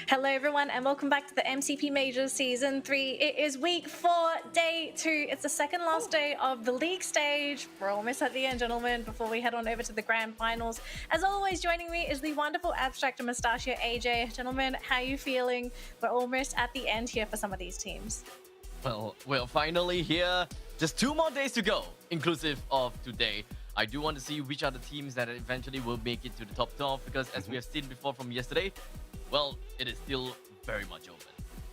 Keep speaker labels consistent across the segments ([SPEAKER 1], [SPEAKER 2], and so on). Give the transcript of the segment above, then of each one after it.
[SPEAKER 1] Hello everyone and welcome back to the MCP Major Season 3. It is week 4, day 2. It's the second last day of the league stage. We're almost at the end, gentlemen, before we head on over to the grand finals. As always, joining me is the wonderful Abstract and Mustachio AJ. Gentlemen, how are you feeling? We're almost at the end here for some of these teams.
[SPEAKER 2] Well, we're finally here. Just 2 more days to go, inclusive of today. I do want to see which are the teams that eventually will make it to the top 12 because as we have seen before from yesterday, well, it is still very much open.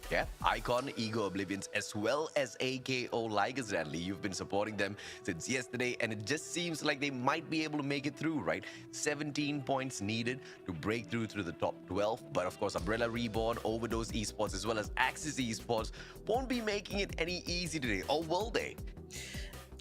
[SPEAKER 3] Yeah, Icon, Ego Oblivions, as well as AKO Liger Stanley. You've been supporting them since yesterday, and it just seems like they might be able to make it through, right? 17 points needed to break through to the top 12. But of course, Umbrella Reborn, Overdose Esports, as well as Axis Esports won't be making it any easy today, or will they?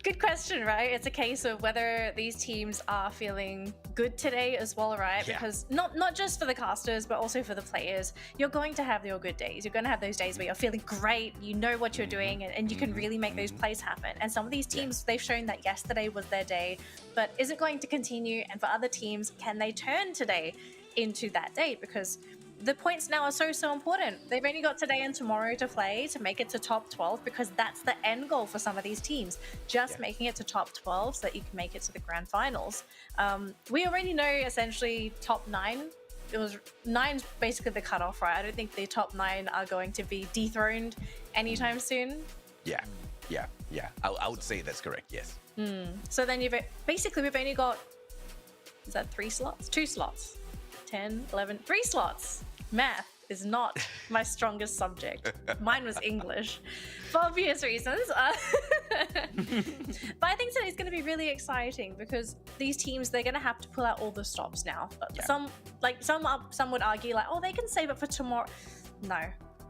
[SPEAKER 1] Good question, right? It's a case of whether these teams are feeling good today as well, right?
[SPEAKER 3] Yeah.
[SPEAKER 1] Because not just for the casters, but also for the players. You're going to have your good days. You're going to have those days where you're feeling great, you know what you're doing, and you can really make those plays happen. And some of these teams, they've shown that yesterday was their day, but is it going to continue? And for other teams, can they turn today into that day? Because the points now are so important. They've only got today and tomorrow to play to make it to top 12 because that's the end goal for some of these teams. Just making it to top 12 so that you can make it to the grand finals. We already know essentially top 9. It was 9's basically the cutoff, right? I don't think the top 9 are going to be dethroned anytime soon.
[SPEAKER 3] Yeah. I would say that's correct, yes.
[SPEAKER 1] So then we've only got, is that 3 slots? 2 slots. 10, 11, 3 slots. Math is not my strongest subject. Mine was English for obvious reasons. But I think today's going to be really exciting because these teams, they're going to have to pull out all the stops now. Some would argue like, oh, they can save it for tomorrow. No.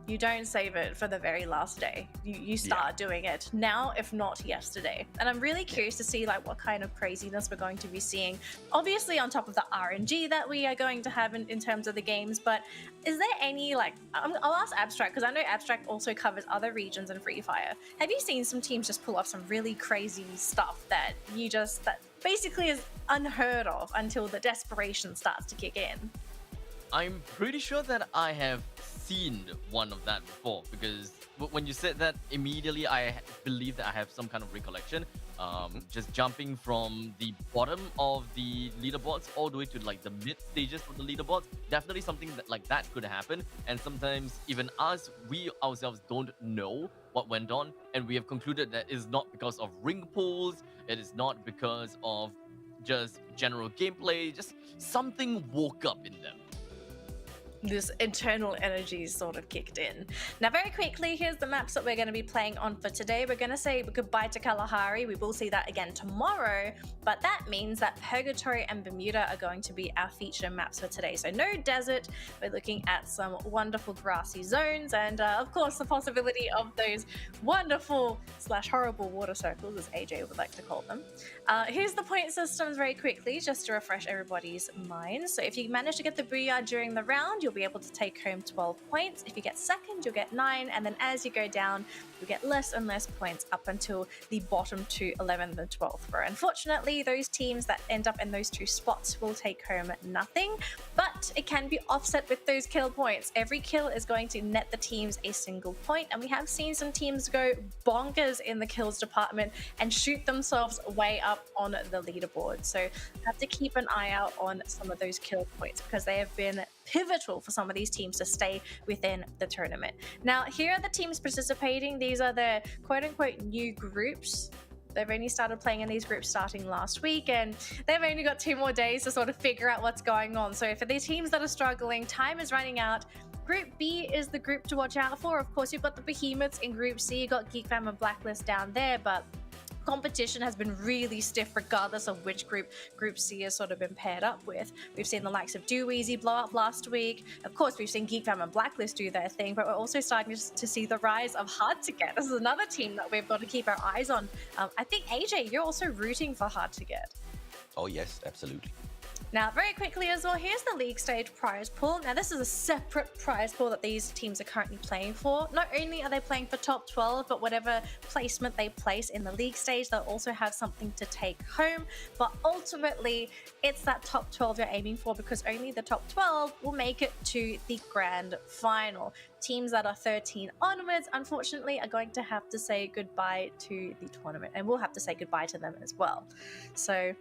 [SPEAKER 1] You don't save it for the very last day. You start doing it now, if not yesterday. And I'm really curious to see like what kind of craziness we're going to be seeing. Obviously on top of the RNG that we are going to have in terms of the games, but is there any like, I'll ask Abstract because I know Abstract also covers other regions in Free Fire. Have you seen some teams just pull off some really crazy stuff that basically is unheard of until the desperation starts to kick in?
[SPEAKER 2] I'm pretty sure that I have seen one of that before because when you said that, immediately I believe that I have some kind of recollection. Just jumping from the bottom of the leaderboards all the way to like the mid stages of the leaderboards, definitely something that like that could happen. And sometimes even we ourselves don't know what went on, and we have concluded that it's not because of ring pulls, it is not because of just general gameplay, just something woke up in them.
[SPEAKER 1] This internal energy sort of kicked in. Now, very quickly, here's the maps that we're going to be playing on for today. We're going to say goodbye to Kalahari. We will see that again tomorrow, but that means that Purgatory and Bermuda are going to be our feature maps for today. So no desert. We're looking at some wonderful grassy zones and, of course, the possibility of those wonderful / horrible water circles, as AJ would like to call them. Here's the point systems very quickly, just to refresh everybody's minds. So if you manage to get the Booyah during the round, you'll be able to take home 12 points. If you get second, you'll get 9, and then as you go down, you get less and less points up until the bottom 2, 11th and 12th row. Unfortunately, those teams that end up in those 2 spots will take home nothing, but it can be offset with those kill points. Every kill is going to net the teams a single point, and we have seen some teams go bonkers in the kills department and shoot themselves way up on the leaderboard. So have to keep an eye out on some of those kill points because they have been pivotal for some of these teams to stay within the tournament. Now, here are the teams participating. These are the quote-unquote new groups. They've only started playing in these groups starting last week, and they've only got 2 more days to sort of figure out what's going on. So for the teams that are struggling, time is running out. Group B is the group to watch out for. Of course, you've got the behemoths in Group C. You've got Geek Fam and Blacklist down there, but competition has been really stiff regardless of which group C has sort of been paired up with. We've seen the likes of Do Easy blow up last week. Of course, we've seen Geek Fam and Blacklist do their thing, but we're also starting to see the rise of Hard to Get. This is another team that we've got to keep our eyes on. I think, AJ, you're also rooting for Hard to Get.
[SPEAKER 3] Oh, yes, absolutely.
[SPEAKER 1] Now, very quickly as well, here's the league stage prize pool. Now, this is a separate prize pool that these teams are currently playing for. Not only are they playing for top 12, but whatever placement they place in the league stage, they'll also have something to take home. But ultimately, it's that top 12 you're aiming for, because only the top 12 will make it to the grand final. Teams that are 13 onwards, unfortunately, are going to have to say goodbye to the tournament, and we'll have to say goodbye to them as well. So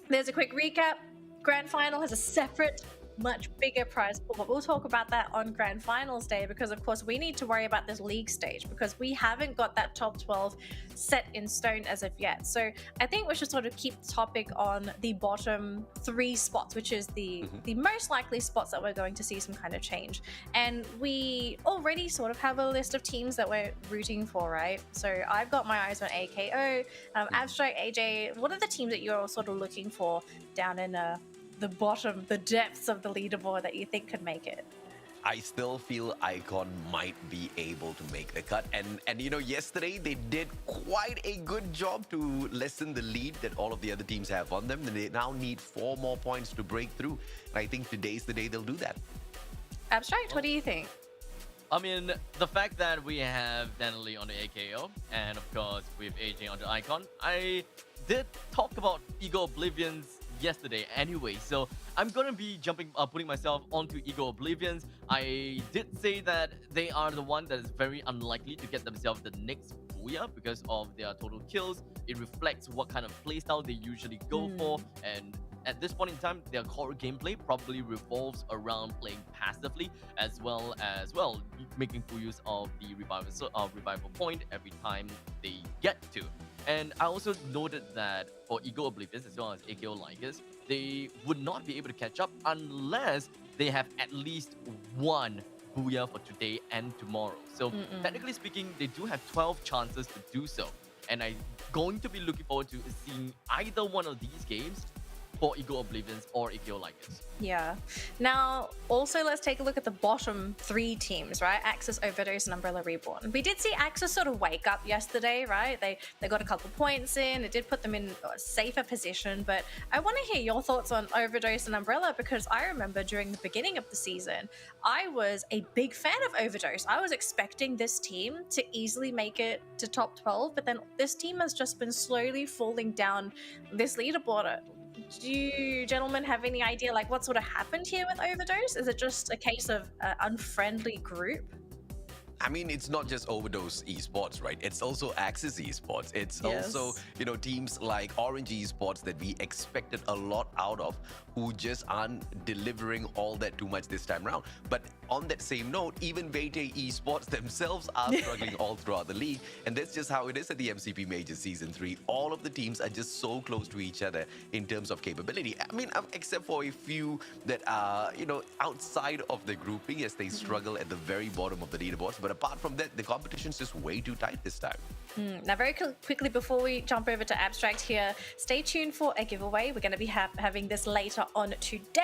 [SPEAKER 1] there's a quick recap. Grand Final has a separate, much bigger prize pool, but we'll talk about that on Grand Finals Day, because of course we need to worry about this league stage, because we haven't got that top 12 set in stone as of yet. So I think we should sort of keep the topic on the bottom 3 spots, which is the most likely spots that we're going to see some kind of change. And we already sort of have a list of teams that we're rooting for, right? So I've got my eyes on AKO, Abstract, AJ. What are the teams that you're sort of looking for down in the bottom, the depths of the leaderboard that you think could make it?
[SPEAKER 3] I still feel Icon might be able to make the cut. And you know, yesterday they did quite a good job to lessen the lead that all of the other teams have on them. And they now need 4 more points to break through. And I think today's the day they'll do that.
[SPEAKER 1] Abstract, what do you think?
[SPEAKER 2] I mean, the fact that we have Danley on the AKO, and of course with AJ on the Icon, I did talk about Ego Oblivions yesterday anyway, so I'm gonna be putting myself onto Ego Oblivions. I did say that they are the one that is very unlikely to get themselves the next Booyah because of their total kills. It reflects what kind of playstyle they usually go for, and at this point in time, their core gameplay probably revolves around playing passively, as well making full use of the revival point every time they get to. And I also noted that for Ego Oblivions as well as AKO Ligers, they would not be able to catch up unless they have at least one Booyah for today and tomorrow. So technically speaking, they do have 12 chances to do so. And I'm going to be looking forward to seeing either one of these games for Ego Oblivions or AKO Ligers.
[SPEAKER 1] Yeah. Now, also let's take a look at the bottom 3 teams, right? Axis, Overdose, and Umbrella Reborn. We did see Axis sort of wake up yesterday, right? They got a couple points in. It did put them in a safer position, but I want to hear your thoughts on Overdose and Umbrella, because I remember during the beginning of the season, I was a big fan of Overdose. I was expecting this team to easily make it to top 12, but then this team has just been slowly falling down this leaderboard. Do you gentlemen have any idea like what sort of happened here with Overdose? Is it just a case of an unfriendly group?
[SPEAKER 3] I mean, it's not just Overdose Esports, right? It's also Axis Esports. It's also, you know, teams like Orange Esports that we expected a lot out of, who just aren't delivering all that too much this time around. But on that same note, even Vete Esports themselves are struggling all throughout the league. And that's just how it is at the MCP Major Season 3. All of the teams are just so close to each other in terms of capability. I mean, except for a few that are, you know, outside of the grouping as they struggle at the very bottom of the leaderboards. But apart from that, the competition's just way too tight this time.
[SPEAKER 1] Now, very quickly before we jump over to Abstract here, stay tuned for a giveaway. We're going to be having this later on today.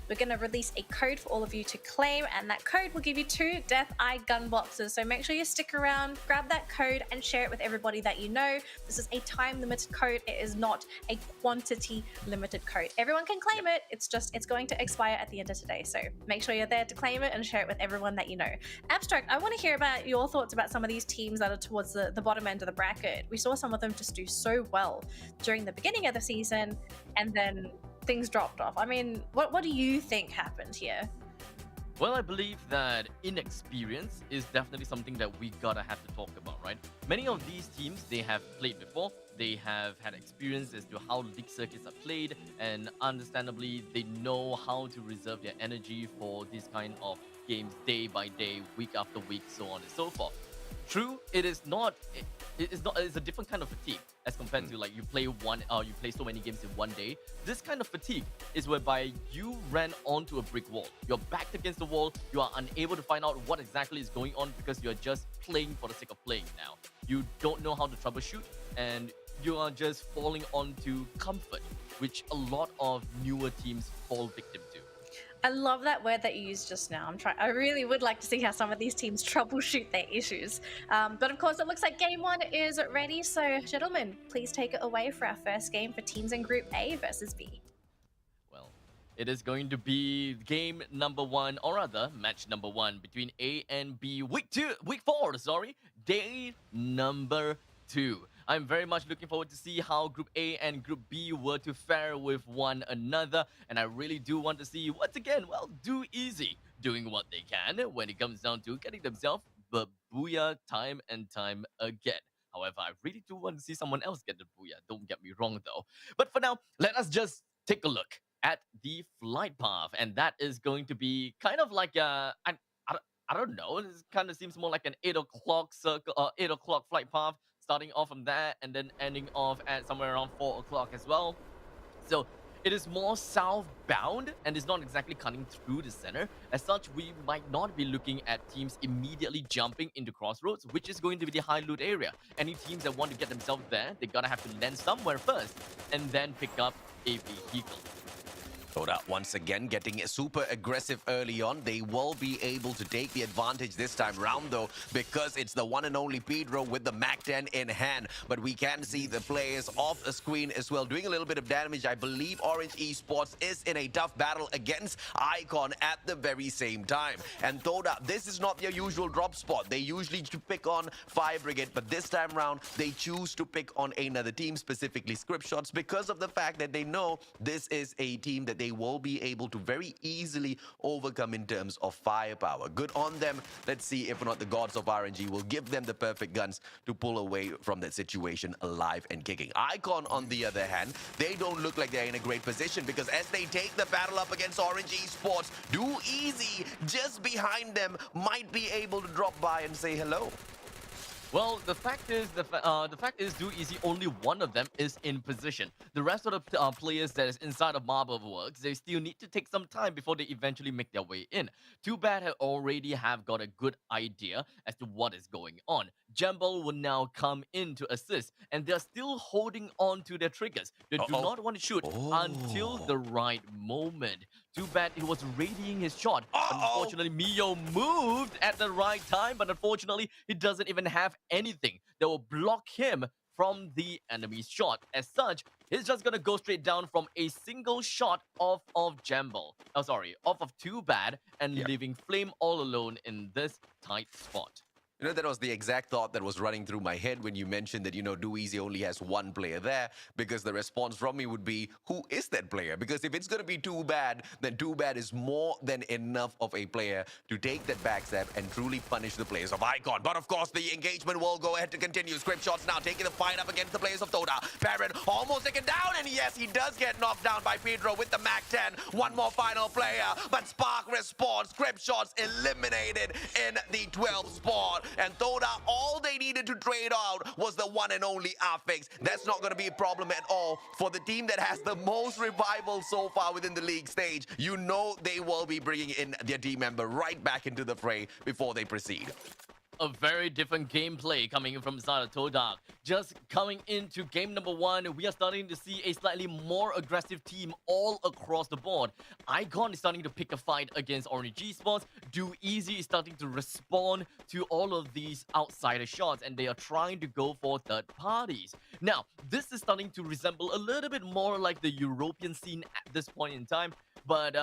[SPEAKER 1] We're going to release a code for all of you to claim, and that code will give you 2 Death Eye gun boxes. So make sure you stick around, grab that code, and share it with everybody that you know. This is a time-limited code. It is not a quantity-limited code. Everyone can claim it. It's going to expire at the end of today. So make sure you're there to claim it and share it with everyone that you know. Abstract, I want to hear about your thoughts about some of these teams that are towards the bottom end of the bracket. We saw some of them just do so well during the beginning of the season, and then things dropped off. I mean, what do you think happened here?
[SPEAKER 2] Well, I believe that inexperience is definitely something that we gotta have to talk about, right? Many of these teams, they have played before, they have had experience as to how league circuits are played, and understandably, they know how to reserve their energy for this kind of games day by day, week after week, so on and so forth. True, it's a different kind of fatigue as compared to like you play so many games in one day. This kind of fatigue is whereby you ran onto a brick wall. You're backed against the wall. You are unable to find out what exactly is going on because you're just playing for the sake of playing now. You don't know how to troubleshoot, and you are just falling onto comfort, which a lot of newer teams fall victim to.
[SPEAKER 1] I love that word that you used just now. I really would like to see how some of these teams troubleshoot their issues. But of course, it looks like game 1 is ready. So, gentlemen, please take it away for our first game for teams in Group A versus B.
[SPEAKER 2] Well, It is going to be game number 1, or rather, match number 1 between A and B. Week 4, sorry. Day number 2. I'm very much looking forward to see how Group A and Group B were to fare with one another. And I really do want to see, once again, well, Do Easy doing what they can when it comes down to getting themselves the booyah time and time again. However, I really do want to see someone else get the booyah. Don't get me wrong, though. But for now, let us just take a look at the flight path, and that is going to be kind of like I don't know. It kind of seems more like an 8 o'clock circle, 8 o'clock flight path, starting off from that and then ending off at somewhere around 4 o'clock as well. So it is more southbound and is not exactly cutting through the center. As such, we might not be looking at teams immediately jumping into crossroads, which is going to be the high loot area. Any teams that want to get themselves there, they're gonna have to land somewhere first and then pick up a vehicle.
[SPEAKER 3] Toda once again getting super aggressive early on. They will be able to take the advantage this time round though, because it's the one and only Pedro with the MAC-10 in hand. But we can see the players off the screen as well, doing a little bit of damage. I believe Orange Esports is in a tough battle against Icon at the very same time. And Toda, this is not their usual drop spot. They usually pick on Fire Brigade, but this time round, they choose to pick on another team, specifically Script Shots, because of the fact that they know this is a team that they will be able to very easily overcome in terms of firepower. Good on them. Let's see if or not the gods of RNG will give them the perfect guns to pull away from that situation alive and kicking. Icon, on the other hand, they don't look like they're in a great position, because as they take the battle up against Orange Esports, Do Easy just behind them might be able to drop by and say hello.
[SPEAKER 2] Well, the fact is, Do Easy, only one of them is in position. The rest of the players that is inside of Marble Works, they still need to take some time before they eventually make their way in. Too Bad already have got a good idea as to what is going on. Jumble will now come in to assist, and they're still holding on to their triggers. They do not want to shoot until the right moment. Too Bad he was readying his shot. Unfortunately, Mio moved at the right time, but unfortunately, he doesn't even have anything that will block him from the enemy's shot. As such, he's just gonna go straight down from a single shot off of Jumble. Oh, sorry, off of Too Bad, and leaving Flame all alone in this tight spot.
[SPEAKER 3] You know, that was the exact thought that was running through my head when you mentioned that, you know, Do Easy only has one player there, because the response from me would be, who is that player? Because if it's going to be Too Bad, then Too Bad is more than enough of a player to take that backstab and truly punish the players of Icon. But of course, the engagement will go ahead to continue. Script Shots now taking the fight up against the players of Toda. Baron almost taken down, and yes, he does get knocked down by Pedro with the MAC-10. One more final player, but Spark responds. Script Shots eliminated in the 12th spot. And Toda, all they needed to trade out was the one and only Affix. That's not going to be a problem at all for the team that has the most revival so far within the league stage. You know they will be bringing in their team member right back into the fray before they proceed.
[SPEAKER 2] A very different gameplay coming in from Zara Todak. Just coming into game number 1, we are starting to see a slightly more aggressive team all across the board. Icon is starting to pick a fight against Orange Esports. Do Easy is starting to respond to all of these outsider shots, and they are trying to go for third parties. Now, this is starting to resemble a little bit more like the European scene at this point in time. But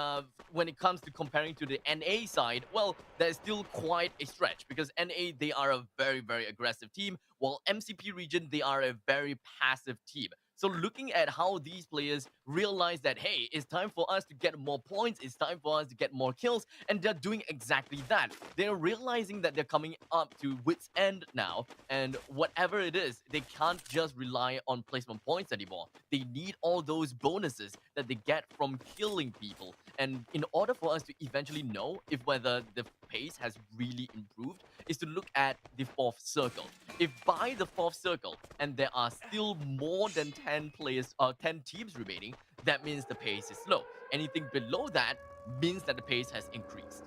[SPEAKER 2] when it comes to comparing to the NA side, well, there's still quite a stretch, because NA, they are a very, very aggressive team, while MCP region, they are a very passive team. So looking at how these players realize that, hey, it's time for us to get more points, it's time for us to get more kills, and they're doing exactly that. They're realizing that they're coming up to wit's end now, and whatever it is, they can't just rely on placement points anymore. They need all those bonuses that they get from killing people. And in order for us to eventually know if whether the pace has really improved, is to look at the 4th circle. If by the 4th circle, and there are still more than 10 players or 10 teams remaining, that means the pace is slow. Anything below that means that the pace has increased.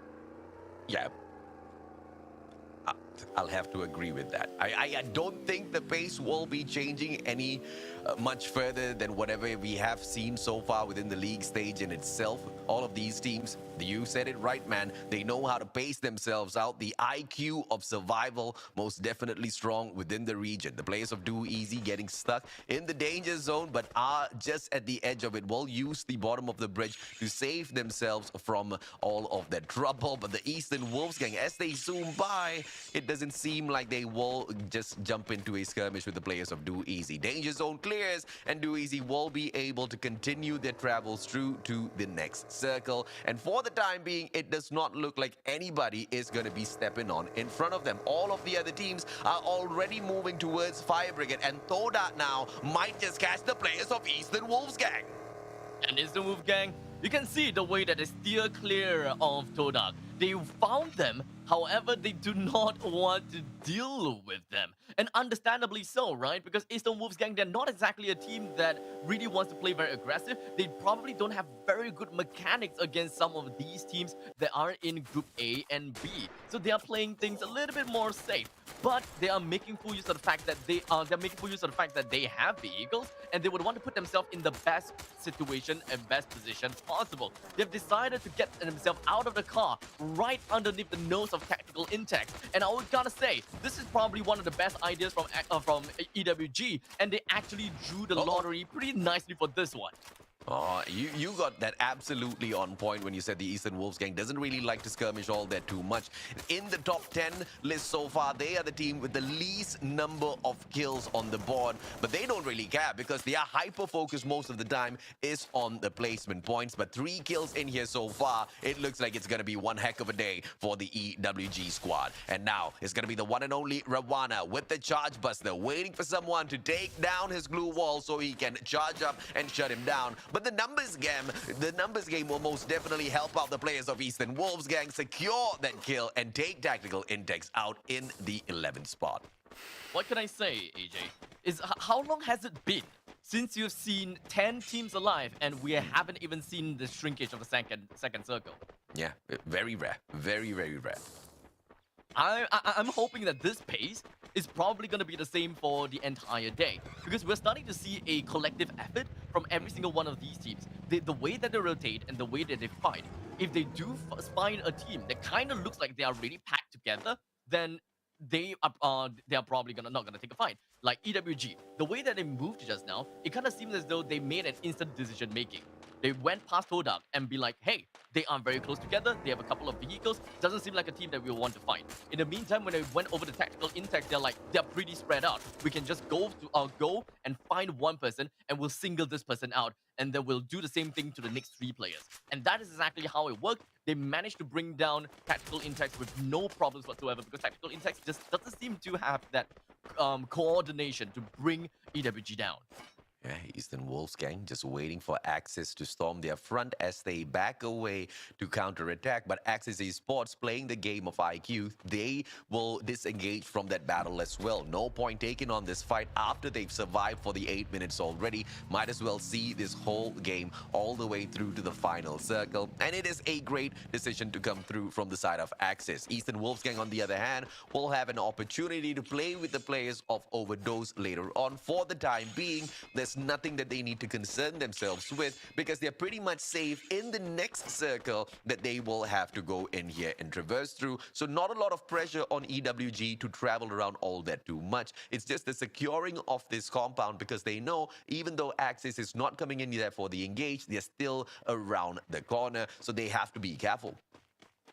[SPEAKER 3] Yeah. I'll have to agree with that. I don't think the pace will be changing any much further than whatever we have seen so far within the league stage in itself. All of these teams, you said it right, man. They know how to pace themselves out. The IQ of survival most definitely strong within the region. The players of Do Easy getting stuck in the danger zone, but are just at the edge of it. Will use the bottom of the bridge to save themselves from all of that trouble. But the Eastern Wolves gang, as they zoom by, it doesn't seem like they will just jump into a skirmish with the players of Do Easy. Danger zone clears, and Do Easy will be able to continue their travels through to the next circle. And for the time being, it does not look like anybody is going to be stepping on in front of them. All of the other teams are already moving towards Fire Brigade, and Thoda now might just catch the players of Eastern Wolves gang.
[SPEAKER 2] And Eastern Wolf gang, you can see the way that they steer clear of Todak. They found them, however, they do not want to deal with them. And understandably so, right? Because Eastern Wolves gang, they're not exactly a team that really wants to play very aggressive. They probably don't have very good mechanics against some of these teams that are in Group A and B. So they are playing things a little bit more safe. But they are making full use of the fact that they have vehicles, and they would want to put themselves in the best situation and best position possible. They've decided to get themselves out of the car right underneath the nose of Tactical Intex. And I would gotta say, this is probably one of the best ideas from EWG, and they actually drew the lottery pretty nicely for this one.
[SPEAKER 3] Oh, you got that absolutely on point when you said the Eastern Wolves gang doesn't really like to skirmish all that too much. In the top 10 list so far, they are the team with the least number of kills on the board, but they don't really care because they are hyper-focused most of the time is on the placement points. But 3 kills in here so far, it looks like it's going to be one heck of a day for the EWG squad. And now, it's going to be the one and only Rawana with the Charge Buster, waiting for someone to take down his glue wall so he can charge up and shut him down. But the numbers game will most definitely help out the players of Eastern Wolves gang secure that kill and take Tactical Intex out in the 11th spot.
[SPEAKER 2] What can I say, AJ? Is how long has it been since you've seen 10 teams alive and we haven't even seen the shrinkage of the second circle?
[SPEAKER 3] Yeah, very rare. Very, very rare.
[SPEAKER 2] I'm hoping that this pace is probably going to be the same for the entire day, because we're starting to see a collective effort from every single one of these teams. The way that they rotate and the way that they fight, if they do find a team that kind of looks like they are really packed together, then they are probably not gonna take a fight. Like EWG, the way that they moved just now, it kind of seems as though they made an instant decision making. They went past Todak and be like, hey, they are very close together. They have a couple of vehicles. Doesn't seem like a team that we want to fight. In the meantime, when they went over the Tactical Intex, they're pretty spread out. We can just go and find one person, and we'll single this person out, and then we'll do the same thing to the next 3 players. And that is exactly how it worked. They managed to bring down Tactical Intex with no problems whatsoever, because Tactical Intex just doesn't seem to have that coordination to bring EWG down.
[SPEAKER 3] Yeah, Eastern Wolves gang just waiting for Axis to storm their front as they back away to counterattack. But Axis Esports playing the game of IQ, they will disengage from that battle as well. No point taken on this fight after they've survived for the 8 minutes already. Might as well see this whole game all the way through to the final circle. And it is a great decision to come through from the side of Axis. Eastern Wolves gang, on the other hand, will have an opportunity to play with the players of Overdose later on. For the time being, there's nothing that they need to concern themselves with because they're pretty much safe in the next circle that they will have to go in here and traverse through. So not a lot of pressure on EWG to travel around all that too much. It's just the securing of this compound because they know even though Axis is not coming in there for the engage, they're still around the corner. So they have to be careful.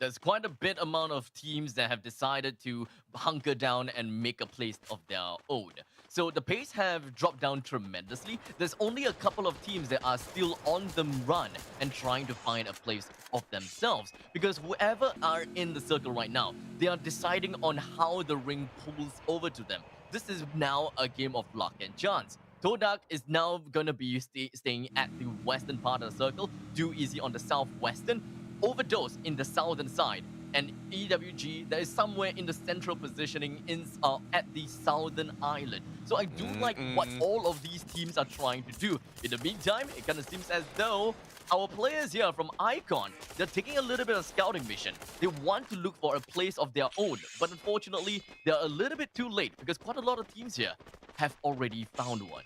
[SPEAKER 2] There's quite a bit amount of teams that have decided to hunker down and make a place of their own. So the pace have dropped down tremendously. There's only a couple of teams that are still on the run and trying to find a place of themselves. Because whoever are in the circle right now, they are deciding on how the ring pulls over to them. This is now a game of luck and chance. Todak is now going to be staying at the western part of the circle, Do Easy on the southwestern, Overdose in the southern side. and EWG that is somewhere in the central positioning at the southern island. So I do like what all of these teams are trying to do. In the meantime, it kind of seems as though our players here from Icon, they're taking a little bit of scouting mission. They want to look for a place of their own, but unfortunately, they're a little bit too late because quite a lot of teams here have already found one.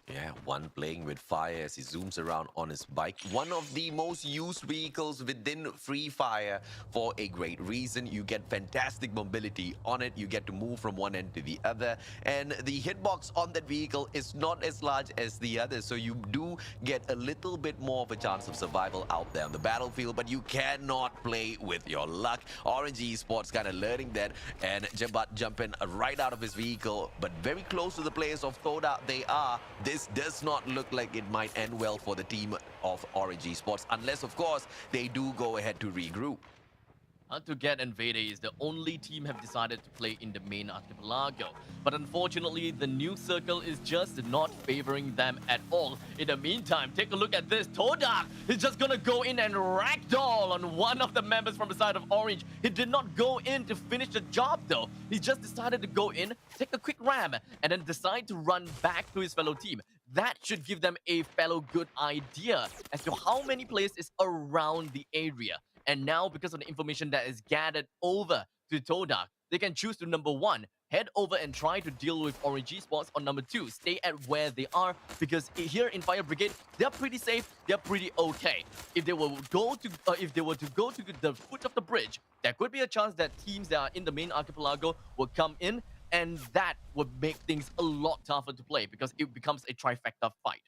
[SPEAKER 3] Yeah, one playing with fire as he zooms around on his bike. One of the most used vehicles within Free Fire for a great reason. You get fantastic mobility on it. You get to move from one end to the other. And the hitbox on that vehicle is not as large as the other. So you do get a little bit more of a chance of survival out there on the battlefield. But you cannot play with your luck. Orange Esports kind of learning that. And Jabat jumping right out of his vehicle. But very close to the players of Toda they are. This does not look like it might end well for the team of Orange Esports, unless, of course, they do go ahead to regroup.
[SPEAKER 2] Get and Vede is the only team have decided to play in the main archipelago. But unfortunately, the new circle is just not favoring them at all. In the meantime, take a look at this. Todak is just gonna go in and ragdoll on one of the members from the side of Orange. He did not go in to finish the job though. He just decided to go in, take a quick ram, and then decide to run back to his fellow team. That should give them a fellow good idea as to how many players is around the area. And now, because of the information that is gathered over to Todak, they can choose to, number one, head over and try to deal with Orange Esports, or number two, stay at where they are, because here in Fire Brigade, they're pretty safe, they're pretty okay. If they were to go to the foot of the bridge, there could be a chance that teams that are in the main archipelago will come in, and that would make things a lot tougher to play because it becomes a trifecta fight.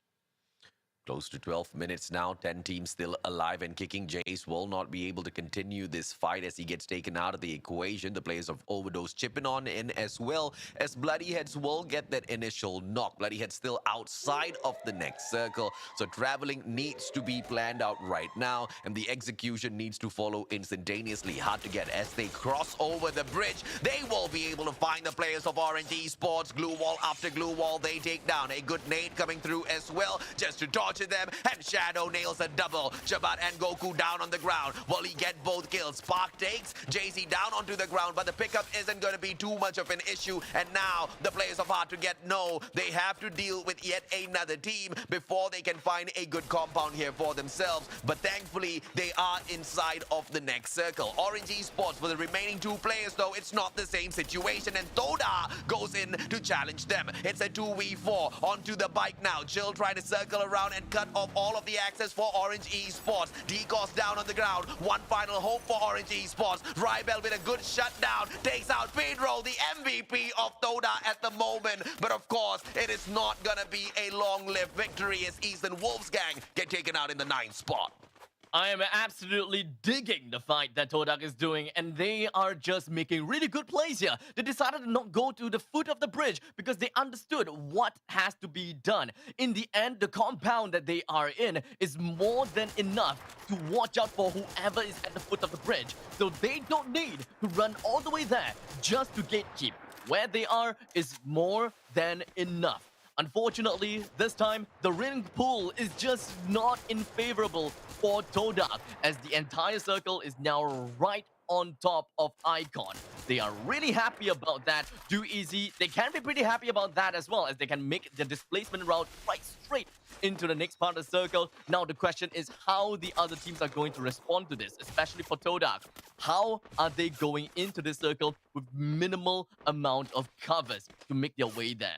[SPEAKER 3] Close to 12 minutes now, 10 teams still alive and kicking. Jace will not be able to continue this fight as he gets taken out of the equation. The players of Overdose chipping on in as well as Bloodyheads will get that initial knock. Bloodyheads still outside of the next circle, so traveling needs to be planned out right now, and the execution needs to follow instantaneously. Hard to get as they cross over the bridge. They will be able to find the players of Orange Esports. Glue wall after glue wall, they take down. A good nade coming through as well, just to torture them, and Shadow nails a double. Jabat and Goku down on the ground. Will he get both kills? Spark takes Jay-Z down onto the ground, but the pickup isn't going to be too much of an issue. And now the players of Hard to Get know they have to deal with yet another team before they can find a good compound here for themselves. But thankfully, they are inside of the next circle. Orange Esports, for the remaining two players, though, it's not the same situation, and Toda goes in to challenge them. It's a 2v4 onto the bike now. Chill trying to circle around and cut off all of the access for Orange Esports. Decos down on the ground. One final hope for Orange Esports. Rybel with a good shutdown. Takes out Pedro, the MVP of Toda at the moment. But of course, it is not gonna be a long-lived victory as Eastern Wolves gang get taken out in the 9th spot.
[SPEAKER 2] I am absolutely digging the fight that Todak is doing, and they are just making really good plays here. They decided to not go to the foot of the bridge because they understood what has to be done. In the end, the compound that they are in is more than enough to watch out for whoever is at the foot of the bridge. So they don't need to run all the way there just to gatekeep. Where they are is more than enough. Unfortunately, this time, the ring pool is just not in favorable for Todak, as the entire circle is now right on top of Icon. They are really happy about that. Do easy. They can be pretty happy about that as well, as they can make the displacement route right straight into the next part of the circle. Now the question is how the other teams are going to respond to this, especially for Todak. How are they going into this circle with minimal amount of covers to make their way there?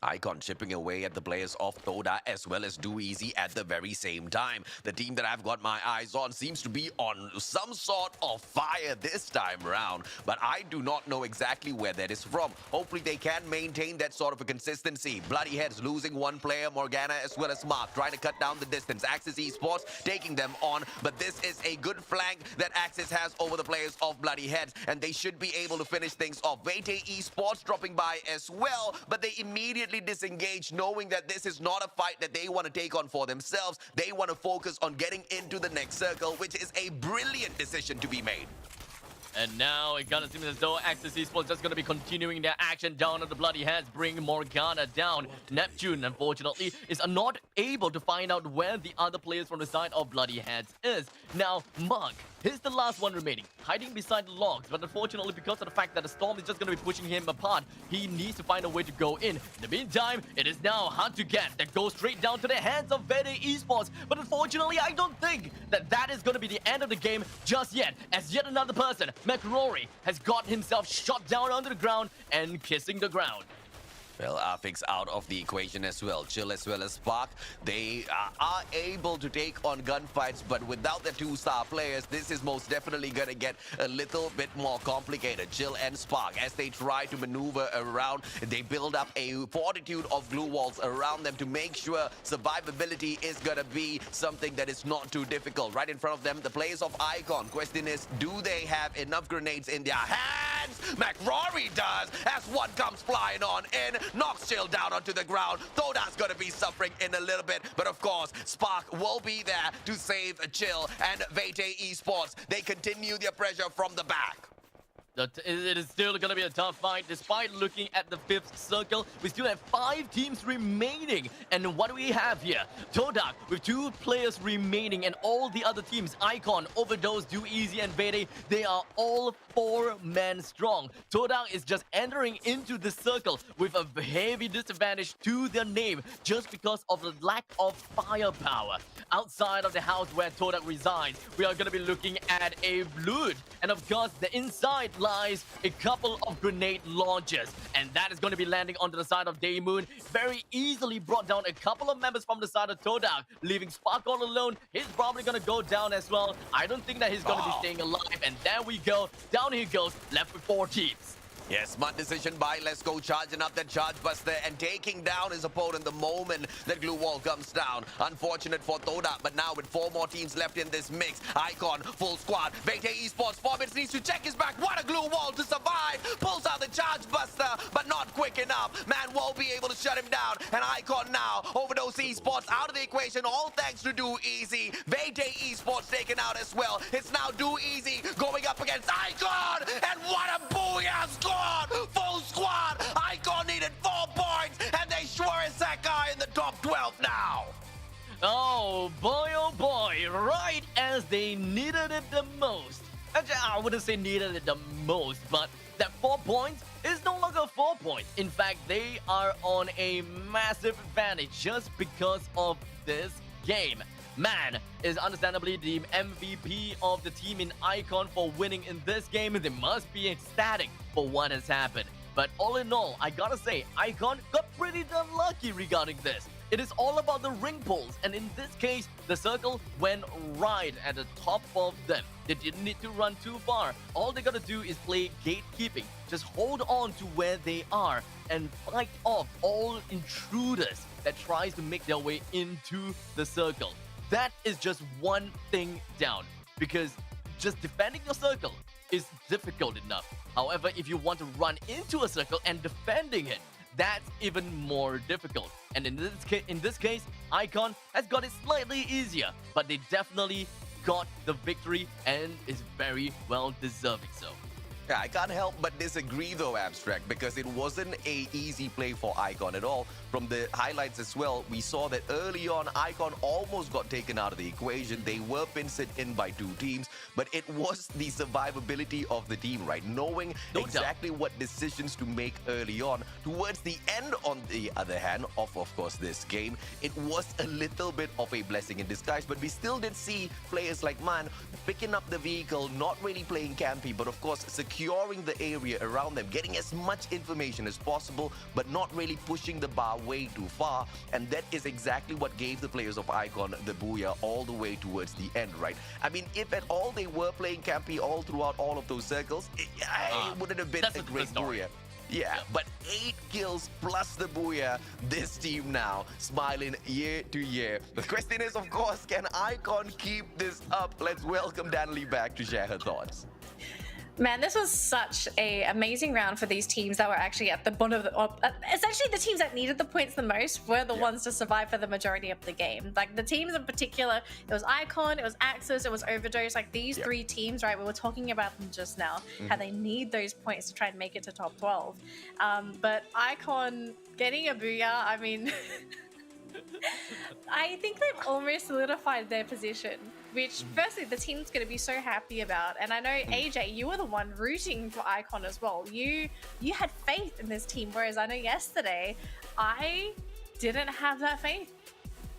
[SPEAKER 3] Icon chipping away at the players of Toda as well as Do Easy at the very same time. The team that I've got my eyes on seems to be on some sort of fire this time around, but I do not know exactly where that is from. Hopefully they can maintain that sort of a consistency. Bloodyheads losing one player, Morgana as well as Mark, trying to cut down the distance. Axis Esports taking them on, but this is a good flank that Axis has over the players of Bloodyheads, and they should be able to finish things off. Vete Esports dropping by as well, but they immediately disengaged, knowing that this is not a fight that they want to take on for themselves. They want to focus on getting into the next circle, which is a brilliant decision to be made.
[SPEAKER 2] And now it kind of seems as though Axis Esports just going to be continuing their action down on the bloody heads, bring Morgana down. Neptune, unfortunately, is not able to find out where the other players from the side of bloody heads is. Now, Monk, he's the last one remaining, hiding beside the logs, but unfortunately, because of the fact that the storm is just going to be pushing him apart, he needs to find a way to go in. In the meantime, it is now hard to get that goes straight down to the hands of Vede Esports, but unfortunately, I don't think that that is going to be the end of the game just yet, as yet another person, McRory, has got himself shot down onto the ground and kissing the ground.
[SPEAKER 3] Well, Afix out of the equation as well. Chill as well as Spark. They are able to take on gunfights, but without the two-star players, this is most definitely going to get a little bit more complicated. Chill and Spark, as they try to maneuver around, they build up a fortitude of glue walls around them to make sure survivability is going to be something that is not too difficult. Right in front of them, the players of Icon. Question is, do they have enough grenades in their hands? McRory does, as one comes flying on in. Knocks Chill down onto the ground. Thoda's gonna be suffering in a little bit, but of course, Spark will be there to save Chill and Vete Esports. They continue their pressure from the back.
[SPEAKER 2] It is still going to be a tough fight. Despite looking at the 5th circle, we still have 5 teams remaining. And what do we have here? Todak with 2 players remaining, and all the other teams, Icon, Overdose, Do Easy, and Vede, they are all 4 men strong. Todak is just entering into the circle with a heavy disadvantage to their name just because of the lack of firepower. Outside of the house where Todak resides, we are going to be looking at a Blood. And of course, the inside lies a couple of grenade launchers, and that is going to be landing onto the side of Daymoon. Very easily brought down a couple of members from the side of Todak, leaving Spark all alone. He's probably going to go down as well. I don't think that he's going to be staying alive, and there we go. Down he goes, left with 4 teams.
[SPEAKER 3] Yes, smart decision by Let's Go, charging up that Charge Buster and taking down his opponent the moment that glue wall comes down. Unfortunate for Toda, but now with 4 more teams left in this mix, Icon, full squad, Vete Esports, 4 minutes needs to check his back. What a glue wall to survive! Pulls out the Charge Buster, but not quick enough. Man won't be able to shut him down, and Icon now, Overdose Esports out of the equation, all thanks to Do Easy. Vete Esports taken out as well. It's now Do Easy going up against Icon, and what a booyah score! Full squad! Icon needed 4 points, and they sure as heck are in the top 12 now!
[SPEAKER 2] Oh boy, right as they needed it the most. Actually, I wouldn't say needed it the most, but that 4 points is no longer 4 points. In fact, they are on a massive advantage just because of this game. Man is understandably the MVP of the team in Icon for winning in this game. They must be ecstatic for what has happened. But all in all, I gotta say, Icon got pretty damn lucky regarding this. It is all about the ring pulls, and in this case, the circle went right at the top of them. They didn't need to run too far. All they gotta do is play gatekeeping. Just hold on to where they are and fight off all intruders that tries to make their way into the circle. That is just one thing down, because just defending your circle is difficult enough. However, if you want to run into a circle and defending it, that's even more difficult. And in this case, Icon has got it slightly easier, but they definitely got the victory and is very well deserving so.
[SPEAKER 3] Yeah, I can't help but disagree though, Abstract, because it wasn't a easy play for Icon at all. From the highlights as well, we saw that early on, Icon almost got taken out of the equation. They were pinched in by 2 teams, but it was the survivability of the team, right? Knowing exactly what decisions to make early on. Towards the end, on the other hand, of course, this game, it was a little bit of a blessing in disguise, but we still did see players like Man picking up the vehicle, not really playing campy, but of course, securing the area around them, getting as much information as possible, but not really pushing the bar way too far. And that is exactly what gave the players of Icon the booyah all the way towards the end, right? I mean, if at all they were playing campy all throughout all of those circles, it wouldn't have been a great booyah. Yeah, but 8 kills plus the booyah. This team now smiling year to year. The question is, of course, can Icon keep this up? Let's welcome Danley back to share her thoughts.
[SPEAKER 1] Man, this was such a amazing round for these teams that were actually at the bottom of the. Essentially, the teams that needed the points the most were the ones to survive for the majority of the game. Like the teams in particular, it was Icon, it was Axis, it was Overdose. Like these three teams, right? We were talking about them just now. How they need those points to try and make it to top 12. But Icon getting a booyah. I mean. I think they've almost solidified their position, which firstly the team's going to be so happy about. And I know AJ, you were the one rooting for Icon as well. You had faith in this team, whereas I know yesterday I didn't have that faith.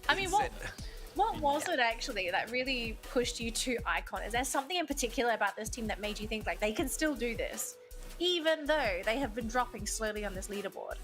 [SPEAKER 1] I mean, what was it actually that really pushed you to Icon? Is there something in particular about this team that made you think like they can still do this, even though they have been dropping slowly on this leaderboard?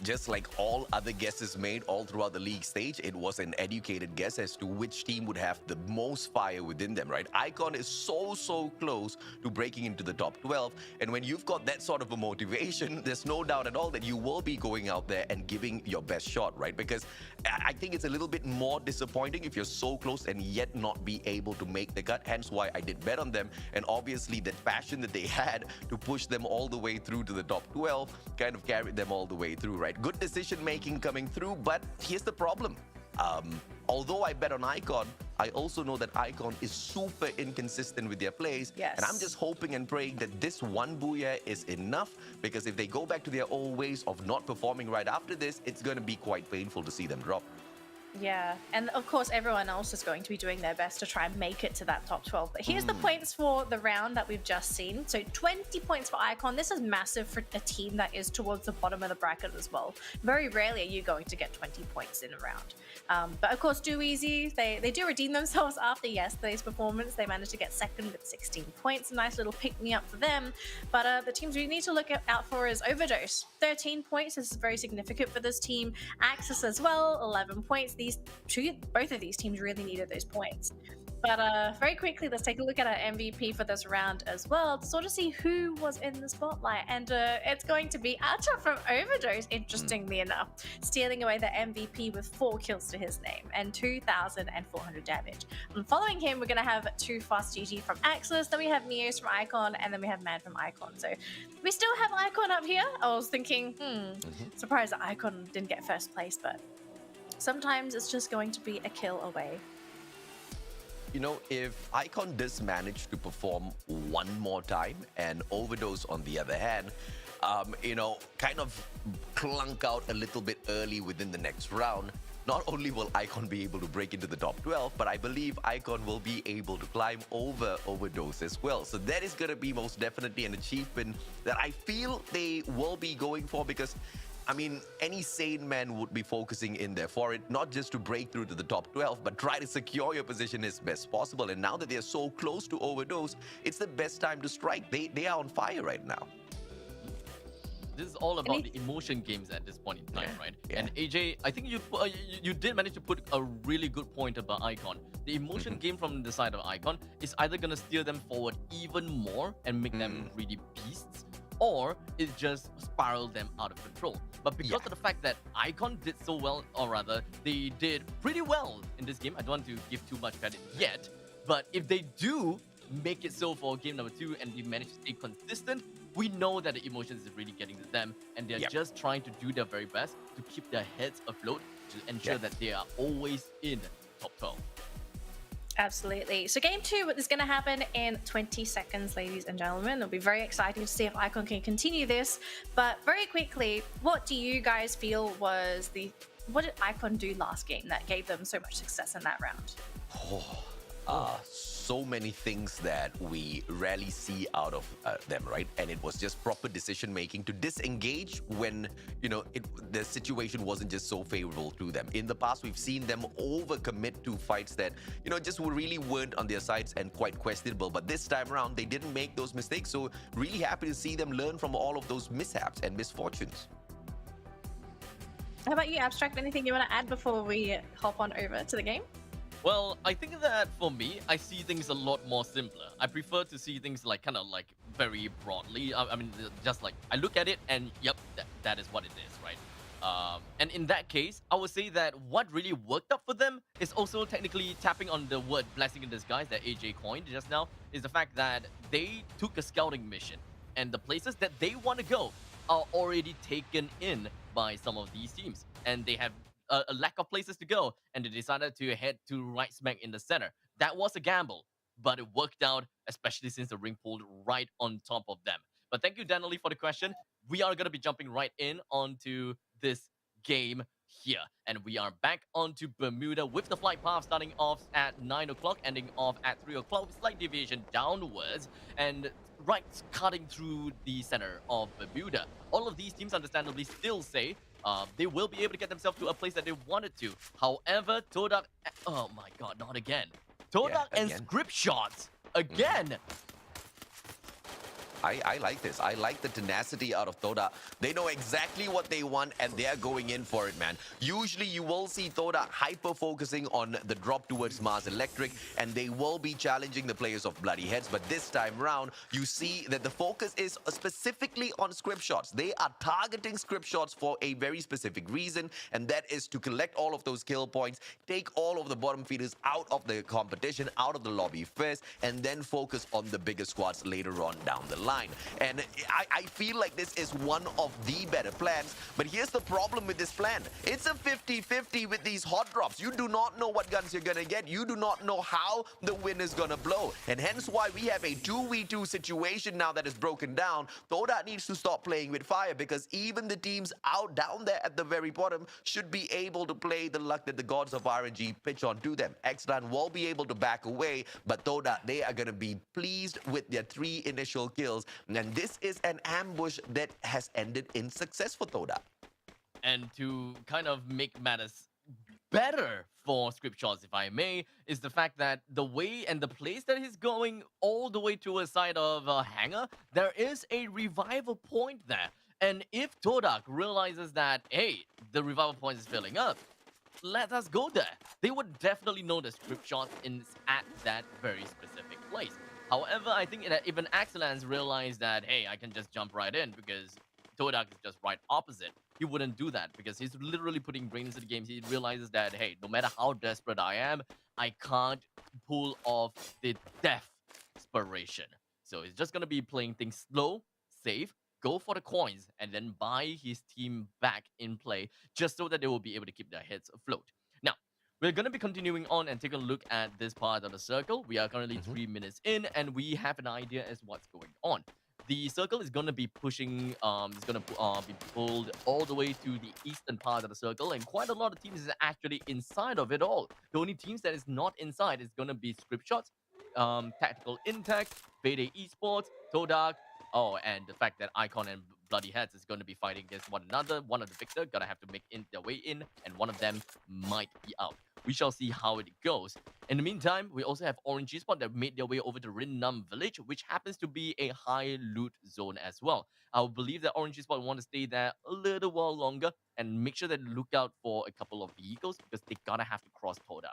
[SPEAKER 3] Just like all other guesses made all throughout the league stage, it was an educated guess as to which team would have the most fire within them, right? Icon is so close to breaking into the top 12. And when you've got that sort of a motivation, there's no doubt at all that you will be going out there and giving your best shot, right? Because I think it's a little bit more disappointing if you're so close and yet not be able to make the cut. Hence why I did bet on them. And obviously that passion that they had to push them all the way through to the top 12 kind of carried them all the way through, right? Good decision making coming through, but here's the problem. Although I bet on Icon, I also know that Icon is super inconsistent with their plays.
[SPEAKER 1] Yes.
[SPEAKER 3] And I'm just hoping and praying that this one booyah is enough, because if they go back to their old ways of not performing right after this, it's going to be quite painful to see them drop.
[SPEAKER 1] Yeah, and of course everyone else is going to be doing their best to try and make it to that top 12. But here's the points for the round that we've just seen. So 20 points for Icon. This is massive for a team that is towards the bottom of the bracket as well. Very rarely are you going to get 20 points in a round. But of course, Do Easy, they do redeem themselves after yesterday's performance. They managed to get second with 16 points. A nice little pick-me-up for them. But the teams we need to look out for is Overdose. 13 points. This is very significant for this team. Axis as well, 11 points. Both of these teams really needed those points. But very quickly, let's take a look at our MVP for this round as well to sort of see who was in the spotlight. And it's going to be Acha from Overdose, interestingly enough, stealing away the MVP with 4 kills to his name and 2,400 damage. And following him, we're going to have 2 Fast GG from Axis, then we have Neos from Icon, and then we have Man from Icon. So we still have Icon up here. I was thinking, surprised that Icon didn't get first place, but sometimes it's just going to be a kill away.
[SPEAKER 3] You know, if Icon does manage to perform one more time and Overdose on the other hand, you know, kind of clunk out a little bit early within the next round, not only will Icon be able to break into the top 12, but I believe Icon will be able to climb over Overdose as well. So that is going to be most definitely an achievement that I feel they will be going for, because I mean, any sane man would be focusing in there for it, not just to break through to the top 12, but try to secure your position as best possible. And now that they're so close to Overdose, it's the best time to strike. They are on fire right now.
[SPEAKER 2] This is all about the emotion games at this point in time, right?
[SPEAKER 3] Yeah.
[SPEAKER 2] And AJ, I think you did manage to put a really good point about Icon. The emotion game from the side of Icon is either going to steer them forward even more and make them really beasts, or it just spiraled them out of control. But because of the fact that Icon did so well, or rather, they did pretty well in this game, I don't want to give too much credit yet, but if they do make it so for game number 2 and they manage to stay consistent, we know that the emotions is really getting to them, and they're just trying to do their very best to keep their heads afloat to ensure that they are always in top 12.
[SPEAKER 1] Absolutely. So game 2 is going to happen in 20 seconds, ladies and gentlemen. It'll be very exciting to see if Icon can continue this. But very quickly, what do you guys feel was what did Icon do last game that gave them so much success in that round?
[SPEAKER 3] So many things that we rarely see out of them, right? And it was just proper decision making to disengage when, you know, the situation wasn't just so favorable to them. In the past, we've seen them overcommit to fights that, you know, just really weren't on their sides and quite questionable. But this time around, they didn't make those mistakes. So really happy to see them learn from all of those mishaps and misfortunes.
[SPEAKER 1] How about you, Abstract? Anything you want to add before we hop on over to the game?
[SPEAKER 2] Well, I think that for me, I see things a lot more simpler. I prefer to see things like kind of like very broadly. I mean, just like I look at it and yep, that is what it is, right? And in that case, I would say that what really worked up for them is also technically tapping on the word blessing in disguise that AJ coined just now, is the fact that they took a scouting mission and the places that they want to go are already taken in by some of these teams. And they have a lack of places to go, and they decided to head to right smack in the center. That was a gamble, but it worked out, especially since the ring pulled right on top of them. But thank you, Daniel, for the question. We are going to be jumping right in onto this game here. And we are back onto Bermuda with the flight path starting off at 9 o'clock, ending off at 3 o'clock with slight deviation downwards and right cutting through the center of Bermuda. All of these teams understandably still say they will be able to get themselves to a place that they wanted to. However, Todak... Oh my god, not again. Todak and Script Shots again.
[SPEAKER 3] I like this. I like the tenacity out of Toda. They know exactly what they want and they're going in for it, man. Usually you will see Toda hyper-focusing on the drop towards Mars Electric and they will be challenging the players of Bloody Heads. But this time round, you see that the focus is specifically on Script Shots. They are targeting Script Shots for a very specific reason, and that is to collect all of those kill points, take all of the bottom feeders out of the competition, out of the lobby first, and then focus on the bigger squads later on down the line. And I feel like this is one of the better plans, but here's the problem with this plan. It's a 50-50 with these hot drops. You do not know what guns you're gonna get. You do not know how the wind is gonna blow, and hence why we have a 2v2 situation now that is broken down. Toda needs to stop playing with fire, because even the teams out down there at the very bottom should be able to play the luck that the gods of RNG pitch on to them. Xlan will be able to back away, but Toda, they are gonna be pleased with their 3 initial kills. And this is an ambush that has ended in success for Toda.
[SPEAKER 2] And to kind of make matters better for Script Shots, if I may, is the fact that the way and the place that he's going all the way to a side of a hangar, there is a revival point there. And if Todak realizes that, hey, the revival point is filling up, let us go there. They would definitely know the Script Shot is at that very specific place. However, I think that even Axelans realized that, hey, I can just jump right in because Todak is just right opposite. He wouldn't do that because he's literally putting brains into the game. He realizes that, hey, no matter how desperate I am, I can't pull off the death inspiration. So he's just going to be playing things slow, safe, go for the coins, and then buy his team back in play just so that they will be able to keep their heads afloat. Now, we're going to be continuing on and take a look at this part of the circle. We are currently 3 minutes in, and we have an idea as what's going on. The circle is going to be pushing, it's going to be pulled all the way to the eastern part of the circle, and quite a lot of teams is actually inside of it all. The only teams that is not inside is going to be Script Shots, Tactical Intact, Fade Esports, Todak, and the fact that Icon and Bloody Heads is going to be fighting against one another. One of the victor gonna have to make their way in, and one of them might be out. We shall see how it goes. In the meantime, we also have Orange Esports that made their way over to Rinnam Village, which happens to be a high loot zone as well. I believe that Orange Esports want to stay there a little while longer and make sure that they look out for a couple of vehicles because they gotta have to cross Todak.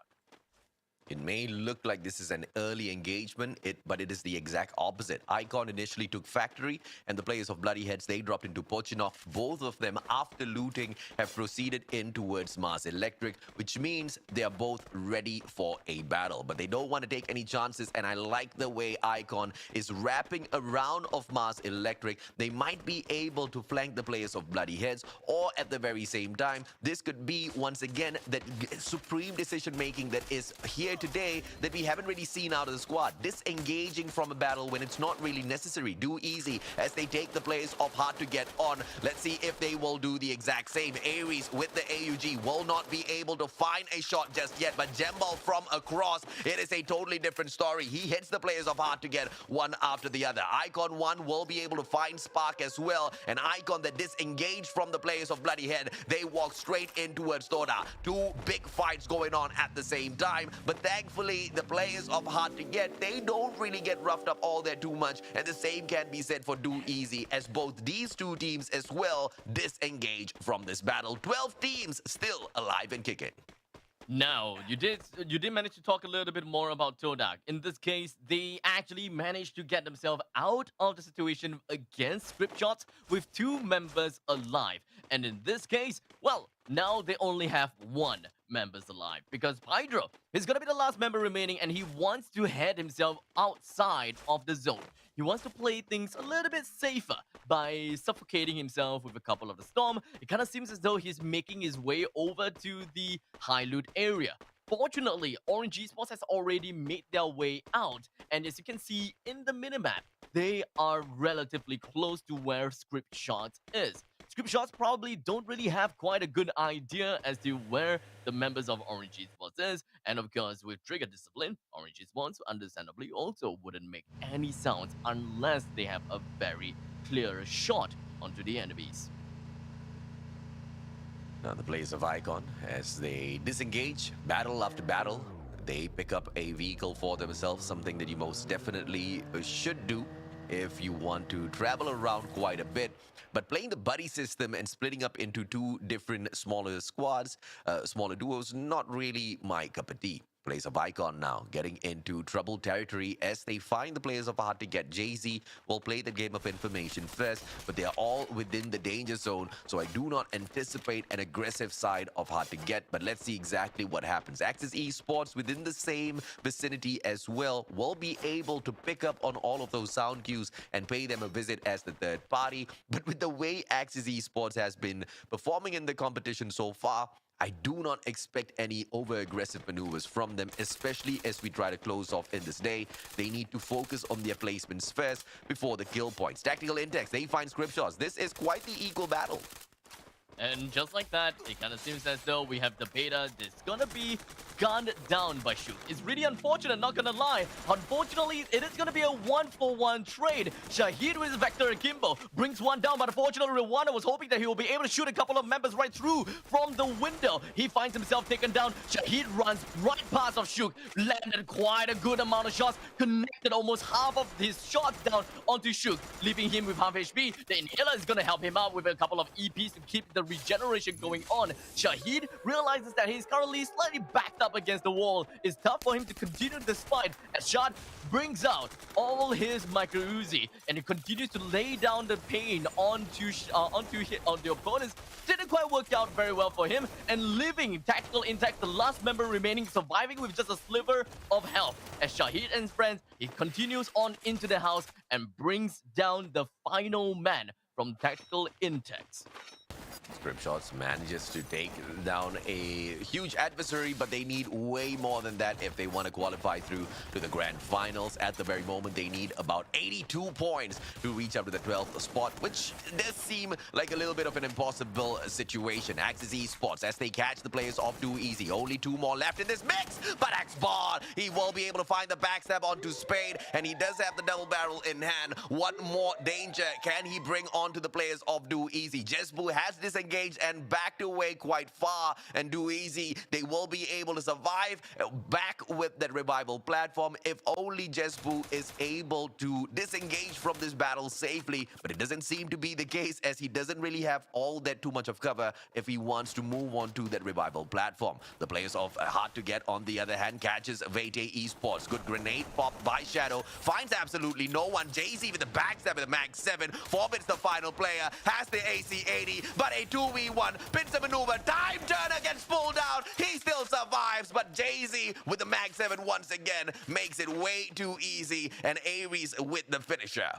[SPEAKER 3] It may look like this is an early engagement, but it is the exact opposite. Icon initially took Factory, and the players of Bloody Heads, they dropped into Pochinok. Both of them, after looting, have proceeded in towards Mars Electric, which means they are both ready for a battle. But they don't want to take any chances, and I like the way Icon is wrapping around of Mars Electric. They might be able to flank the players of Bloody Heads, or at the very same time, this could be, once again, that supreme decision-making that is here today that we haven't really seen out of the squad. Disengaging from a battle when it's not really necessary. Do easy as they take the players of hard to get on. Let's see if they will do the exact same. Ares with the AUG will not be able to find a shot just yet, but Jembal from across, it is a totally different story. He hits the players of hard to get one after the other. Icon 1 will be able to find Spark as well, and Icon that disengaged from the players of Bloody Head, they walk straight in towards Toda. 2 big fights going on at the same time, but thankfully, the players of hard to get, they don't really get roughed up all there too much, and the same can be said for Do Easy, as both these 2 teams as well disengage from this battle. 12 teams still alive and kicking.
[SPEAKER 2] Now, you did manage to talk a little bit more about Todak. In this case, they actually managed to get themselves out of the situation against Script Shots with 2 members alive. And in this case, well, now they only have one members alive because Hydro is going to be the last member remaining and he wants to head himself outside of the zone. He wants to play things a little bit safer by suffocating himself with a couple of the storm. It kind of seems as though he's making his way over to the high loot area. Fortunately, Orange Esports has already made their way out, and as you can see in the minimap, they are relatively close to where Script Shots is. Script Shots probably don't really have quite a good idea as to where the members of Orange Esports is, and of course, with Trigger Discipline, Orange Esports understandably also wouldn't make any sounds unless they have a very clear shot onto the enemies.
[SPEAKER 3] Now the players of Icon, as they disengage battle after battle, they pick up a vehicle for themselves, something that you most definitely should do if you want to travel around quite a bit. But playing the buddy system and splitting up into two different smaller squads, smaller duos, not really my cup of tea. Players of Icon now getting into troubled territory as they find the players of Hard to Get. Jay-Z will play the game of information first, but they are all within the danger zone, so I do not anticipate an aggressive side of Hard to Get, but let's see exactly what happens. Axis Esports within the same vicinity as well will be able to pick up on all of those sound cues and pay them a visit as the third party, but with the way Axis Esports has been performing in the competition so far, I do not expect any over-aggressive maneuvers from them, especially as we try to close off in this day. They need to focus on their placements first before the kill points. Tactical Index, they find Script Shots. This is quite the equal battle.
[SPEAKER 2] And just like that, it kind of seems as though we have the beta that's gonna be gunned down by Shoot. It's really unfortunate, not gonna lie. Unfortunately, it is gonna be a 1-for-1 trade. Shahid with Vector Akimbo brings one down, but unfortunately, Rwanda was hoping that he will be able to shoot a couple of members right through from the window. He finds himself taken down. Shahid runs right past of Shook, landed quite a good amount of shots, connected almost half of his shots down onto Shook, leaving him with half HP. The Inhaler is gonna help him out with a couple of EPs to keep the regeneration going on. Shahid realizes that he's currently slightly backed up against the wall. It's tough for him to continue this fight as Shad brings out all his micro Uzi and he continues to lay down the pain onto the opponents. Didn't quite work out very well for him and living Tactical Intact, the last member remaining, surviving with just a sliver of health. As Shahid and his friends, he continues on into the house and brings down the final man from Tactical Intact.
[SPEAKER 3] Script Shots manages to take down a huge adversary, but they need way more than that if they want to qualify through to the grand finals. At the very moment, they need about 82 points to reach up to the 12th spot, which does seem like a little bit of an impossible situation. Axis Esports, as they catch the players off too easy. Only two more left in this mix, but Axbar, he will be able to find the backstab onto Spade, and he does have the double barrel in hand. What more danger can he bring onto the players of Do Easy? Jesbu has disengaged and backed away quite far, and Do Easy, they will be able to survive back with that revival platform if only Jesbu is able to disengage from this battle safely, but it doesn't seem to be the case as he doesn't really have all that too much of cover if he wants to move on to that revival platform. The players of Hard to Get, on the other hand, catches Vete Esports. Good grenade pop by Shadow, finds absolutely no one. Jay-Z with the backstab with the Mag 7, forfeits the final player, has the AC-80, but a 2v1, pincer maneuver, time turner gets pulled down, he still survives, but Jay-Z with the Mag 7 once again makes it way too easy, and Ares with the finisher.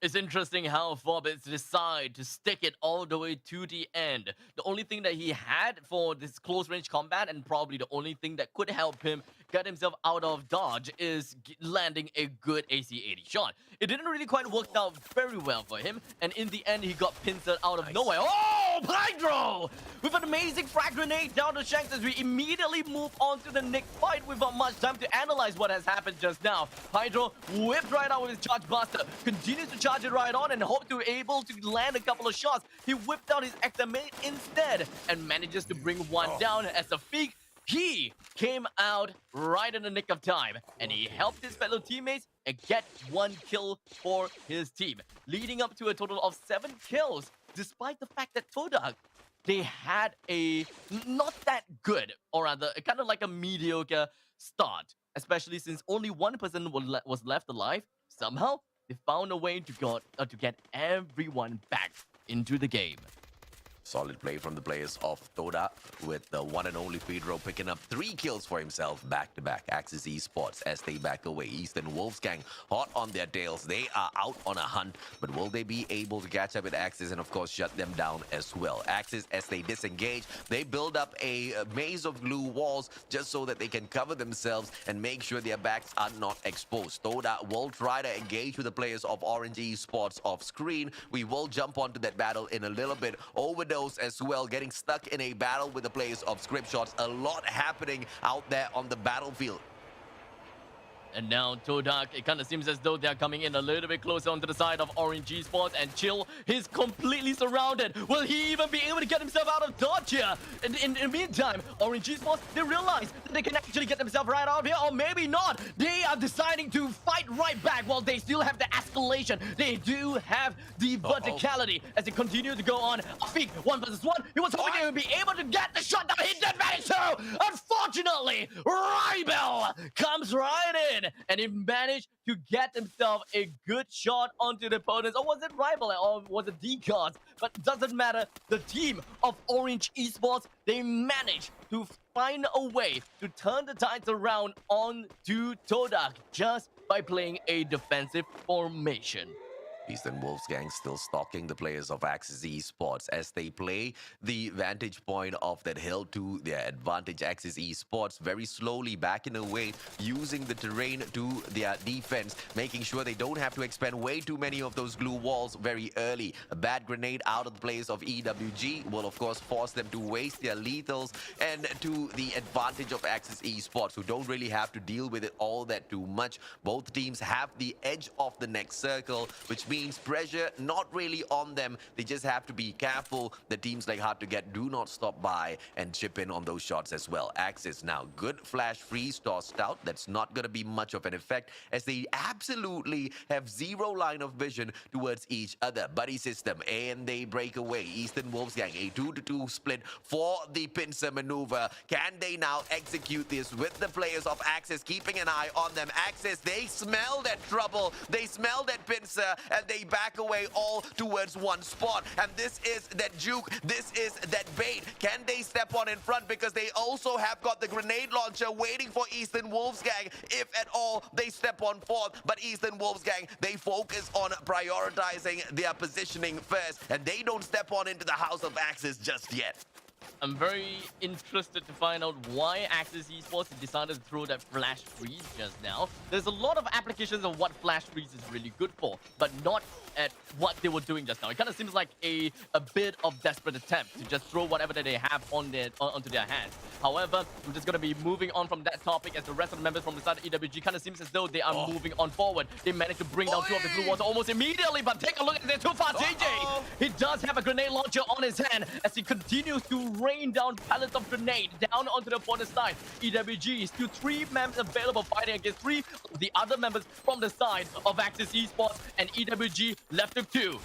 [SPEAKER 2] It's interesting how Forbes decide to stick it all the way to the end. The only thing that he had for this close range combat, and probably the only thing that could help him get himself out of dodge, is landing a good AC-80 shot. It didn't really quite work out very well for him, and in the end, he got pincered out of nowhere. Oh, Hydro! With an amazing frag grenade down to Shanks as we immediately move on to the next fight without much time to analyze what has happened just now. Hydro whipped right out with his charge blaster, continues to charge it right on and hope to be able to land a couple of shots. He whipped out his XM8 instead and manages to bring one down as a Feek. He came out right in the nick of time and he helped his fellow teammates and get one kill for his team, leading up to a total of 7 kills, despite the fact that Todak, they had a not that good, or rather kind of like a mediocre start, especially since only one person was left alive. Somehow they found a way to get everyone back into the game.
[SPEAKER 3] Solid play from the players of Toda with the one and only Pedro picking up 3 kills for himself back-to-back. Axis Esports as they back away. Eastern Wolfgang hot on their tails. They are out on a hunt, but will they be able to catch up with Axis and of course shut them down as well? Axis, as they disengage, they build up a maze of glue walls just so that they can cover themselves and make sure their backs are not exposed. Toda will try to engage with the players of Orange Esports off screen. We will jump onto that battle in a little bit. Overdose as well, getting stuck in a battle with the players of Script Shots. A lot happening out there on the battlefield.
[SPEAKER 2] And now Todak, it kind of seems as though they're coming in a little bit closer onto the side of Orange Esports, and Chill, he's completely surrounded. Will he even be able to get himself out of dodge here? In the meantime, Orange Esports, they realize that they can actually get themselves right out of here, or maybe not. They are deciding to fight right back while they still have the escalation. They do have the verticality as they continue to go on. Afik, 1 versus 1. He was hoping they would be able to get the shot down. He did manage to. Unfortunately, Rybel comes right in, and he managed to get himself a good shot onto the opponents. Or was it Rival or was it D-Cards? But it doesn't matter. The team of Orange Esports, they managed to find a way to turn the tides around onto Todak just by playing a defensive formation.
[SPEAKER 3] Eastern Wolfgang still stalking the players of Axis Esports as they play the vantage point of that hill to their advantage. Axis Esports very slowly backing away, using the terrain to their defense, making sure they don't have to expend way too many of those glue walls very early. A bad grenade out of the players of EWG will of course force them to waste their lethals, and to the advantage of Axis Esports, who don't really have to deal with it all that too much. Both teams have the edge of the next circle, which means pressure not really on them. They just have to be careful. The teams like Hard to Get do not stop by and chip in on those shots as well. Axis now, good flash freeze tossed out. That's not going to be much of an effect as they absolutely have zero line of vision towards each other. Buddy system, and they break away. Eastern Wolfgang, a 2-2 split for the pincer maneuver. Can they now execute this with the players of Axis keeping an eye on them? Axis, they smell that trouble. They smell that pincer, and they back away all towards one spot. And this is that juke. This is that bait. Can they step on in front? Because they also have got the grenade launcher waiting for Eastern Wolfgang. If at all they step on forth. But Eastern Wolfgang, they focus on prioritizing their positioning first. And they don't step on into the house of Axis just yet.
[SPEAKER 2] I'm very interested to find out why Axis Esports decided to throw that flash freeze just now. There's a lot of applications of what flash freeze is really good for, but not at what they were doing just now. It kind of seems like a bit of desperate attempt to just throw whatever that they have onto their hands. However, I'm just going to be moving on from that topic as the rest of the members from the side of EWG kind of seems as though they are moving on forward. They managed to bring down 2 of the blue ones almost immediately, but take a look at this. Too far, JJ! He does have a grenade launcher on his hand as he continues to rain down pallets of grenade down onto the opponent's side. EWG is still 3 members available fighting against 3 of the other members from the side of Axis Esports, and EWG left with 2.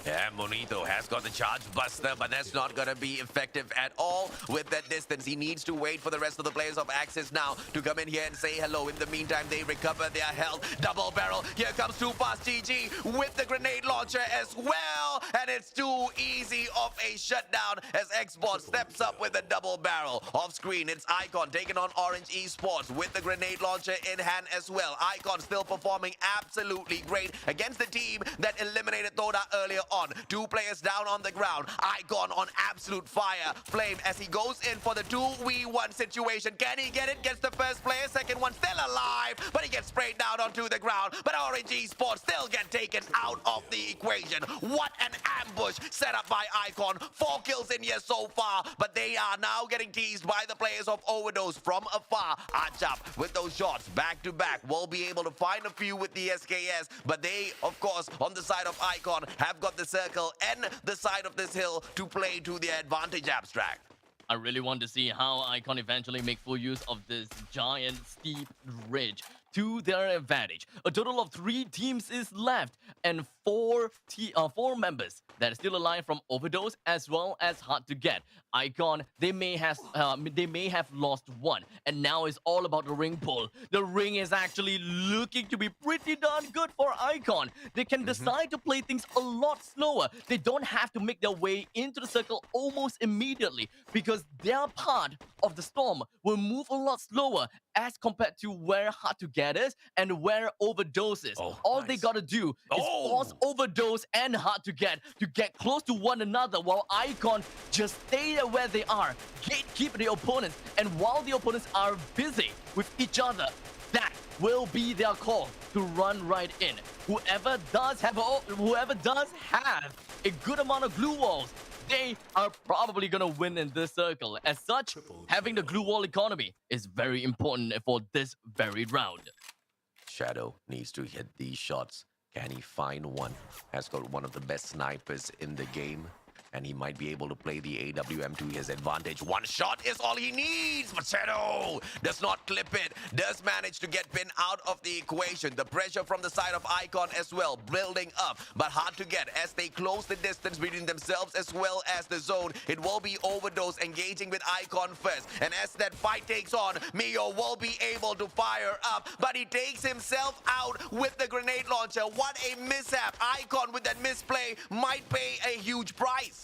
[SPEAKER 3] Yeah, Monito has got the charge buster, but that's not going to be effective at all with that distance. He needs to wait for the rest of the players of Axis now to come in here and say hello. In the meantime, they recover their health. Double barrel. Here comes Too Fast GG with the grenade launcher as well. And it's too easy of a shutdown as Xbox steps up with a double barrel. Off screen, it's Icon taking on Orange Esports with the grenade launcher in hand as well. Icon still performing absolutely great against the team that eliminated Toda earlier on. 2 players down on the ground. Icon on absolute fire. Flame as he goes in for the 2v1 situation. Can he get it? Gets the first player. Second one still alive, but he gets sprayed down onto the ground. But Orange Esports still get taken out of the equation. What an ambush set up by Icon. 4 kills in here so far, but they are now getting teased by the players of Overdose from afar. Archap with those shots back to back will be able to find a few with the SKS, but they, of course, on the side of Icon have got the circle and the side of this hill to play to their advantage. Abstract.
[SPEAKER 2] I really want to see how Icon eventually make full use of this giant steep ridge to their advantage. A total of 3 teams is left, and 4 members that are still alive from Overdose as well as Hard to Get. Icon, they may have lost one, and now it's all about the ring pull. The ring is actually looking to be pretty darn good for Icon. They can decide to play things a lot slower. They don't have to make their way into the circle almost immediately because their part of the storm will move a lot slower as compared to where Hard to Get is and where Overdose is. All they gotta do is force Overdose and Hard to get close to one another while Icon just stay there where they are, gatekeep the opponents, and while the opponents are busy with each other, that will be their call to run right in. Whoever does have a good amount of glue walls, they are probably gonna win in this circle. As such, having the glue wall economy is very important for this very round.
[SPEAKER 3] Shadow needs to hit these shots. Can he find one? Has got one of the best snipers in the game, and he might be able to play the AWM to his advantage. One shot is all he needs, but Shadow does not clip it, does manage to get Pin out of the equation. The pressure from the side of Icon as well, building up, but hard to get as they close the distance between themselves as well as the zone. It will be Overdose engaging with Icon first, and as that fight takes on, Mio will be able to fire up, but he takes himself out with the grenade launcher. What a mishap. Icon with that misplay might pay a huge price.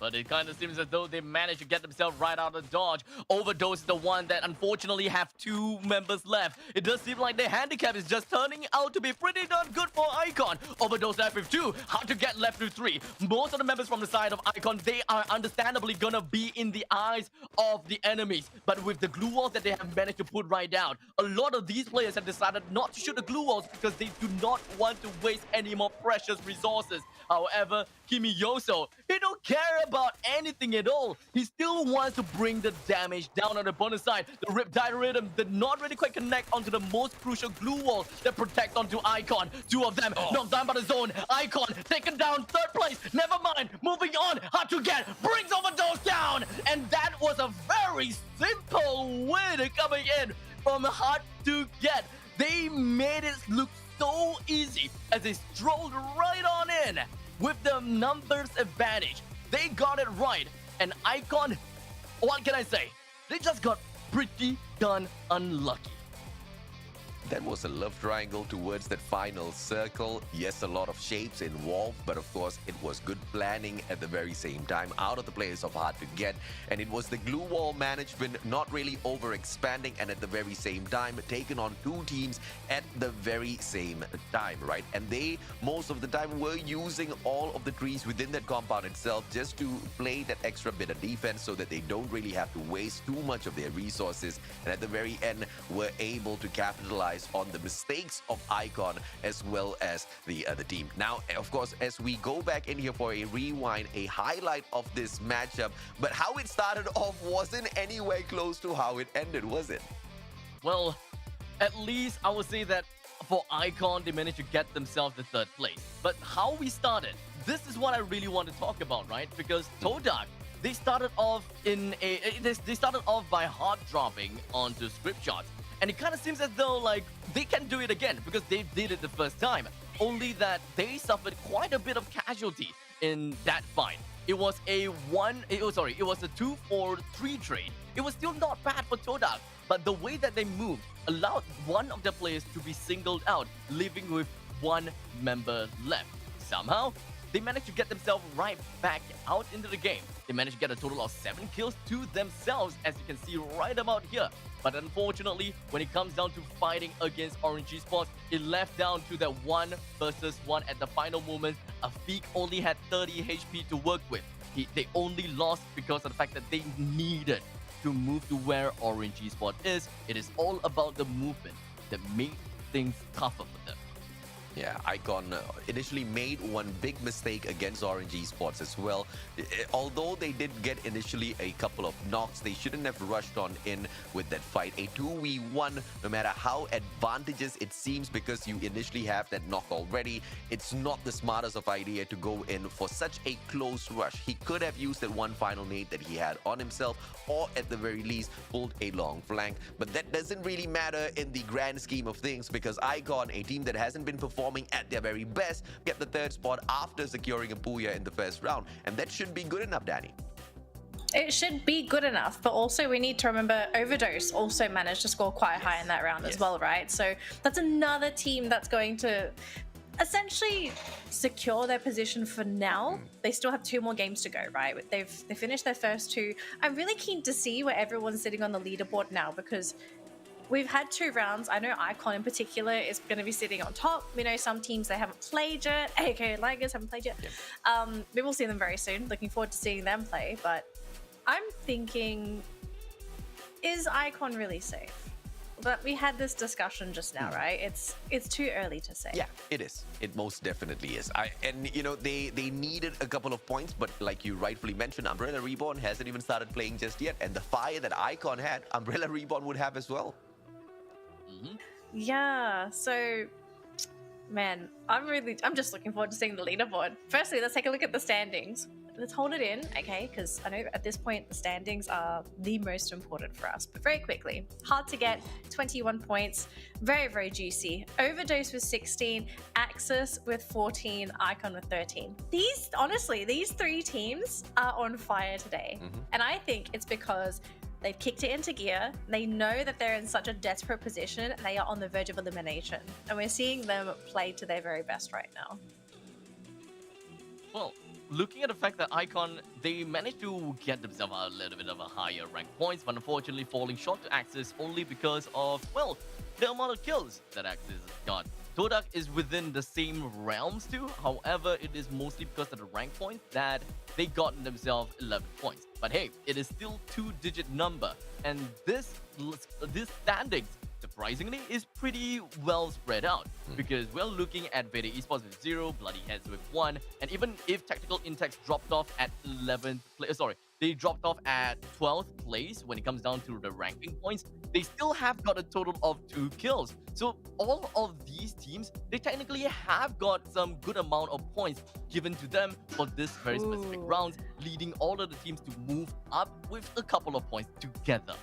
[SPEAKER 2] But it kind of seems as though they managed to get themselves right out of dodge. Overdose is the one that unfortunately have 2 members left. It does seem like the handicap is just turning out to be pretty darn good for Icon. Overdose left with 2, Hard to Get left with 3. Most of the members from the side of Icon, they are understandably gonna be in the eyes of the enemies. But with the glue walls that they have managed to put right down, a lot of these players have decided not to shoot the glue walls because they do not want to waste any more precious resources. However, Kimiyoso, he don't care about anything at all. He still wants to bring the damage down on the opponent's side. The Riptide Rhythm did not really quite connect onto the most crucial glue wall that protect onto Icon. 2 of them knocked down by the zone. Icon taken down 3rd place. Never mind. Moving on. Hard to Get brings Overdose down. And that was a very simple win coming in from Hard to Get. They made it look so easy as they strolled right on in with the numbers advantage. They got it right, and Icon, what can I say? They just got pretty darn unlucky.
[SPEAKER 3] That was a love triangle towards that final circle. Yes, a lot of shapes involved, but of course it was good planning at the very same time out of the players of Hard to Get. And it was the glue wall management not really overexpanding and at the very same time taking on 2 teams at the very same time, right? And they, most of the time, were using all of the trees within that compound itself just to play that extra bit of defense so that they don't really have to waste too much of their resources. And at the very end, were able to capitalize on the mistakes of Icon as well as the other team. Now, of course, as we go back in here for a rewind, a highlight of this matchup, but how it started off wasn't anywhere close to how it ended, was it?
[SPEAKER 2] Well, at least I would say that for Icon, they managed to get themselves the 3rd place. But how we started, this is what I really want to talk about, right? Because Todak, they started off by hard dropping onto script shots. And it kind of seems as though like they can do it again because they did it the first time. Only that they suffered quite a bit of casualty in that fight. It was a 2-4-3 trade. It was still not bad for Todak, but the way that they moved allowed one of the players to be singled out, leaving with 1 member left. Somehow, they managed to get themselves right back out into the game. They managed to get a total of 7 kills to themselves, as you can see right about here. But unfortunately, when it comes down to fighting against Orange Esports, it left down to that 1 versus 1 at the final moment. Afik only had 30 HP to work with. They only lost because of the fact that they needed to move to where Orange Esports is. It is all about the movement that made things tougher for them.
[SPEAKER 3] Yeah, Icon initially made one big mistake against Orange Esports as well. Although they did get initially a couple of knocks, they shouldn't have rushed on in with that fight. A 2v1, no matter how advantageous it seems because you initially have that knock already, it's not the smartest of idea to go in for such a close rush. He could have used that one final nade that he had on himself, or at the very least pulled a long flank. But that doesn't really matter in the grand scheme of things, because Icon, a team that hasn't been performing at their very best, get the third spot after securing a Puya in the first round, and that should be good enough, Danny.
[SPEAKER 1] It should be good enough, but also we need to remember Overdose also managed to score quite high in that round as well, right? So that's another team that's going to essentially secure their position for now. They still have 2 more games to go, right? They finished their first 2. I'm really keen to see where everyone's sitting on the leaderboard now, because we've had 2 rounds. I know Icon in particular is going to be sitting on top. We know some teams they haven't played yet. AK Ligers haven't played yet. We will see them very soon. Looking forward to seeing them play. But I'm thinking, is Icon really safe? But we had this discussion just now, right? It's too early to say.
[SPEAKER 3] Yeah, it is. It most definitely is. And you know, they needed a couple of points, but like you rightfully mentioned, Umbrella Reborn hasn't even started playing just yet. And the fire that Icon had, Umbrella Reborn would have as well.
[SPEAKER 1] Yeah, so man, I'm just looking forward to seeing the leaderboard. Firstly, let's take a look at the standings. Let's hold it in, okay? Because I know at this point the standings are the most important for us. But very quickly, hard to get, 21 points, very, very juicy. Overdose with 16, Axis with 14, Icon with 13. Honestly, these 3 teams are on fire today. And I think it's because they've kicked it into gear. They know that they're in such a desperate position and they are on the verge of elimination. And we're seeing them play to their very best right now.
[SPEAKER 2] Well, looking at the fact that Icon, they managed to get themselves a little bit of a higher rank points, but unfortunately falling short to Axis only because of, well, the amount of kills that Axis has got. Todak is within the same realms too, however, it is mostly because of the rank points that they got themselves 11 points. But hey, it is still 2-digit number, and this standings, surprisingly, is pretty well spread out, because we're looking at Veda Esports with 0, Bloody Heads with 1, and even if Tactical Intex dropped off at 11th place, they dropped off at 12th place when it comes down to the ranking points, they still have got a total of 2 kills. So all of these teams, they technically have got some good amount of points given to them for this very specific rounds, leading all of the teams to move up with a couple of points together.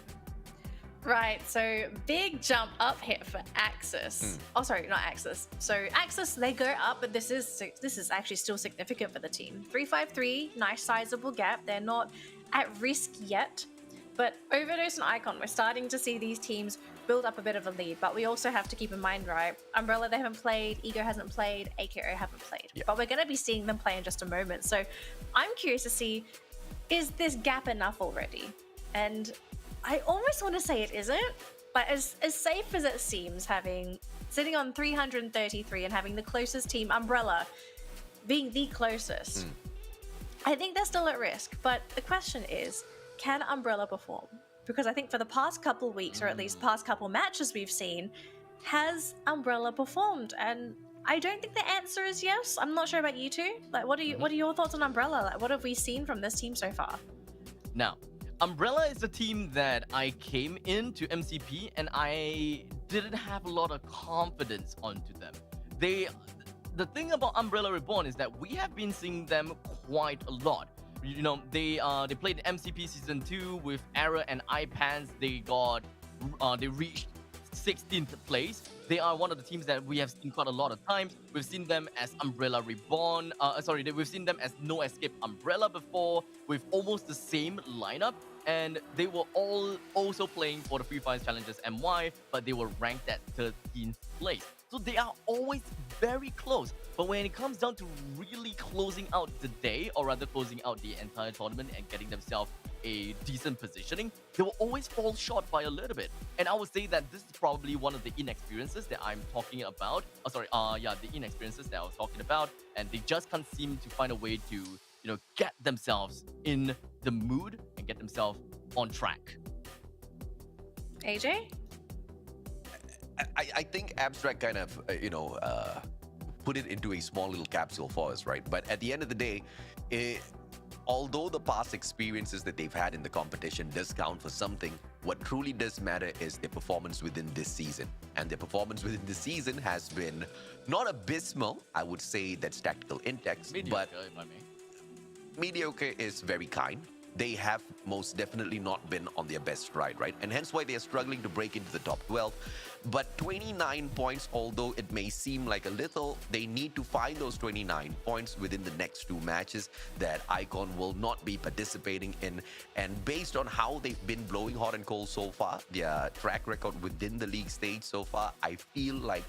[SPEAKER 1] Right, so big jump up here for Axis. Oh, sorry, not Axis. So Axis, they go up, but this is actually still significant for the team. 353, nice sizable gap. They're not at risk yet. But Overdose and Icon, we're starting to see these teams build up a bit of a lead. But we also have to keep in mind, right? Umbrella, they haven't played. Ego hasn't played. AKO haven't played. Yeah. But we're going to be seeing them play in just a moment. So I'm curious to see, is this gap enough already? And I almost want to say it isn't, but as safe as it seems, sitting on 333 and having the closest team, Umbrella, being the closest, I think they're still at risk. But the question is, can Umbrella perform? Because I think for the past couple weeks, or at least past couple matches we've seen, has Umbrella performed? And I don't think the answer is yes. I'm not sure about you two. Like, what are your thoughts on Umbrella? Like, what have we seen from this team so far?
[SPEAKER 2] Now, Umbrella is a team that I came into MCP and I didn't have a lot of confidence onto them. The thing about Umbrella Reborn is that we have been seeing them quite a lot. You know, they played MCP Season 2 with Error and iPans. They reached 16th place. They are one of the teams that we have seen quite a lot of times. We've seen them as Umbrella Reborn. We've seen them as No Escape Umbrella before, with almost the same lineup. And they were all also playing for the Free Fire Challenges MY, but they were ranked at 13th place. So they are always very close. But when it comes down to really closing out the day, or rather closing out the entire tournament and getting themselves a decent positioning, they will always fall short by a little bit. And I would say that this is probably one of the inexperiences that I'm talking about. The inexperiences that I was talking about. And they just can't seem to find a way to, get themselves in the mood and get themselves on track.
[SPEAKER 1] AJ?
[SPEAKER 3] I think Abstract kind of, put it into a small little capsule for us, right? But at the end of the day, although the past experiences that they've had in the competition does count for something, what truly does matter is their performance within this season. And their performance within this season has been not abysmal, I would say that's tactical index,
[SPEAKER 2] Mediocre,
[SPEAKER 3] but
[SPEAKER 2] if I may.
[SPEAKER 3] mediocre is very kind. They have most definitely not been on their best stride, right? And hence why they are struggling to break into the top 12. But 29 points, although it may seem like a little, they need to find those 29 points within the next 2 matches that Icon will not be participating in. And based on how they've been blowing hot and cold so far, their track record within the league stage so far, I feel like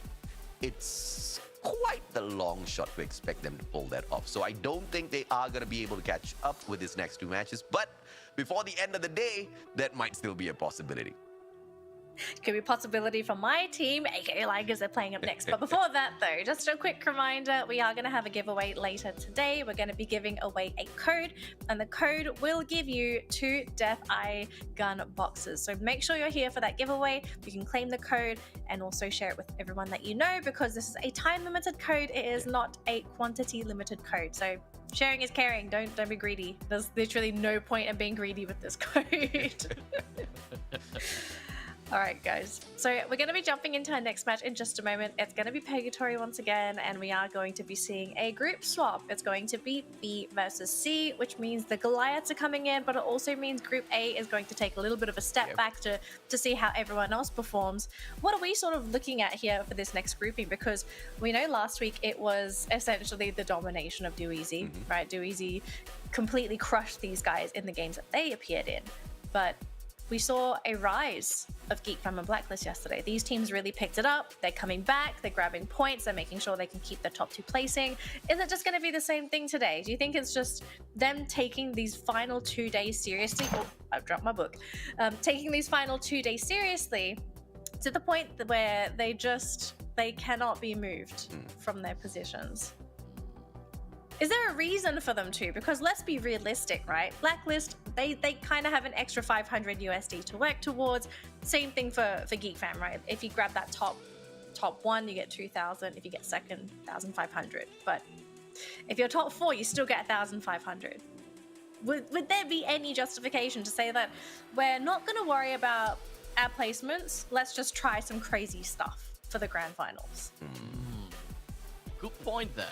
[SPEAKER 3] it's quite the long shot to expect them to pull that off. So I don't think they are going to be able to catch up with these next 2 matches. But before the end of the day, that might still be a possibility.
[SPEAKER 1] Could be a possibility for my team, aka Ligers, they're playing up next. But before that, though, just a quick reminder, we are going to have a giveaway later today. We're going to be giving away a code, and the code will give you 2 Death Eye gun boxes. So make sure you're here for that giveaway. You can claim the code and also share it with everyone that you know, because this is a time-limited code. It is not a quantity-limited code. So sharing is caring. Don't be greedy. There's literally no point in being greedy with this code. All right, guys. So we're going to be jumping into our next match in just a moment. It's going to be Purgatory once again, and we are going to be seeing a group swap. It's going to be B versus C, which means the Goliaths are coming in, but it also means Group A is going to take a little bit of a step back to see how everyone else performs. What are we sort of looking at here for this next grouping? Because we know last week it was essentially the domination of Do Easy, right? Do Easy completely crushed these guys in the games that they appeared in, but we saw a rise of Geek Fam and Blacklist yesterday. These teams really picked it up. They're coming back. They're grabbing points. They're making sure they can keep the top 2 placing. Is it just going to be the same thing today? Do you think it's just them taking these final 2 days seriously? Oh, I've dropped my book. Taking these final 2 days seriously to the point where they cannot be moved from their positions? Is there a reason for them to? Because let's be realistic, right? Blacklist, they kind of have an extra 500 USD to work towards. Same thing for Geek Fam, right? If you grab that top 1, you get 2,000. If you get second, 1,500. But if you're top 4, you still get 1,500. Would there be any justification to say that we're not going to worry about our placements? Let's just try some crazy stuff for the grand finals.
[SPEAKER 2] Good point there.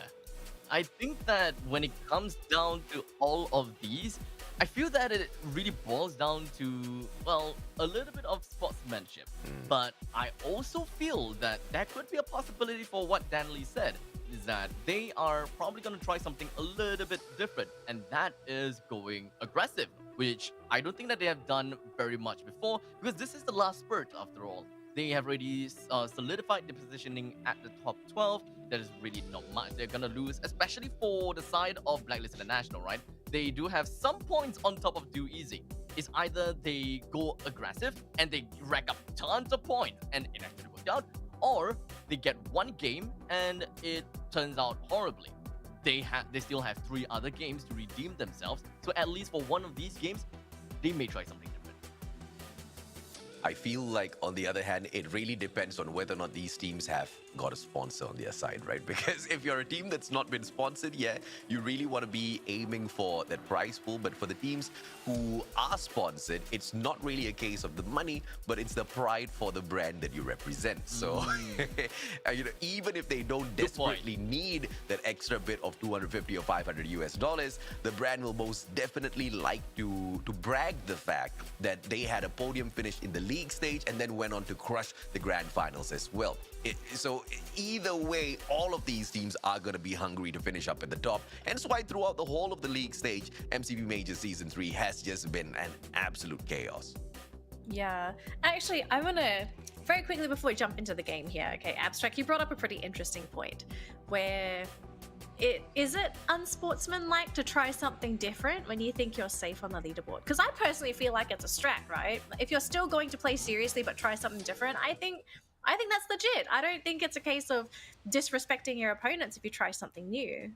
[SPEAKER 2] I think that when it comes down to all of these, I feel that it really boils down to, well, a little bit of sportsmanship. But I also feel that there could be a possibility for what Dan Lee said, is that they are probably going to try something a little bit different, and that is going aggressive, which I don't think that they have done very much before, because this is the last spurt after all. They have already solidified the positioning at the top 12. There is really not much they're gonna lose, especially for the side of Blacklist International, right? They do have some points on top of Do Easy. It's either they go aggressive and they rack up tons of points and it actually worked out, or they get one game and it turns out horribly. They still have 3 other games to redeem themselves, so at least for one of these games, they may try something different.
[SPEAKER 3] I feel like, on the other hand, it really depends on whether or not these teams have got a sponsor on their side, right? Because if you're a team that's not been sponsored, yeah, you really want to be aiming for that prize pool. But for the teams who are sponsored, it's not really a case of the money, but it's the pride for the brand that you represent. So, even if they don't desperately need that extra bit of 250 or 500 US dollars, the brand will most definitely like to brag the fact that they had a podium finish in the league stage and then went on to crush the grand finals as well. So either way, all of these teams are going to be hungry to finish up at the top. Hence why throughout the whole of the league stage, MCP Major Season 3 has just been an absolute chaos.
[SPEAKER 1] Yeah. Actually, I want to, very quickly before we jump into the game here, okay, Abstract, you brought up a pretty interesting point where is it unsportsmanlike to try something different when you think you're safe on the leaderboard? Because I personally feel like it's a strat, right? If you're still going to play seriously but try something different, I think that's legit. I don't think it's a case of disrespecting your opponents if you try something new.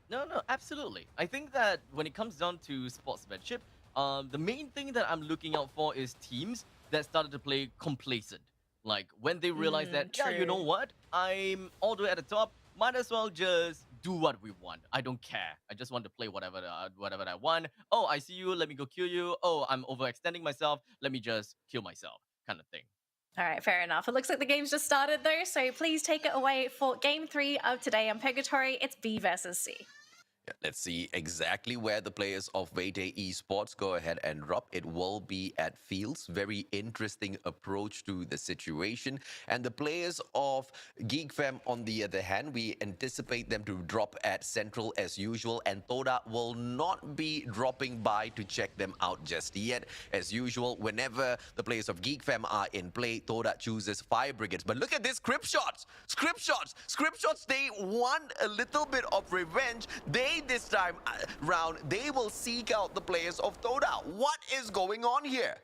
[SPEAKER 2] No, absolutely. I think that when it comes down to sportsmanship, the main thing that I'm looking out for is teams that started to play complacent. Like when they realize that, yeah, you know what? I'm all the way at the top. might as well just do what we want. I don't care. I just want to play whatever I want. Oh, I see you. Let me go kill you. Oh, I'm overextending myself. Let me just kill myself, kind of thing.
[SPEAKER 1] All right, fair enough. It looks like the game's just started though, so please take it away for game 3 of today on Purgatory. It's B versus C.
[SPEAKER 3] Yeah, let's see exactly where the players of Vete Esports go ahead and drop. It will be at Fields. Very interesting approach to the situation. And the players of GeekFam, on the other hand, we anticipate them to drop at Central as usual. And Toda will not be dropping by to check them out just yet. As usual, whenever the players of GeekFam are in play, Toda chooses Fire Brigades. But look at this script shots! Script shots! Script shots, they want a little bit of revenge. This time round, they will seek out the players of Toda. What is going on here?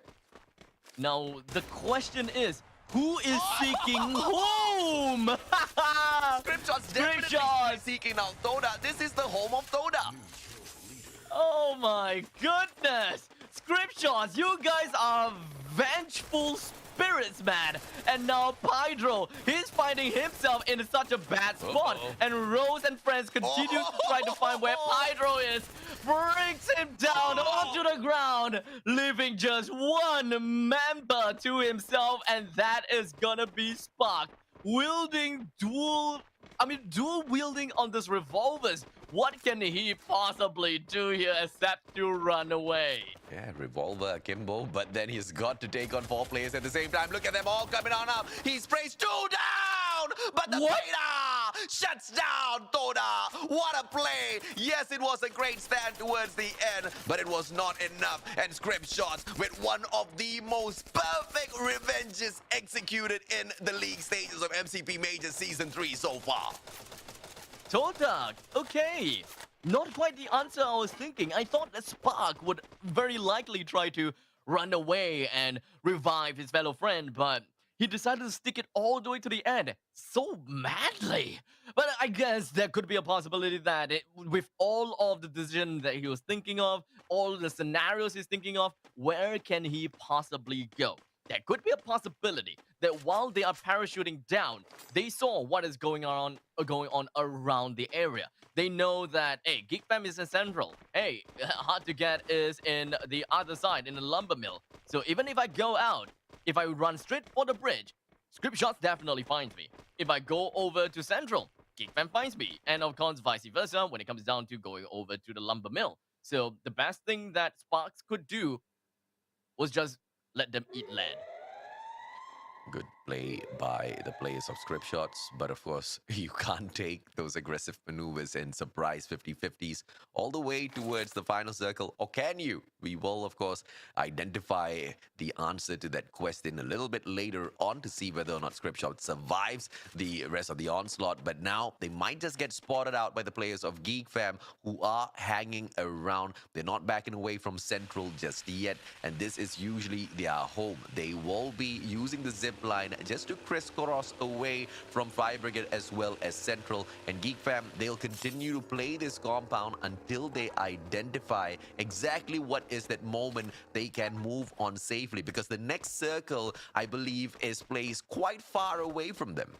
[SPEAKER 2] Now, the question is, who is seeking whom?
[SPEAKER 3] Scriptshots definitely seeking out Toda. This is the home of Toda.
[SPEAKER 2] Oh my goodness! Scriptshots, you guys are vengeful spirits, man. And now Pydro, he's finding himself in such a bad spot. And Rose and friends continue to try to find where Pydro is. Brings him down onto the ground, leaving just one member to himself, and that is gonna be Spark. Wielding dual wielding on this revolvers. What can he possibly do here except to run away?
[SPEAKER 3] Yeah, revolver akimbo, but then he's got to take on 4 players at the same time. Look at them all coming on up. He sprays 2 down, but the Beta shuts down Toda. What a play. Yes, it was a great stand towards the end, but it was not enough. And Script Shots with one of the most perfect revenges executed in the league stages of MCP Major Season 3 so far.
[SPEAKER 2] Toda, okay. Not quite the answer I was thinking. I thought that Spark would very likely try to run away and revive his fellow friend, but he decided to stick it all the way to the end so madly. But I guess there could be a possibility that with all of the decisions that he was thinking of, all the scenarios he's thinking of, where can he possibly go? There could be a possibility that while they are parachuting down, they saw what is going on around the area. They know that, hey, GeekFam is in Central. Hey, Hard to Get is in the other side, in the lumber mill. So even if I go out, if I run straight for the bridge, Script Shots definitely finds me. If I go over to Central, GeekFam finds me. And of course, vice versa when it comes down to going over to the lumber mill. So the best thing that Sparks could do was just let them eat land.
[SPEAKER 3] Good play by the players of Script Shots, but of course, you can't take those aggressive maneuvers and surprise 50-50s all the way towards the final circle, or can you? We will, of course, identify the answer to that question a little bit later on to see whether or not Script Shots survives the rest of the onslaught, but now they might just get spotted out by the players of GeekFam who are hanging around. They're not backing away from Central just yet, and this is usually their home. They will be using the zip line just to crisscross away from Fire Brigade as well as Central. And GeekFam, they'll continue to play this compound until they identify exactly what is that moment they can move on safely, because the next circle, I believe, is placed quite far away from them.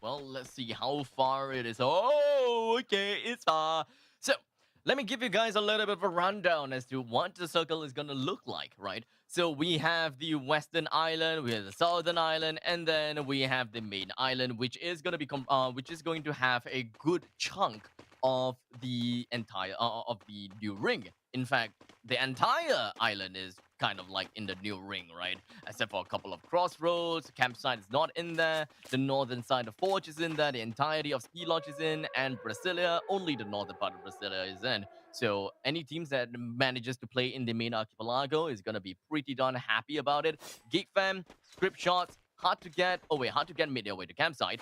[SPEAKER 2] Well, let's see how far it is. Oh, okay, it's far. So, let me give you guys a little bit of a rundown as to what the circle is going to look like, right? So we have the western island, we have the southern island, and then we have the main island, which is going to be going to have a good chunk of the entire of the new ring. In fact, the entire island is kind of like in the new ring, right? Except for a couple of crossroads, campsite is not in there, the northern side of Forge is in there, the entirety of Ski Lodge is in, and Brasilia, only the northern part of Brasilia is in. So any teams that manages to play in the main archipelago is gonna be pretty darn happy about it. GeekFam, Script Shots, Hard to Get made their way to campsite.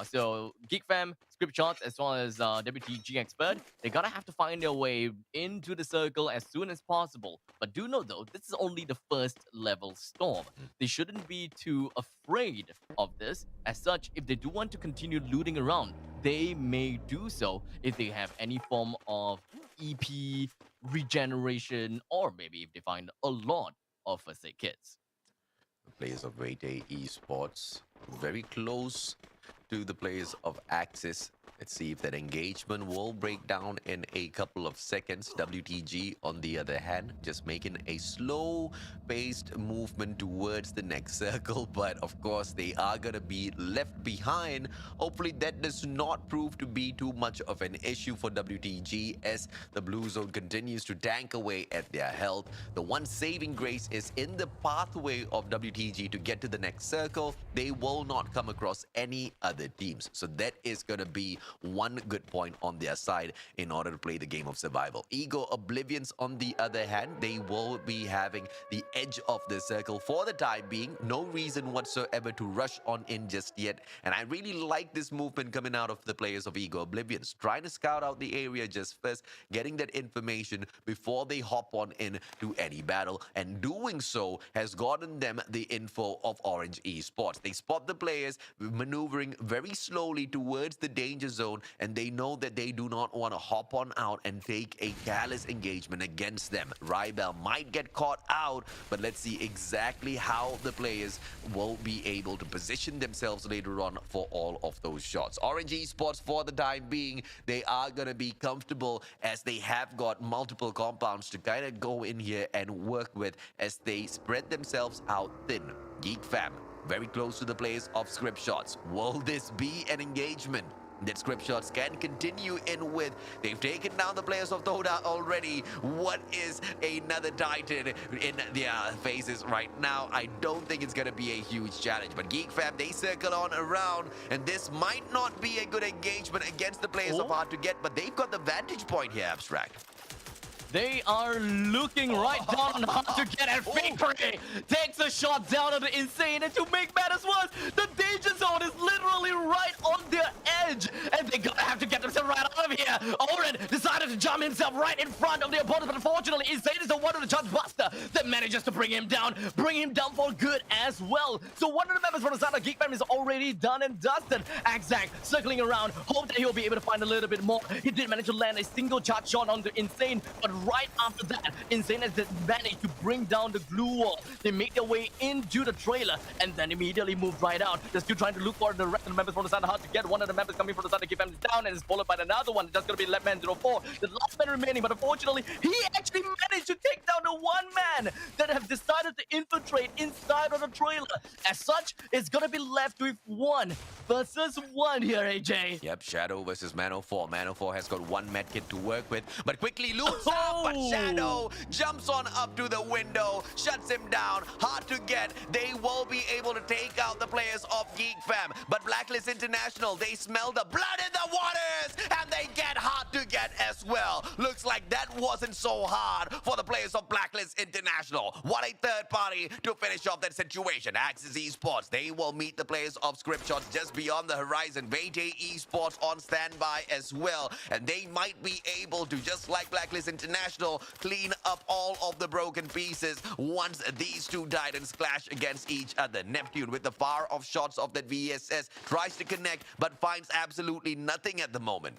[SPEAKER 2] So GeekFam, Script Shots, as well as WTG Expert, they're gonna have to find their way into the circle as soon as possible. But do know though, this is only the first level storm. They shouldn't be too afraid of this. As such, if they do want to continue looting around, they may do so if they have any form of EP regeneration, or maybe if they find a lot of first aid kits.
[SPEAKER 3] Players of Vete Esports very close to the players of Axis. Let's see if that engagement will break down in a couple of seconds. WTG, on the other hand, just making a slow-paced movement towards the next circle. But of course, they are going to be left behind. Hopefully, that does not prove to be too much of an issue for WTG as the blue zone continues to tank away at their health. The one saving grace is in the pathway of WTG to get to the next circle. They will not come across any other teams. So that is going to be one good point on their side in order to play the game of survival. Ego Oblivions, on the other hand, they will be having the edge of the circle for the time being. No reason whatsoever to rush on in just yet. And I really like this movement coming out of the players of Ego Oblivions, trying to scout out the area just first, getting that information before they hop on in to any battle. And doing so has gotten them the info of Orange Esports. They spot the players maneuvering very slowly towards the danger zone, and they know that they do not want to hop on out and take a careless engagement against them. Rybel might get caught out, but let's see exactly how the players will be able to position themselves later on for all of those shots. Orange Esports, for the time being, they are going to be comfortable as they have got multiple compounds to kind of go in here and work with as they spread themselves out thin. Geek Fam, very close to the players of Script Shots. Will this be an engagement that Script Shots can continue in with? They've taken down the players of Toda already. What is another Titan in their faces right now? I don't think it's going to be a huge challenge. But Geek Fam, they circle on around, and this might not be a good engagement against the players of Hard to Get, but they've got the vantage point here, Abstract.
[SPEAKER 2] They are looking right down on how to get at victory. Takes a shot down on the Insane, and to make matters worse, the danger zone is literally right on their edge, and they're gonna have to get themselves right out of here. Oren decided to jump himself right in front of the opponent, but unfortunately, Insane is the one of the charge buster that manages to bring him down for good as well. So one of the members from the side of Geek Fam is already done and dusted. Axac circling around, hope that he'll be able to find a little bit more. He did manage to land a single charge shot on the Insane, but right after that, Insane has managed to bring down the glue wall. They make their way into the trailer and then immediately move right out. They're still trying to look for the rest of the members from the side of Hard to Get. One of the members coming from the side of Keep Them down and is followed by another one. That's going to be Left Man 04, the last man remaining. But unfortunately, he actually managed to take down the one man that have decided to infiltrate inside of the trailer. As such, it's going to be left with 1 versus 1 here, AJ.
[SPEAKER 3] Yep, Shadow versus Man04. Man04 has got one medkit to work with, but quickly loots out. But Shadow jumps on up to the window, shuts him down. Hard to Get. They will be able to take out the players of Geek Fam. But Blacklist International, they smell the blood in the waters, and they get Hard to Get as well. Looks like that wasn't so hard for the players of Blacklist International. What a third party to finish off that situation. Axis Esports, they will meet the players of Script Shots just beyond the horizon. Vaytay Esports on standby as well, and they might be able to, just like Blacklist International, clean up all of the broken pieces once these two Titans clash against each other. Neptune, with the fire of shots of that VSS, tries to connect but finds absolutely nothing at the moment.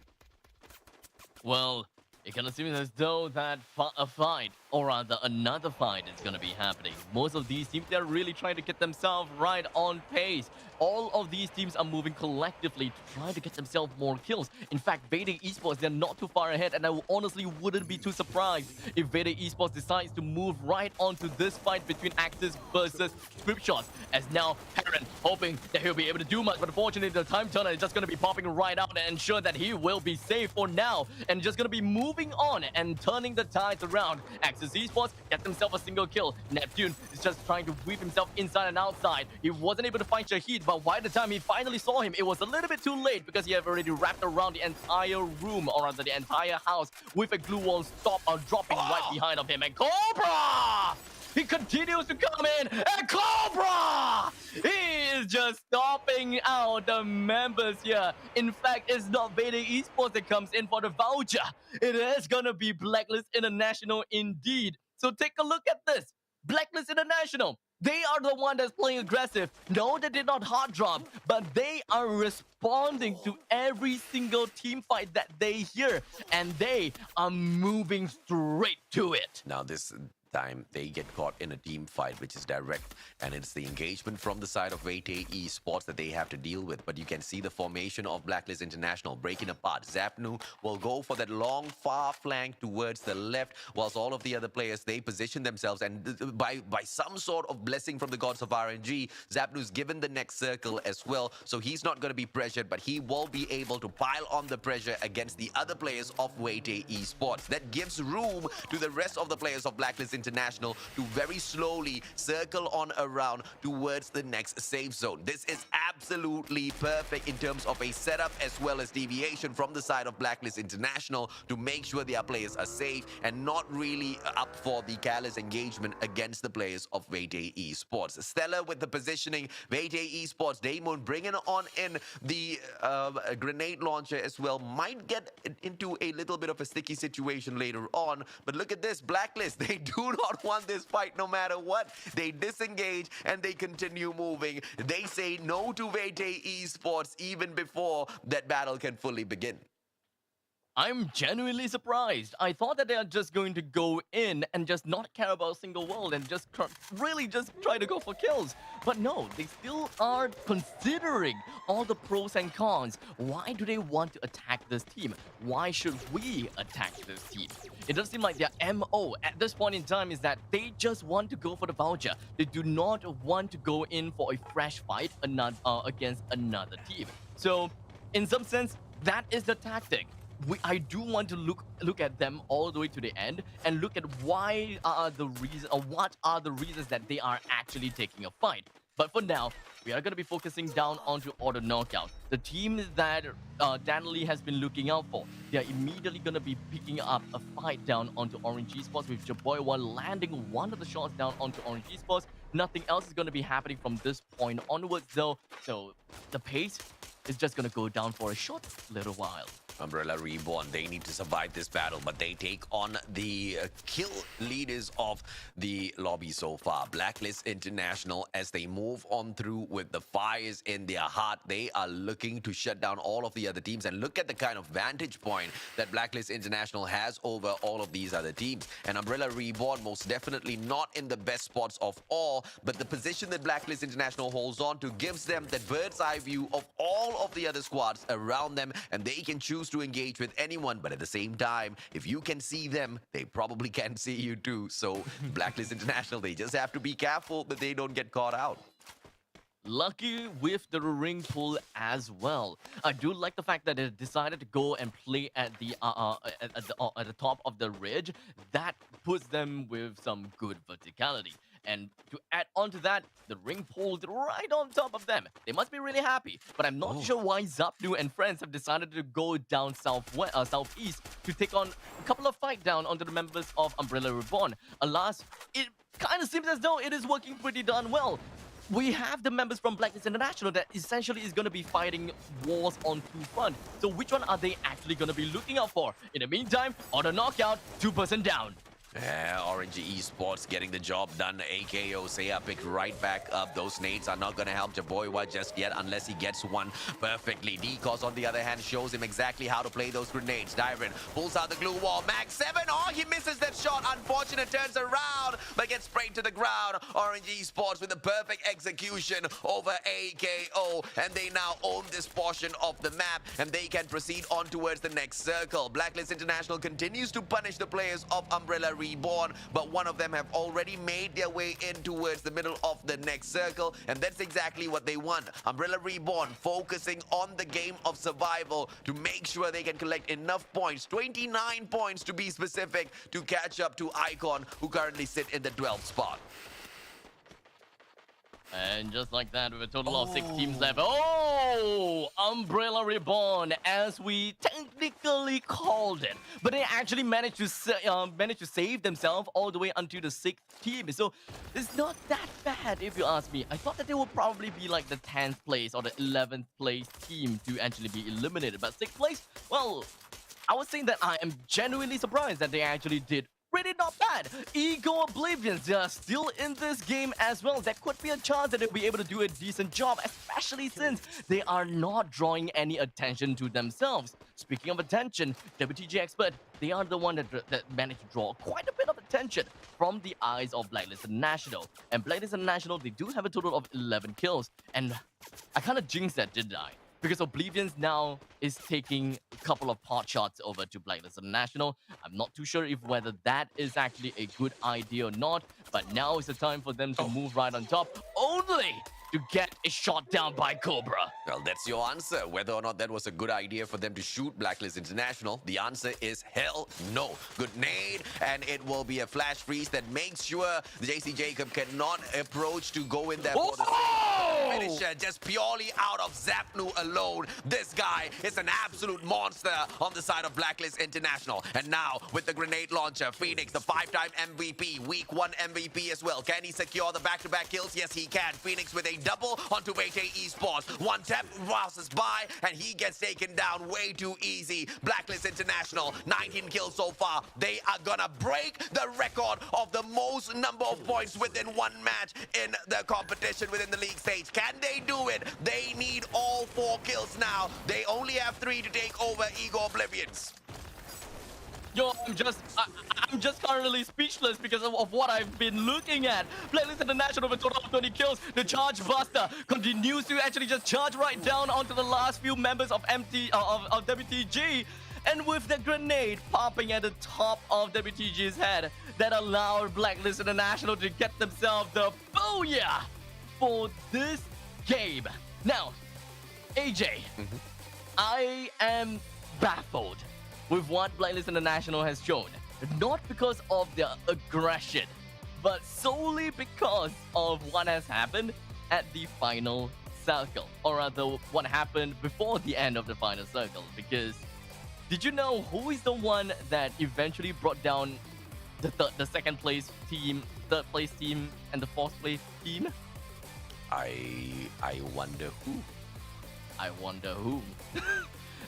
[SPEAKER 2] Well, it kind of seems as though that a fight, or rather another fight, is going to be happening. Most of these teams, they're really trying to get themselves right on pace. All of these teams are moving collectively to try to get themselves more kills. In fact, Vaytay Esports, they're not too far ahead, and I honestly wouldn't be too surprised if Vaytay Esports decides to move right onto this fight between Axis versus Script Shots. As now, Heron hoping that he'll be able to do much, but unfortunately, the Time Turner is just going to be popping right out and ensure that he will be safe for now, and just going to be moving on and turning the tides around. Axis Esports get themselves a single kill. Neptune is just trying to weave himself inside and outside. He wasn't able to find Shahid, but by the time he finally saw him, it was a little bit too late because he had already wrapped around the entire room, or rather the entire house, with a glue wall dropping right behind of him. And Cobra! He continues to come in, and Cobra! He is just stomping out the members here. In fact, it's not Vaytay Esports that comes in for the voucher. It is gonna be Blacklist International indeed. So take a look at this. Blacklist International, they are the one that's playing aggressive. No, they did not hard drop, but they are responding to every single team fight that they hear, and they are moving straight to it.
[SPEAKER 3] Now, this time they get caught in a team fight, which is direct, and it's the engagement from the side of Vaytay Esports that they have to deal with. But you can see the formation of Blacklist International breaking apart. Zapnu will go for that long, far flank towards the left, whilst all of the other players, they position themselves, and by some sort of blessing from the gods of RNG, Zapnu's given the next circle as well, so he's not going to be pressured, but he will be able to pile on the pressure against the other players of Vaytay Esports. That gives room to the rest of the players of Blacklist International to very slowly circle on around towards the next safe zone. This is absolutely perfect in terms of a setup as well as deviation from the side of Blacklist International to make sure their players are safe and not really up for the careless engagement against the players of Vaytay Esports. Stellar with the positioning. Vaytay Esports, Damon bringing on in the grenade launcher as well. Might get into a little bit of a sticky situation later on, but look at this. Blacklist, they do not want this fight no matter what. They disengage and they continue moving. They say no to Vaytay Esports even before that battle can fully begin.
[SPEAKER 2] I'm genuinely surprised. I thought that they are just going to go in and just not care about a single world and just really just try to go for kills. But no, they still are considering all the pros and cons. Why do they want to attack this team? Why should we attack this team? It does seem like their MO at this point in time is that they just want to go for the voucher. They do not want to go in for a fresh fight against another team. So, in some sense, that is the tactic. I do want to look at them all the way to the end and look at what are the reasons that they are actually taking a fight. But for now, we are going to be focusing down onto auto knockout. The team that Danley has been looking out for. They are immediately going to be picking up a fight down onto Orange Esports with Jaboy1 landing one of the shots down onto Orange Esports. Nothing else is going to be happening from this point onwards though. So the pace is just going to go down for a short little while.
[SPEAKER 3] Umbrella Reborn, they need to survive this battle, but they take on the kill leaders of the lobby so far. Blacklist International, as they move on through with the fires in their heart, they are looking to shut down all of the other teams. And look at the kind of vantage point that Blacklist International has over all of these other teams. And Umbrella Reborn, most definitely not in the best spots of all, but the position that Blacklist International holds on to gives them that bird's eye view of all of the other squads around them, and they can choose to engage with anyone. But at the same time, if you can see them, they probably can see you too. So Blacklist International, they just have to be careful that they don't get caught out.
[SPEAKER 2] Lucky with the ring pull as well. I do like the fact that they decided to go and play at the top of the ridge. That puts them with some good verticality. And to add on to that, the ring pulled right on top of them. They must be really happy. But I'm not sure why Zapnu and friends have decided to go down southeast to take on a couple of fight down onto the members of Umbrella Reborn. Alas, it kind of seems as though it is working pretty darn well. We have the members from Blacklist International that essentially is going to be fighting wars on two fronts. So which one are they actually going to be looking out for? In the meantime, auto knockout, 2% down.
[SPEAKER 3] Yeah, Orange Esports getting the job done. AKO Seiya picked right back up. Those nades are not going to help Jaboywa just yet unless he gets one perfectly. Decos, on the other hand, shows him exactly how to play those grenades. Dyron pulls out the glue wall. Max 7. Oh, he misses that shot. Unfortunate, turns around, but gets sprayed to the ground. Orange Esports with a perfect execution over AKO. And they now own this portion of the map, and they can proceed on towards the next circle. Blacklist International continues to punish the players of Umbrella Reborn, but one of them have already made their way in towards the middle of the next circle, and that's exactly what they want. Umbrella Reborn focusing on the game of survival to make sure they can collect enough points, 29 points to be specific, to catch up to Icon, who currently sit in the 12th spot.
[SPEAKER 2] And just like that, with a total of 6 teams left. Oh! Umbrella Reborn, as we technically called it. But they actually managed to save themselves all the way until the 6th team. So it's not that bad, if you ask me. I thought that they would probably be like the 10th place or the 11th place team to actually be eliminated. But 6th place, well, I was saying that I am genuinely surprised that they actually did really not bad. Ego Oblivions, they are still in this game as well. There could be a chance that they'll be able to do a decent job, especially since they are not drawing any attention to themselves. Speaking of attention, WTG Expert, they are the one that managed to draw quite a bit of attention from the eyes of Blacklist National. And Blacklist National, they do have a total of 11 kills. And I kind of jinxed that, didn't I? Because Oblivions now is taking a couple of pot shots over to Blacklist National. I'm not too sure if whether that is actually a good idea or not, but now is the time for them to move right on top, only to get a shot down by Cobra.
[SPEAKER 3] Well, that's your answer. Whether or not that was a good idea for them to shoot Blacklist International, the answer is hell no. Good nade, and it will be a flash freeze that makes sure JC Jacob cannot approach to go in there for the finisher, just purely out of Zapnu alone. This guy is an absolute monster on the side of Blacklist International. And now, with the grenade launcher, Phoenix, the 5-time MVP, week 1 MVP as well. Can he secure the back-to-back kills? Yes, he can. Phoenix with a double onto Vete Esports. One tap passes by, and he gets taken down way too easy. Blacklist International, 19 kills so far. They are gonna break the record of the most number of points within one match in the competition within the league stage. Can they do it? They need all 4 kills now. They only have 3 to take over Ego Oblivions.
[SPEAKER 2] Yo, I'm just currently speechless because of what I've been looking at. Blacklist International with a total of 20 kills. The Charge Buster continues to actually just charge right down onto the last few members of WTG. And with the grenade popping at the top of WTG's head, that allowed Blacklist International to get themselves the booyah for this game. Now, AJ, I am baffled with what Blacklist International has shown. Not because of their aggression, but solely because of what has happened at the final circle. Or rather, what happened before the end of the final circle. Because did you know who is the one that eventually brought down the second place team, third place team, and the fourth place team?
[SPEAKER 3] I wonder who.
[SPEAKER 2] I wonder who.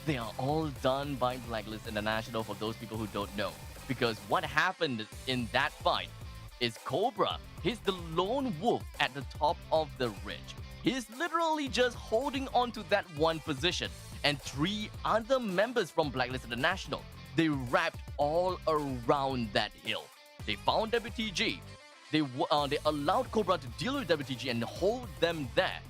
[SPEAKER 2] They are all done by Blacklist International, for those people who don't know. Because what happened in that fight is Cobra, he's the lone wolf at the top of the ridge. He's literally just holding on to that one position. And 3 other members from Blacklist International, they wrapped all around that hill. They found WTG. They allowed Cobra to deal with WTG and hold them there.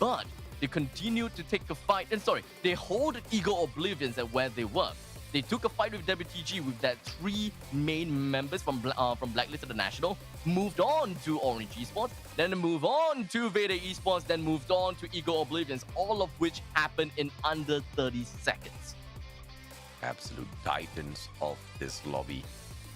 [SPEAKER 2] But they continued to take a fight, and they hold Ego Oblivions at where they were. They took a fight with WTG with that 3 main members from Blacklist International, moved on to Orange Esports, then moved on to Vede Esports, then moved on to Ego Oblivions, all of which happened in under 30 seconds.
[SPEAKER 3] Absolute titans of this lobby.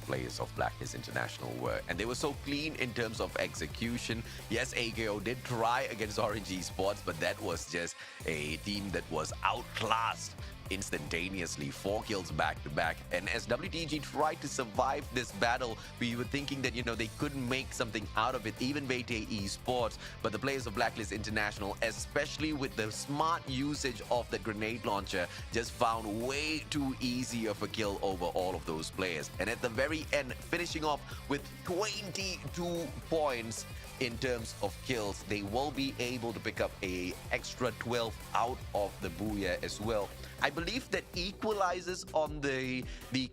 [SPEAKER 3] Players of Blacklist International were, and they were so clean in terms of execution. Yes, AKO did try against Orange Esports, but that was just a team that was outclassed instantaneously. 4 kills back to back. And as WTG tried to survive this battle, we were thinking that, they couldn't make something out of it, even Vete Esports. But the players of Blacklist International, especially with the smart usage of the grenade launcher, just found way too easy of a kill over all of those players. And at the very end, finishing off with 22 points in terms of kills, they will be able to pick up a extra 12 out of the Booyah as well. I believe that equalizes on the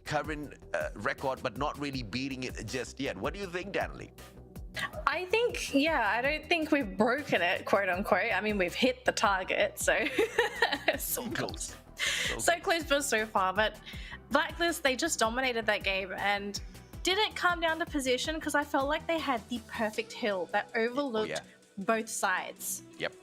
[SPEAKER 3] current record, but not really beating it just yet. What do you think, Danley?
[SPEAKER 1] I think, I don't think we've broken it, quote unquote. I mean, we've hit the target, so
[SPEAKER 3] So close.
[SPEAKER 1] So close but so far. But Blacklist, they just dominated that game and didn't come down to position because I felt like they had the perfect hill that overlooked both sides.
[SPEAKER 3] Yep.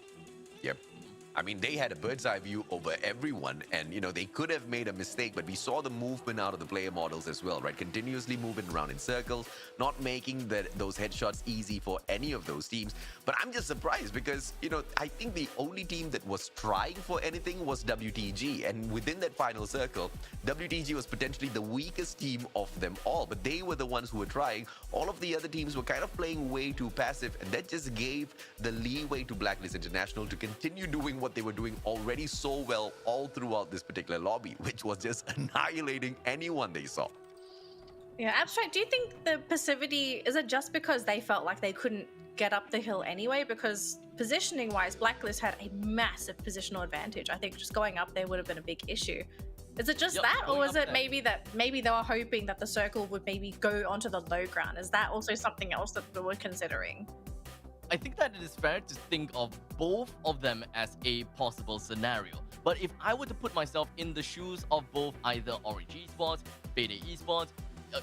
[SPEAKER 3] I mean, they had a bird's eye view over everyone, and they could have made a mistake, but we saw the movement out of the player models as well, right? Continuously moving around in circles, not making those headshots easy for any of those teams. But I'm just surprised because, I think the only team that was trying for anything was WTG, and within that final circle, WTG was potentially the weakest team of them all, but they were the ones who were trying. All of the other teams were kind of playing way too passive, and that just gave the leeway to Blacklist International to continue doing what they were doing already so well all throughout this particular lobby, which was just annihilating anyone they saw.
[SPEAKER 1] Yeah, Abstract, do you think the passivity, is it just because they felt like they couldn't get up the hill anyway? Because positioning wise, Blacklist had a massive positional advantage. I think just going up there would have been a big issue. Is it just that, or was it maybe they were hoping that the circle would maybe go onto the low ground? Is that also something else that we were considering?
[SPEAKER 2] I think that it is fair to think of both of them as a possible scenario. But if I were to put myself in the shoes of both either Orange Esports, Beta Esports,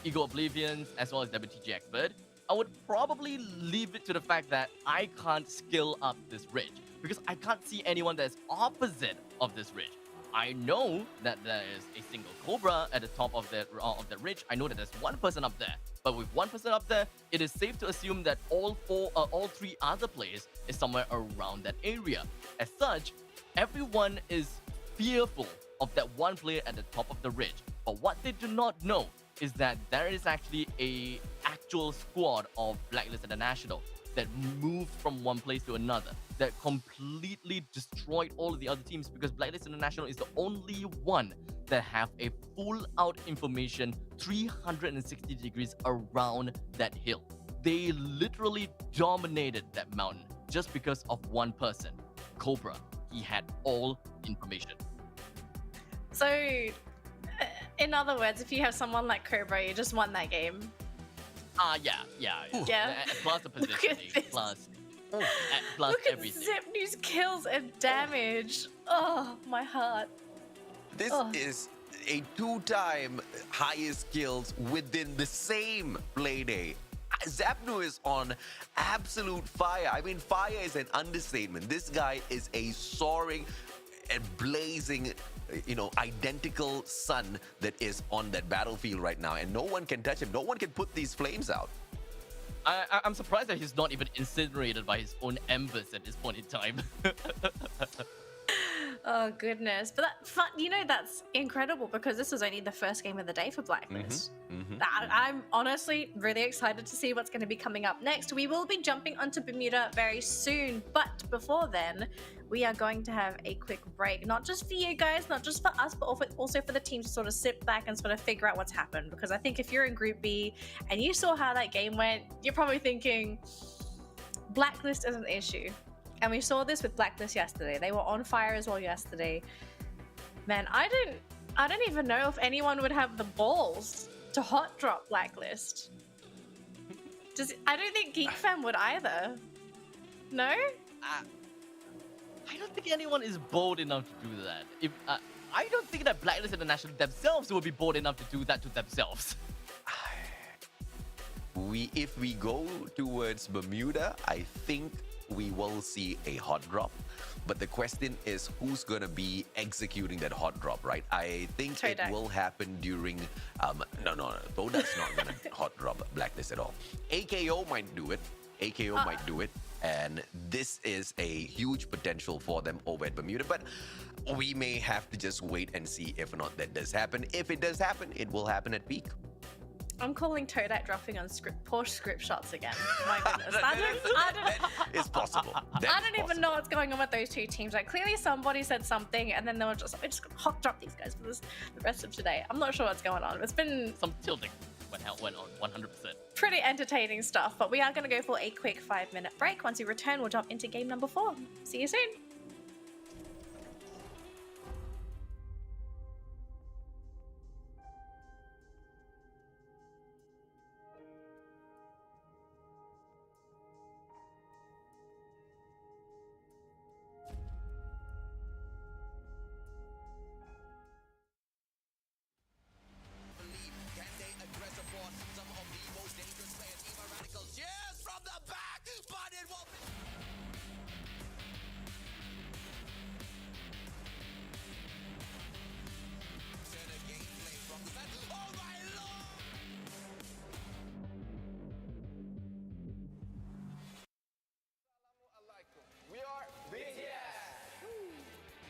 [SPEAKER 2] Ego Oblivions, as well as WTG Expert, I would probably leave it to the fact that I can't skill up this ridge, because I can't see anyone that's opposite of this ridge. I know that there is a single Cobra at the top of that ridge. I know that there's one person up there. But with one person up there, it is safe to assume that all three other players is somewhere around that area. As such, everyone is fearful of that one player at the top of the ridge. But what they do not know is that there is actually a actual squad of Blacklist International that moved from one place to another, that completely destroyed all of the other teams, because Blacklist International is the only one that have a full out information 360 degrees around that hill. They literally dominated that mountain just because of one person, Cobra. He had all information.
[SPEAKER 1] So, in other words, if you have someone like Cobra, you just won that game.
[SPEAKER 2] Yeah. Plus the positioning, plus
[SPEAKER 1] Look
[SPEAKER 2] everything.
[SPEAKER 1] At Zipnew's kills and damage. Oh, my heart.
[SPEAKER 3] This is a 2-time highest kills within the same play day. Zapnu is on absolute fire. I mean, fire is an understatement. This guy is a soaring and blazing, identical sun that is on that battlefield right now, and no one can touch him. No one can put these flames out.
[SPEAKER 2] I'm surprised that he's not even incinerated by his own embers at this point in time.
[SPEAKER 1] Oh goodness, but that's incredible, because this was only the first game of the day for Blacklist. I'm honestly really excited to see what's going to be coming up next. We will be jumping onto Bermuda very soon, but before then, we are going to have a quick break, not just for you guys, not just for us, but also for the team to sort of sit back and sort of figure out what's happened. Because I think if you're in Group B and you saw how that game went, you're probably thinking Blacklist is an issue. And we saw this with Blacklist yesterday. They were on fire as well yesterday. Man, I don't even know if anyone would have the balls to hot drop Blacklist. I don't think GeekFam would either. No?
[SPEAKER 2] I don't think anyone is bold enough to do that. I don't think that Blacklist International themselves would be bold enough to do that to themselves.
[SPEAKER 3] If we go towards Bermuda, I think we will see a hot drop. But the question is, who's going to be executing that hot drop, right? I think
[SPEAKER 1] Todak.
[SPEAKER 3] it will happen during... No. Todak's not going to hot drop Blacklist at all. AKO might do it. Might do it. And this is a huge potential for them over at Bermuda. But we may have to just wait and see if or not that does happen. If it does happen, it will happen at peak.
[SPEAKER 1] I'm calling Todak dropping on Porsche script shots again. My goodness.
[SPEAKER 3] It's possible.
[SPEAKER 1] I don't even know what's going on with those two teams. Like, clearly somebody said something and then they were just like, we're just gonna hot drop these guys for the rest of today. I'm not sure what's going on. It's been
[SPEAKER 2] Some tilting went on 100%.
[SPEAKER 1] pretty entertaining stuff, but we are going to go for a quick 5-minute break. Once we return, we'll jump into game number 4. See you soon.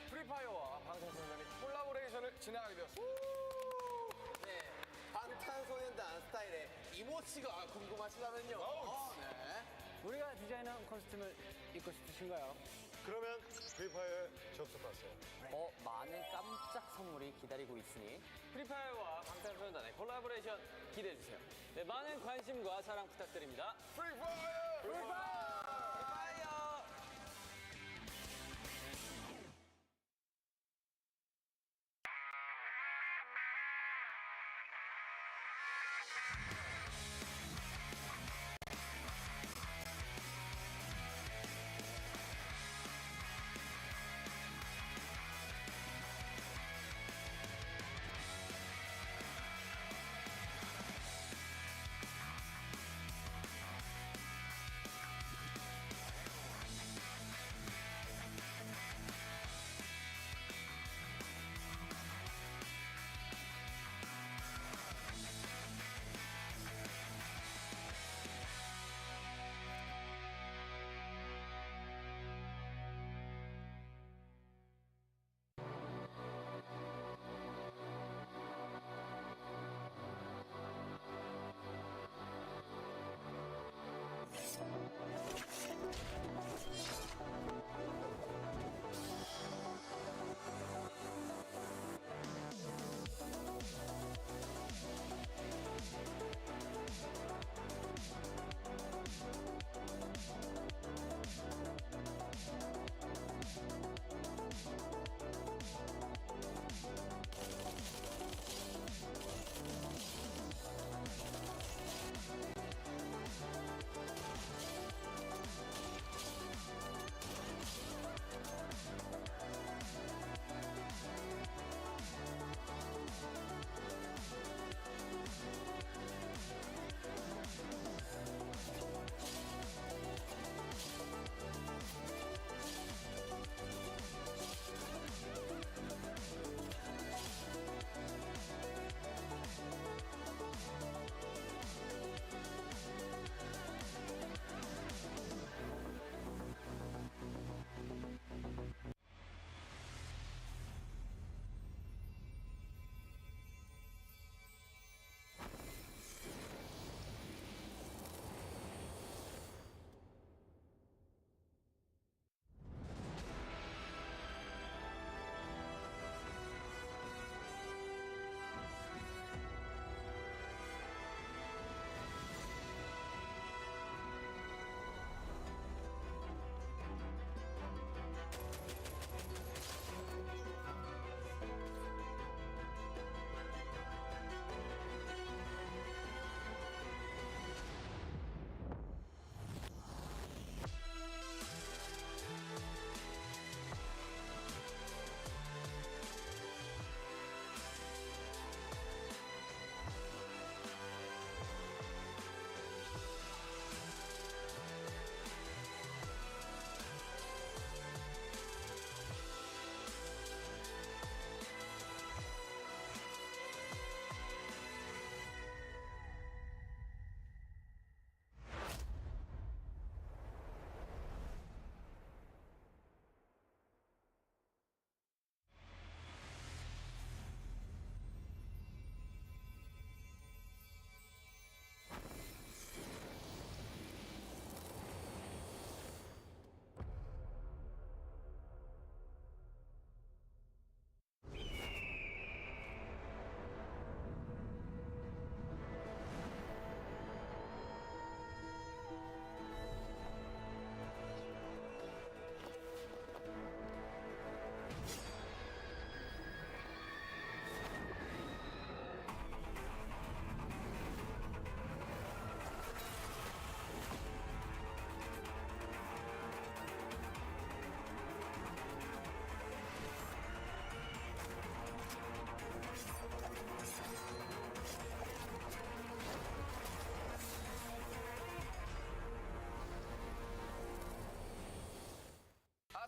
[SPEAKER 4] 프리파이어와 방탄소년단이 콜라보레이션을 진행하게 되었습니다.
[SPEAKER 5] 네, 방탄소년단 스타일의 이모치가 궁금하시다면요. 네.
[SPEAKER 6] 우리가 디자인한 코스튬을 입고 싶으신가요?
[SPEAKER 4] 그러면 프리파이어에 접속하세요.
[SPEAKER 6] 많은 깜짝 깜짝 선물이 기다리고 있으니
[SPEAKER 5] 프리파이어와 방탄소년단의 콜라보레이션 기대해주세요.
[SPEAKER 6] 네, 많은 관심과 사랑 부탁드립니다.
[SPEAKER 4] 프리파이어!
[SPEAKER 5] 프리파이어!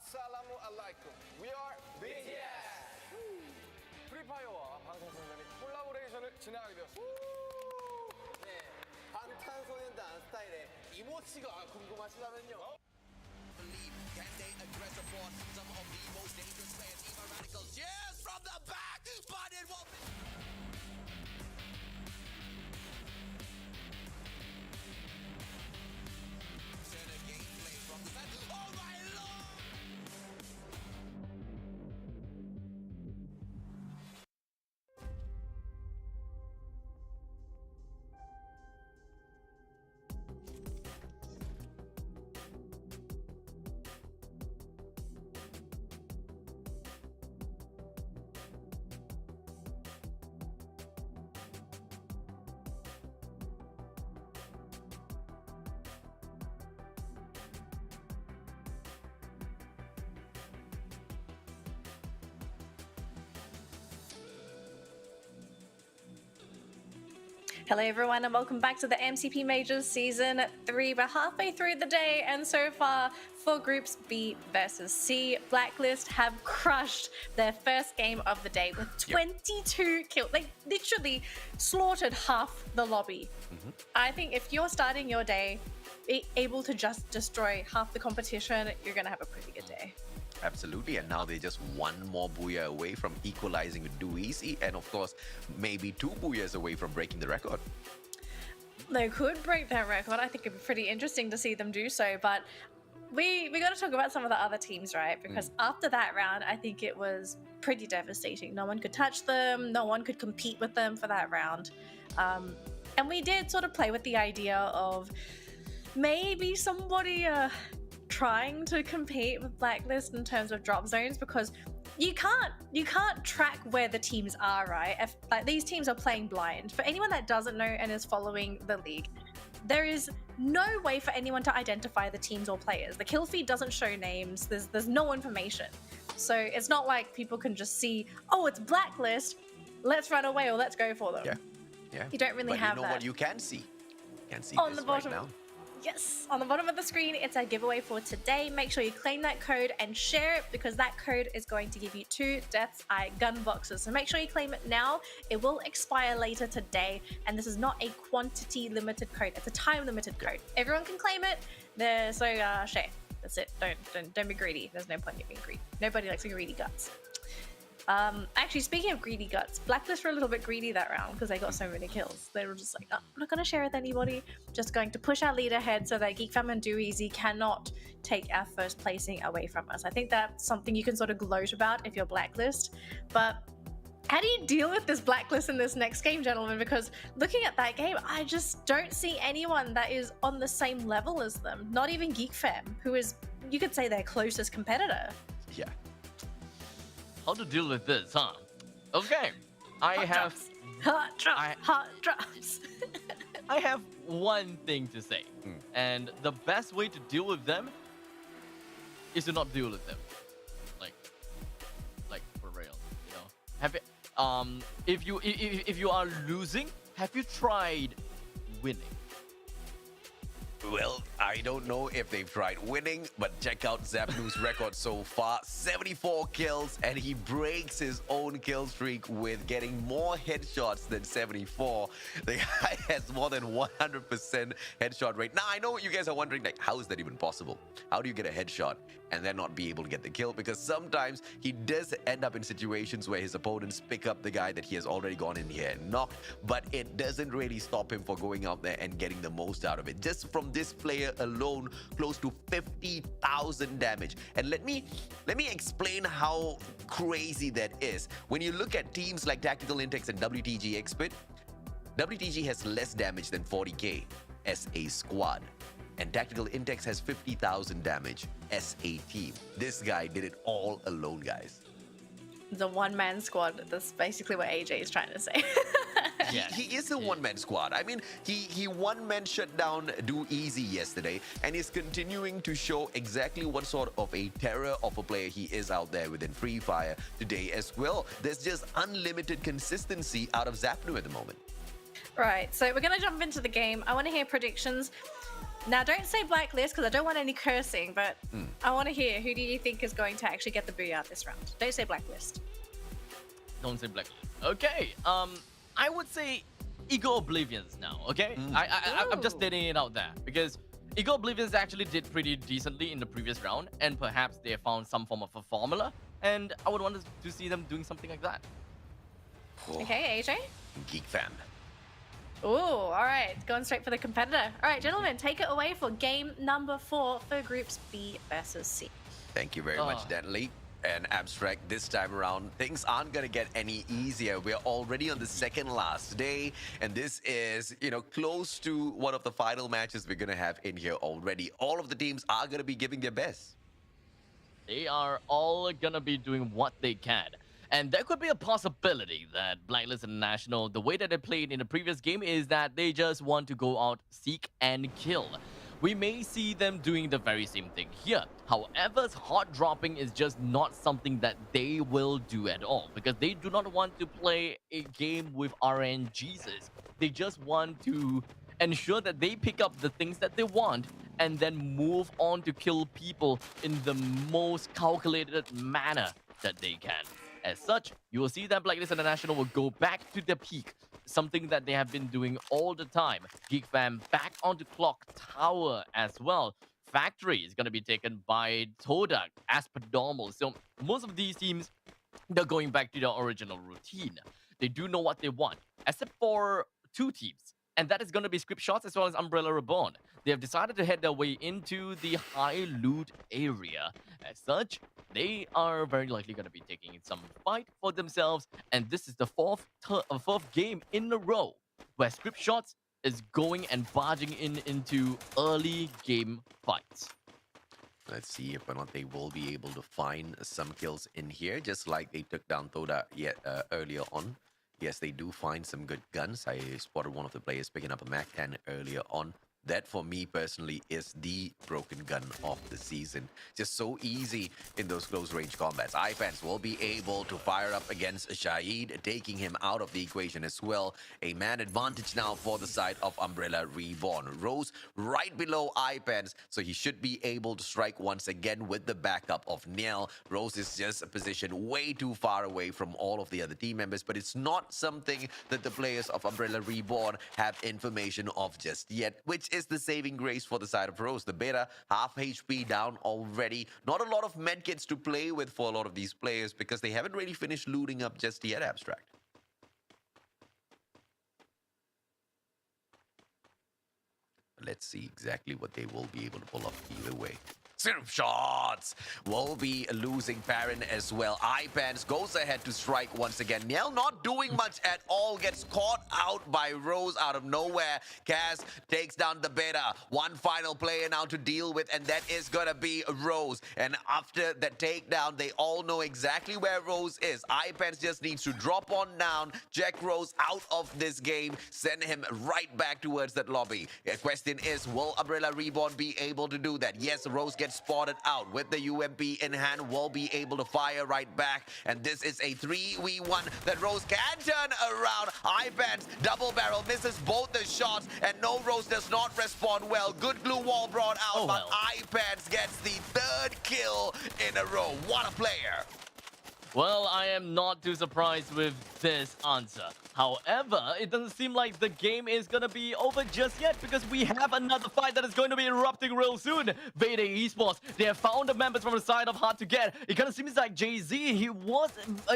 [SPEAKER 4] Assalamualaikum. We are BTS. 프리파이어와 방탄소년단이 콜라보레이션을 진행하게 되었습니다.
[SPEAKER 5] 네, 방탄소년단 스타일의 이모치가 궁금하시다면요.
[SPEAKER 3] Can they address the force some of the most dangerous players, even radicals? Yes, from the back, but it won't be. Center gameplay from the side. Oh my lord!
[SPEAKER 1] Hello everyone and welcome back to the MCP Major Season 3. We're halfway through the day and so far for Groups B versus C, Blacklist have crushed their first game of the day with 22 kills. They literally slaughtered half the lobby. I think if you're starting your day able to just destroy half the competition, you're going to have a pretty good day.
[SPEAKER 3] Absolutely, and now they're just one more booyah away from equalizing with Do Easy, and of course, maybe 2 booyahs away from breaking the record.
[SPEAKER 1] They could break that record. I think it'd be pretty interesting to see them do so, but we got to talk about some of the other teams, right? Because after that round, I think it was pretty devastating. No one could touch them, no one could compete with them for that round. And we did sort of play with the idea of maybe somebody trying to compete with Blacklist in terms of drop zones, because you can't track where the teams are, right? If like these teams are playing blind. For anyone that doesn't know and is following the league, there is no way for anyone to identify the teams or players. The kill feed doesn't show names. There's no information. So it's not like people can just see, oh, it's Blacklist, let's run away or let's go for them.
[SPEAKER 3] Yeah.
[SPEAKER 1] You don't really have
[SPEAKER 3] you know
[SPEAKER 1] that.
[SPEAKER 3] what you can see? You can see
[SPEAKER 1] On
[SPEAKER 3] this
[SPEAKER 1] the bottom.
[SPEAKER 3] right now.
[SPEAKER 1] Yes, on the bottom of the screen, it's our giveaway for today. Make sure you claim that code and share it because that code is going to give you 2 Death's Eye gun boxes. So make sure you claim it now. It will expire later today, and this is not a quantity limited code. It's a time limited code. Everyone can claim it. So share. That's it. Don't be greedy. There's no point in being greedy. Nobody likes greedy guts. Actually, speaking of greedy guts, Blacklist were a little bit greedy that round because they got so many kills. They were just like, oh, I'm not going to share with anybody. Just going to push our lead ahead so that GeekFam and Do Easy cannot take our first placing away from us. I think that's something you can sort of gloat about if you're Blacklist. But how do you deal with this Blacklist in this next game, gentlemen? Because looking at that game, I just don't see anyone that is on the same level as them. Not even GeekFam, who is, you could say, their closest competitor.
[SPEAKER 3] Yeah.
[SPEAKER 2] How to deal with this, huh? Okay, I have
[SPEAKER 1] Hot drops.
[SPEAKER 2] I have one thing to say, and the best way to deal with them is to not deal with them, like for real. You know, have you if you are losing, have you tried winning?
[SPEAKER 3] Well, I don't know if they've tried winning, but check out Zapnu's record so far. 74 kills, and he breaks his own kill streak with getting more headshots than 74. The guy has more than 100% headshot rate. Now, I know you guys are wondering, like, how is that even possible? How do you get a headshot and then not be able to get the kill? Because sometimes he does end up in situations where his opponents pick up the guy that he has already gone in here and knocked, but it doesn't really stop him from going out there and getting the most out of it. Just from this player alone, close to 50,000 damage. And let me explain how crazy that is. When you look at teams like Tactical Intex and WTG Expert, WTG has less damage than 40k as a squad, and Tactical Intex has 50,000 damage as a team. This guy did it all alone, guys.
[SPEAKER 1] The one-man squad. That's basically what AJ is trying to say.
[SPEAKER 2] Yes.
[SPEAKER 3] He is a one-man squad. I mean, he one-man shut down Do Easy yesterday, and is continuing to show exactly what sort of a terror of a player he is out there within Free Fire today as well. There's just unlimited consistency out of Zapnu at the moment.
[SPEAKER 1] Right, so we're going to jump into the game. I want to hear predictions. Now, don't say Blacklist because I don't want any cursing, but I want to hear, who do you think is going to actually get the booyah this round? Don't say Blacklist.
[SPEAKER 2] Don't say Blacklist. Okay, I would say Ego Oblivions now, okay? I'm just stating it out there because Ego Oblivions actually did pretty decently in the previous round, and perhaps they found some form of a formula, and I would want to see them doing something like that.
[SPEAKER 1] Okay, AJ?
[SPEAKER 3] Geek fam.
[SPEAKER 1] Ooh, all right. Going straight for the competitor. All right, gentlemen, take it away for game number 4 for Groups B versus C.
[SPEAKER 3] Thank you very much, Danley. And Abstract, this time around, things aren't going to get any easier. We're already on the second last day, and this is, close to one of the final matches we're going to have in here already. All of the teams are going to be giving their best.
[SPEAKER 2] They are all going to be doing what they can. And there could be a possibility that Blacklist International, the way that they played in the previous game is that they just want to go out, seek and kill. we may see them doing the very same thing here. However, hot dropping is just not something that they will do at all because they do not want to play a game with RNGs. They just want to ensure that they pick up the things that they want and then move on to kill people in the most calculated manner that they can. As such, you will see that Blacklist International will go back to the peak, something that they have been doing all the time. Geek Fam back onto Clock Tower as well. Factory is going to be taken by Todak as per normal. So most of these teams, they're going back to their original routine. They do know what they want, except for two teams. And that is going to be Script Shots as well as Umbrella Reborn. They have decided to head their way into the high loot area. As such, they are very likely going to be taking some fight for themselves. And this is the fourth game in a row where Script Shots is going and barging into early game fights.
[SPEAKER 3] Let's see if or not they will be able to find some kills in here, just like they took down Toda earlier on. Yes, they do find some good guns. I spotted one of the players picking up a Mac 10 earlier on. That, for me personally, is the broken gun of the season. Just so easy in those close-range combats. iPads will be able to fire up against Shahid, taking him out of the equation as well. A man advantage now for the side of Umbrella Reborn. Rose right below iPads, so he should be able to strike once again with the backup of Niel. Rose is just positioned way too far away from all of the other team members, but it's not something that the players of Umbrella Reborn have information of just yet, which is the saving grace for the side of Rose. The beta, half HP down already. Not a lot of medkits to play with for a lot of these players because they haven't really finished looting up just yet, Abstract. Let's see exactly what they will be able to pull off either way. Syrup Shots will be losing Baron as well. iPans goes ahead to strike once again. Niel not doing much at all. Gets caught out by Rose out of nowhere. Kaz takes down the beta. One final player now to deal with, and that is gonna be Rose. And after that takedown, they all know exactly where Rose is. iPans just needs to drop on down, check Rose out of this game, send him right back towards that lobby. The question is, will Umbrella Reborn be able to do that? Yes, Rose gets spotted out with the UMP in hand, will be able to fire right back, and this is a 3v1 that Rose can turn around. iPads double barrel misses both the shots, and no, Rose does not respond well. Good glue wall brought out, but iPads gets the third kill in a row. What a player.
[SPEAKER 2] Well, I am not too surprised with this answer. However, it doesn't seem like the game is going to be over just yet because we have another fight that is going to be erupting real soon. Veda Esports, they have found the members from the side of Hard to Get. It kind of seems like Jay-Z,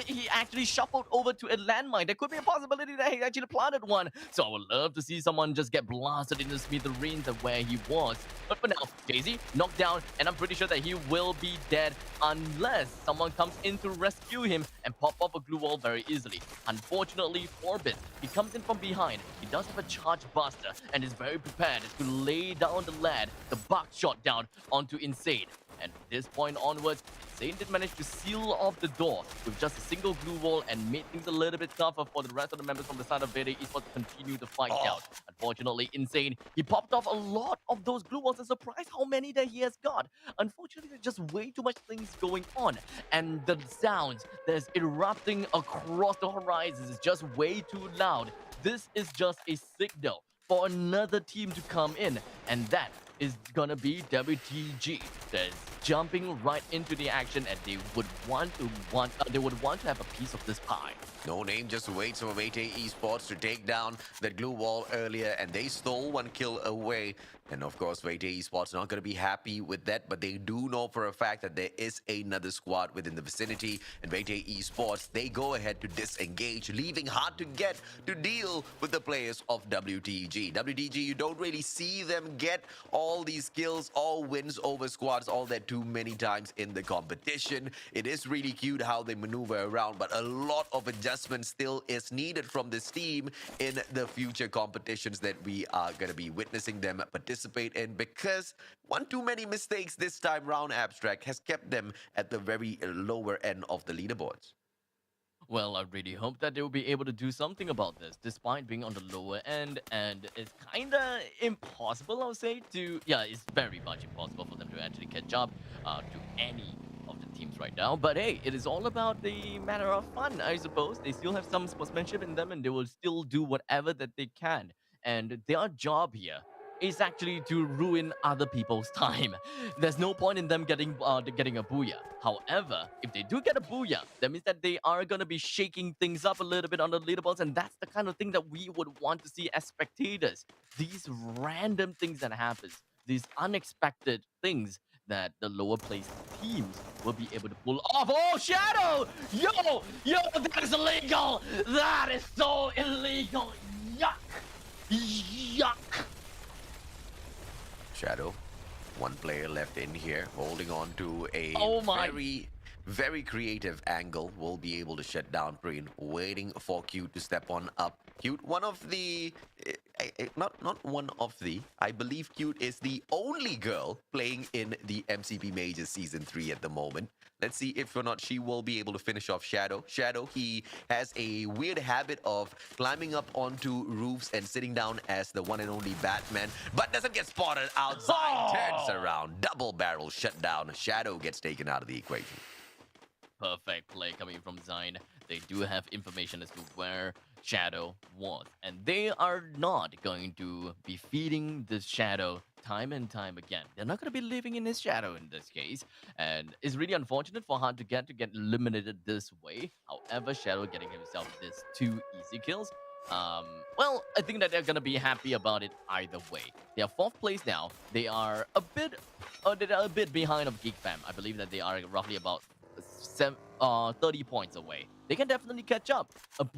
[SPEAKER 2] he actually shuffled over to a landmine. There could be a possibility that he actually planted one. So I would love to see someone just get blasted into smithereens of where he was. But for now, Jay-Z knocked down, and I'm pretty sure that he will be dead unless someone comes in to rescue him and pop off a glue wall very easily. Unfortunately, Orbit, he comes in from behind. He does have a charge buster and is very prepared to lay down the lad, the buck shot down onto Insane. And from this point onwards, Insane did manage to seal off the door with just a single glue wall and made things a little bit tougher for the rest of the members from the side of Veda Esports to continue the fight out. Unfortunately, Insane, he popped off a lot of those glue walls and surprised how many that he has got. Unfortunately, there's just way too much things going on. And the sounds that's erupting across the horizons is just way too loud. This is just a signal for another team to come in, and that is gonna be WTG. That's jumping right into the action, and they would want to have a piece of this pie.
[SPEAKER 3] No Name just waits for Vete Esports to take down that glue wall earlier, and they stole one kill away. And of course, Vete Esports not going to be happy with that, but they do know for a fact that there is another squad within the vicinity. And Vete Esports, they go ahead to disengage, leaving Hard to Get to deal with the players of WTG. WTG, you don't really see them get all these kills, all wins over squads, all that too many times in the competition. It is really cute how they maneuver around, but a lot of adjustment still is needed from this team in the future competitions that we are going to be witnessing them participate in, because one too many mistakes this time round, Abstract, has kept them at the very lower end of the leaderboards.
[SPEAKER 2] Well, I really hope that they will be able to do something about this, despite being on the lower end, and it's kinda impossible, I'll say, to it's very much impossible for them to actually catch up to any of the teams right now. But hey, it is all about the matter of fun, I suppose. They still have some sportsmanship in them, and they will still do whatever that they can. And their job here is actually to ruin other people's time. There's no point in them getting a booyah. However, if they do get a booyah, that means that they are gonna be shaking things up a little bit on the leaderboards, and that's the kind of thing that we would want to see as spectators. These random things that happens, these unexpected things that the lower placed teams will be able to pull off. Oh, Shadow! Yo, that is illegal! That is so illegal! Yuck! Yuck!
[SPEAKER 3] Shadow, one player left in here, holding on to a
[SPEAKER 2] Oh my.
[SPEAKER 3] very creative angle. Will be able to shut down Preen, waiting for Cute to step on up. Cute, one of the, not one of the, I believe Cute is the only girl playing in the MCP Major Season 3 at the moment. Let's see if or not she will be able to finish off Shadow. Shadow, he has a weird habit of climbing up onto roofs and sitting down as the one and only Batman, but doesn't get spotted outside. Turns around, double barrel shut down. Shadow gets taken out of the equation.
[SPEAKER 2] Perfect play coming from Zine. They do have information as to where Shadow was, and they are not going to be feeding the Shadow time and time again. They're not going to be living in his shadow in this case, and it's really unfortunate for Hard to get eliminated this way. However, Shadow getting himself this 2 easy kills. Well, I think that they're gonna be happy about it either way. They are 4th place now. They are a bit behind of Geek Fam. I believe that they are roughly about 30 points away. They can definitely catch up.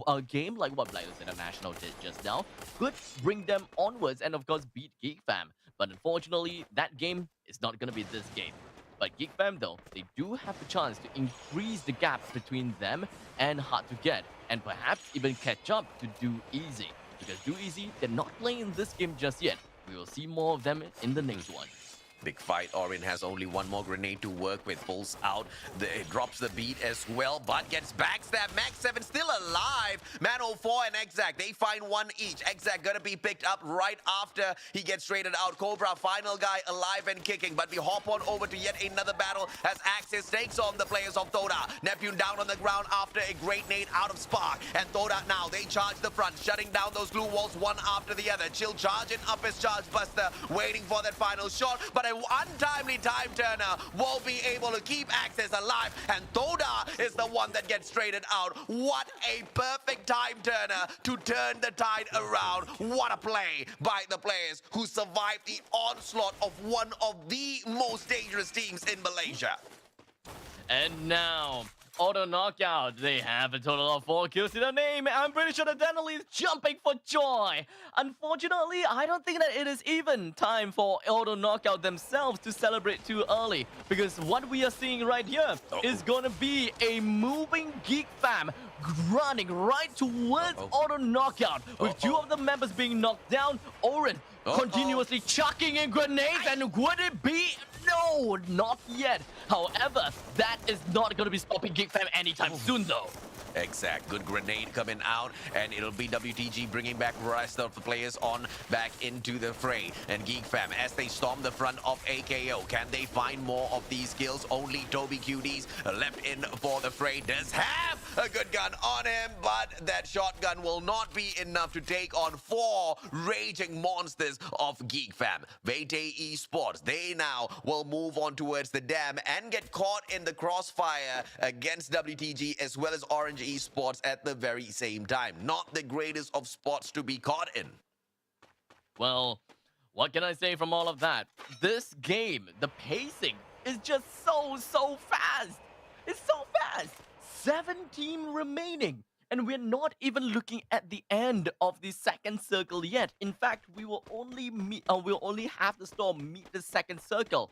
[SPEAKER 2] A game like what Blinders International did just now could bring them onwards and of course beat Geek Fam. But unfortunately, that game is not gonna be this game. But Geek Fam though, they do have the chance to increase the gap between them and Hard to Get, and perhaps even catch up to Do Easy. Because Do Easy, they're not playing this game just yet. We will see more of them in the next one.
[SPEAKER 3] Big fight. Orin has only one more grenade to work with. Pulls out. It drops the beat as well, but gets backstabbed. Max 7 still alive. Man 04 and Exact, they find one each. Exact gonna be picked up right after he gets traded out. Cobra, final guy, alive and kicking. But we hop on over to yet another battle as Axis takes on the players of Toda. Neptune down on the ground after a great nade out of Spark. And Toda now, they charge the front, shutting down those glue walls one after the other. Chill charging up his charge buster, waiting for that final shot. But an untimely time turner will be able to keep Axis alive, and Toda is the one that gets traded out. What a perfect time turner to turn the tide around. What a play by the players who survived the onslaught of one of the most dangerous teams in Malaysia.
[SPEAKER 2] And now, auto knockout. They have a total of 4 kills to their name. I'm pretty sure that Denali is jumping for joy. Unfortunately, I don't think that it is even time for auto knockout themselves to celebrate too early. Because what we are seeing right here is gonna be a moving Geek Fam running right towards auto knockout. With 2 of the members being knocked down, Orin continuously chucking in grenades, and would it be? No, not yet. However, that is not going to be stopping Geek Fam anytime soon, though.
[SPEAKER 3] Exact. Good grenade coming out, and it'll be WTG bringing back the rest of the players on back into the fray. And Geek Fam, as they storm the front of AKO, can they find more of these kills? Only Toby QDs left in for the fray. Does have a good gun on him, but that shotgun will not be enough to take on 4 raging monsters of Geek Fam. Vete Esports, they now will move on towards the dam and get caught in the crossfire against WTG as well as Orange Esports at the very same time. Not the greatest of spots to be caught in.
[SPEAKER 2] Well, what can I say from all of that? This game, the pacing is just so fast. It's so fast. 17 remaining. And we're not even looking at the end of the second circle yet. In fact, we will only have the storm meet the second circle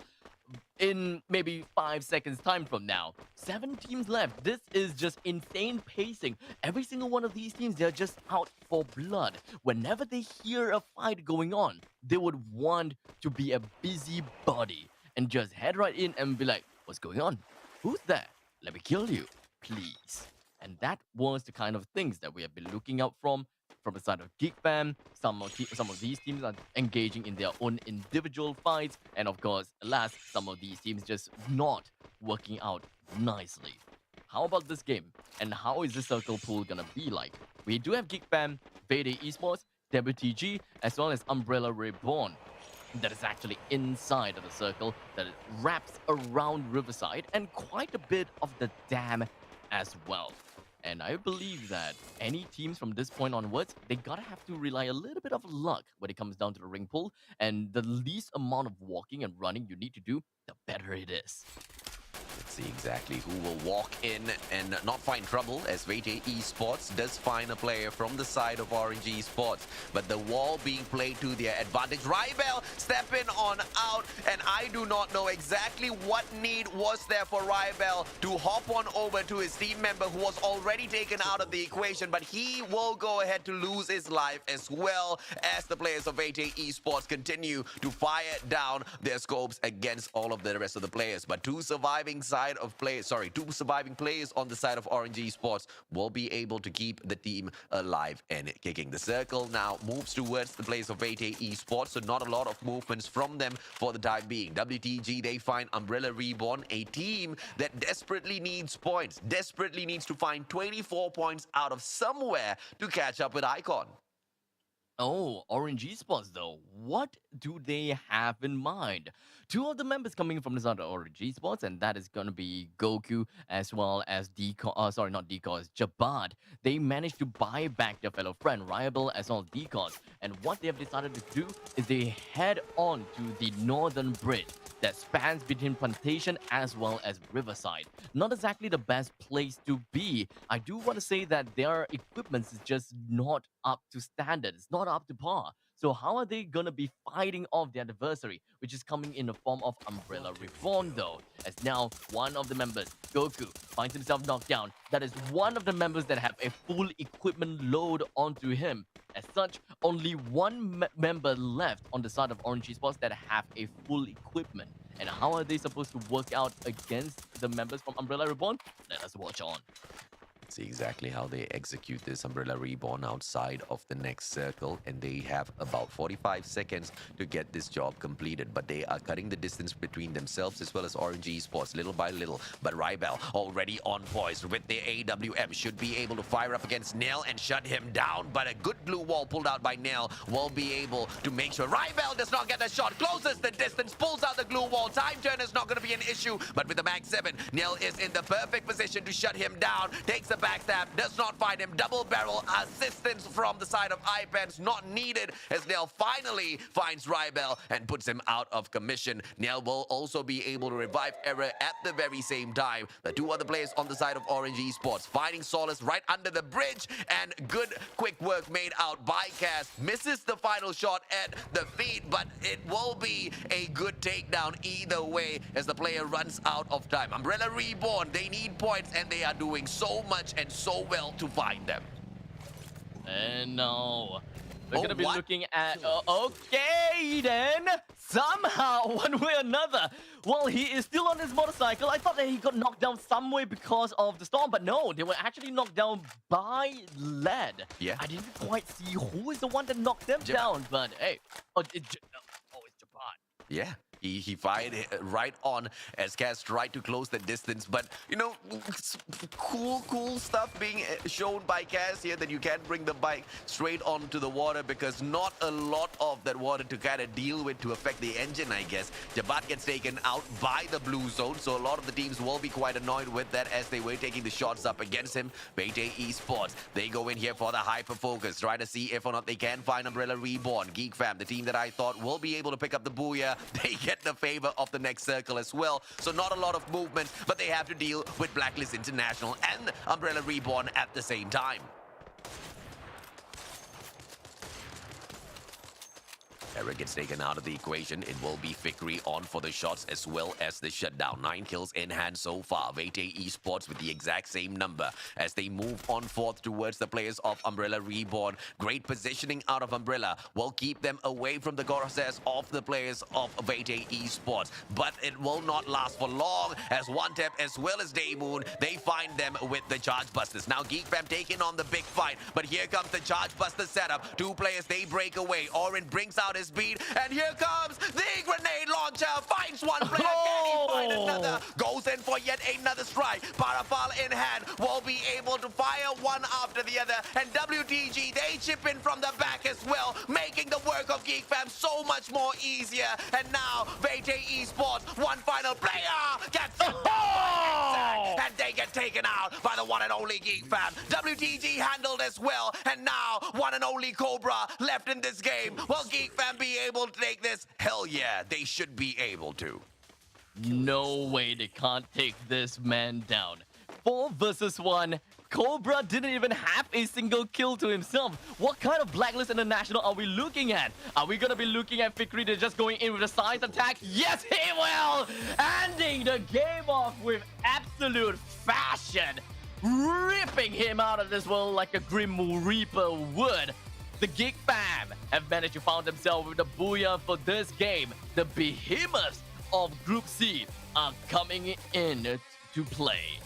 [SPEAKER 2] in maybe 5 seconds time from now. 7 teams left. This is just insane pacing. Every single one of these teams, they're just out for blood. Whenever they hear a fight going on, they would want to be a busybody and just head right in and be like, what's going on? Who's there? Let me kill you, please. And that was the kind of things that we have been looking out from the side of Geek Fam. Some of these teams are engaging in their own individual fights, and of course, alas, some of these teams just not working out nicely. How about this game? And how is this circle pool gonna be like? We do have Geek Fam, Vayday Esports, WTG, as well as Umbrella Reborn. That is actually inside of the circle that it wraps around Riverside and quite a bit of the dam as well. And I believe that any teams from this point onwards, they gotta have to rely a little bit of luck when it comes down to the ring pool. And the least amount of walking and running you need to do, the better it is.
[SPEAKER 3] Let's see exactly who will walk in and not find trouble, as Vayday Esports does find a player from the side of Orange Esports. But the wall being played to their advantage. Rybel stepping on out, and I do not know exactly what need was there for Rybel to hop on over to his team member who was already taken out of the equation, but he will go ahead to lose his life as well as the players of Vayday Esports continue to fire down their scopes against all of the rest of the players. But two surviving players on the side of Orange Esports will be able to keep the team alive and kicking. The circle now moves towards the place of Vayday Esports, so not a lot of movements from them for the time being. WTG, they find Umbrella Reborn, a team that desperately needs points, desperately needs to find 24 points out of somewhere to catch up with Icon.
[SPEAKER 2] Oh, Orange Esports though, what do they have in mind? Two of the members coming from the side of Orange Esports, and that is going to be Goku as well as Jabad. They managed to buy back their fellow friend Rival as well as Decos, and what they have decided to do is they head on to the northern bridge that spans between Plantation as well as Riverside. Not exactly the best place to be. I do want to say that their equipment is just not up to standard. It's not up to par. So how are they gonna be fighting off their adversary, which is coming in the form of Umbrella Reborn though? As now one of the members, Goku, finds himself knocked down. That is one of the members that have a full equipment load onto him. As such, only one member left on the side of Orange Esports that have a full equipment. And how are they supposed to work out against the members from Umbrella Reborn? Let us watch on.
[SPEAKER 3] See exactly how they execute this. Umbrella Reborn outside of the next circle, and they have about 45 seconds to get this job completed, but they are cutting the distance between themselves as well as Orange Esports little by little. But Rybel already on poised with the AWM, should be able to fire up against Nail and shut him down, but a good glue wall pulled out by Nail will be able to make sure Rybel does not get a shot, closes the distance, pulls out the glue wall. Time turn is not going to be an issue, but with the Mag 7, Nail is in the perfect position to shut him down, takes a backstab, does not find him. Double barrel assistance from the side of iPens not needed, as Nail finally finds Rybel and puts him out of commission. Nail will also be able to revive Error at the very same time. The two other players on the side of Orange Esports finding solace right under the bridge, and good quick work made out by Cass. Misses the final shot at the feet, but it will be a good takedown either way as the player runs out of time. Umbrella Reborn, they need points, and they are doing so much and so well to find them.
[SPEAKER 2] And no, we're
[SPEAKER 3] Oh,
[SPEAKER 2] gonna be
[SPEAKER 3] what?
[SPEAKER 2] looking at. Okay, then somehow, one way or another. Well, he is still on his motorcycle. I thought that he got knocked down some way because of the storm, but no, they were actually knocked down by lead.
[SPEAKER 3] Yeah.
[SPEAKER 2] I didn't quite see who is the one that knocked them down, but hey, it's Jabad.
[SPEAKER 3] Yeah. He fired right on as Cass tried to close the distance. But, you know, cool stuff being shown by Cass here, that you can bring the bike straight onto the water because not a lot of that water to kind of deal with to affect the engine, I guess. Jabad gets taken out by the blue zone, so a lot of the teams will be quite annoyed with that as they were taking the shots up against him. Vayday Esports, they go in here for the hyper focus, try to see if or not they can find Umbrella Reborn. Geek Fam, the team that I thought will be able to pick up the booyah, they get the favor of the next circle as well. So not a lot of movement, but they have to deal with Blacklist International and Umbrella Reborn at the same time. Eric gets taken out of the equation. It will be Fikri on for the shots as well as the shutdown. 9 kills in hand so far. Vete Esports with the exact same number as they move on forth towards the players of Umbrella Reborn. Great positioning out of Umbrella will keep them away from the crosshairs of the players of Vete Esports. But it will not last for long as One Tap as well as Daymoon, they find them with the Charge Busters. Now Geek Fam taking on the big fight, but here comes the Charge Buster setup. 2 players, they break away. Orin brings out his beat, and here comes the grenade launcher. Finds one player, can he find another? Goes in for yet another strike. Parafal in hand, will be able to fire one after the other. And WTG, they chip in from the back as well, making the work of Geek Fam so much more easier. And now, Vete Esports, one final player gets and they get taken out by the one and only Geek Fam. WTG handled as well, and now one and only Cobra left in this game. Will Geek Fam be able to take this? Hell yeah, they should be able to.
[SPEAKER 2] No way they can't take this man down. 4 versus 1. Cobra didn't even have a single kill to himself. What kind of Blacklist International are we looking at? Are we gonna be looking at Fikri just going in with a side attack? Yes, he will! Ending the game off with absolute fashion. Ripping him out of this world like a Grim Reaper would. The Geek Fam have managed to find themselves with the booyah for this game. The behemoths of Group C are coming in to play.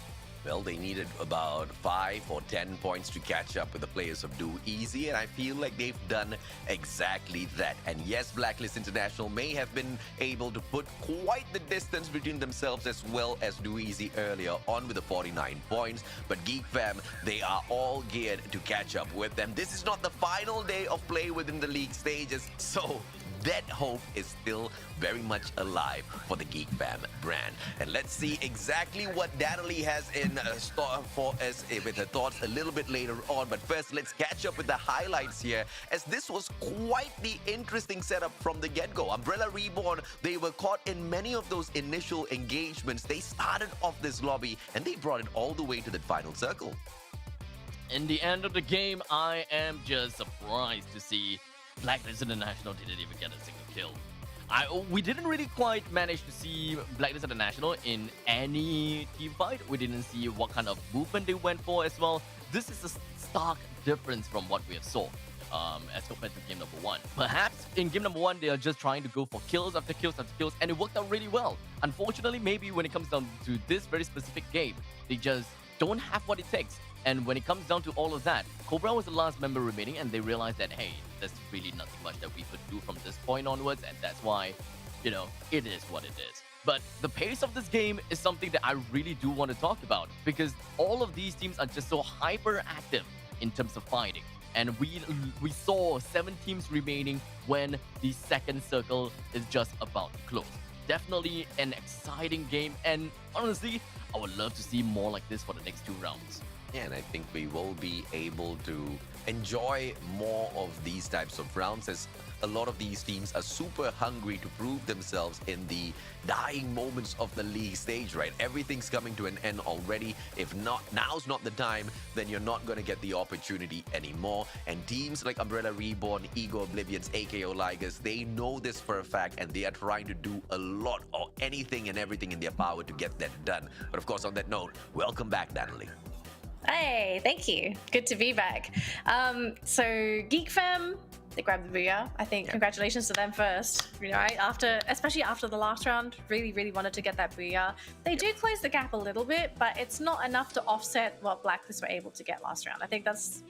[SPEAKER 3] Well, they needed about 5 or 10 points to catch up with the players of Do Easy, and I feel like they've done exactly that. And yes, Blacklist International may have been able to put quite the distance between themselves as well as Do Easy earlier on with the 49 points, but Geek Fam, they are all geared to catch up with them. This is not the final day of play within the league stages, so that hope is still very much alive for the Geek Fam brand. And let's see exactly what Danielle has in store for us with her thoughts a little bit later on. But first, let's catch up with the highlights here, as this was quite the interesting setup from the get-go. Umbrella Reborn, they were caught in many of those initial engagements. They started off this lobby and they brought it all the way to the final circle.
[SPEAKER 2] In the end of the game, I am just surprised to see Blacklist International didn't even get a single kill. We didn't really quite manage to see Blacklist International in any team fight. We didn't see what kind of movement they went for as well. This is a stark difference from what we have saw as compared to game number 1. Perhaps in game number 1, they are just trying to go for kills after kills after kills, and it worked out really well. Unfortunately, maybe when it comes down to this very specific game, they just don't have what it takes. And when it comes down to all of that, Cobra was the last member remaining, and they realized that, hey, there's really nothing much that we could do from this point onwards, and that's why, you know, it is what it is. But the pace of this game is something that I really do want to talk about, because all of these teams are just so hyperactive in terms of fighting. And we saw 7 teams remaining when the second circle is just about to close. Definitely an exciting game, and honestly, I would love to see more like this for the next 2 rounds.
[SPEAKER 3] Yeah, and I think we will be able to enjoy more of these types of rounds, as a lot of these teams are super hungry to prove themselves in the dying moments of the league stage, right? Everything's coming to an end already. If not, now's not the time, then you're not going to get the opportunity anymore. And teams like Umbrella Reborn, Ego Oblivions, AKO Ligers, they know this for a fact, and they are trying to do a lot or anything and everything in their power to get that done. But of course, on that note, welcome back, Danielle.
[SPEAKER 1] Hey, thank you. Good to be back. So Geek Fam, they grabbed the booyah. I think congratulations to them first. You know, right? Especially after the last round, really wanted to get that booyah. They do close the gap a little bit, but it's not enough to offset what Blacklist were able to get last round. I think that's,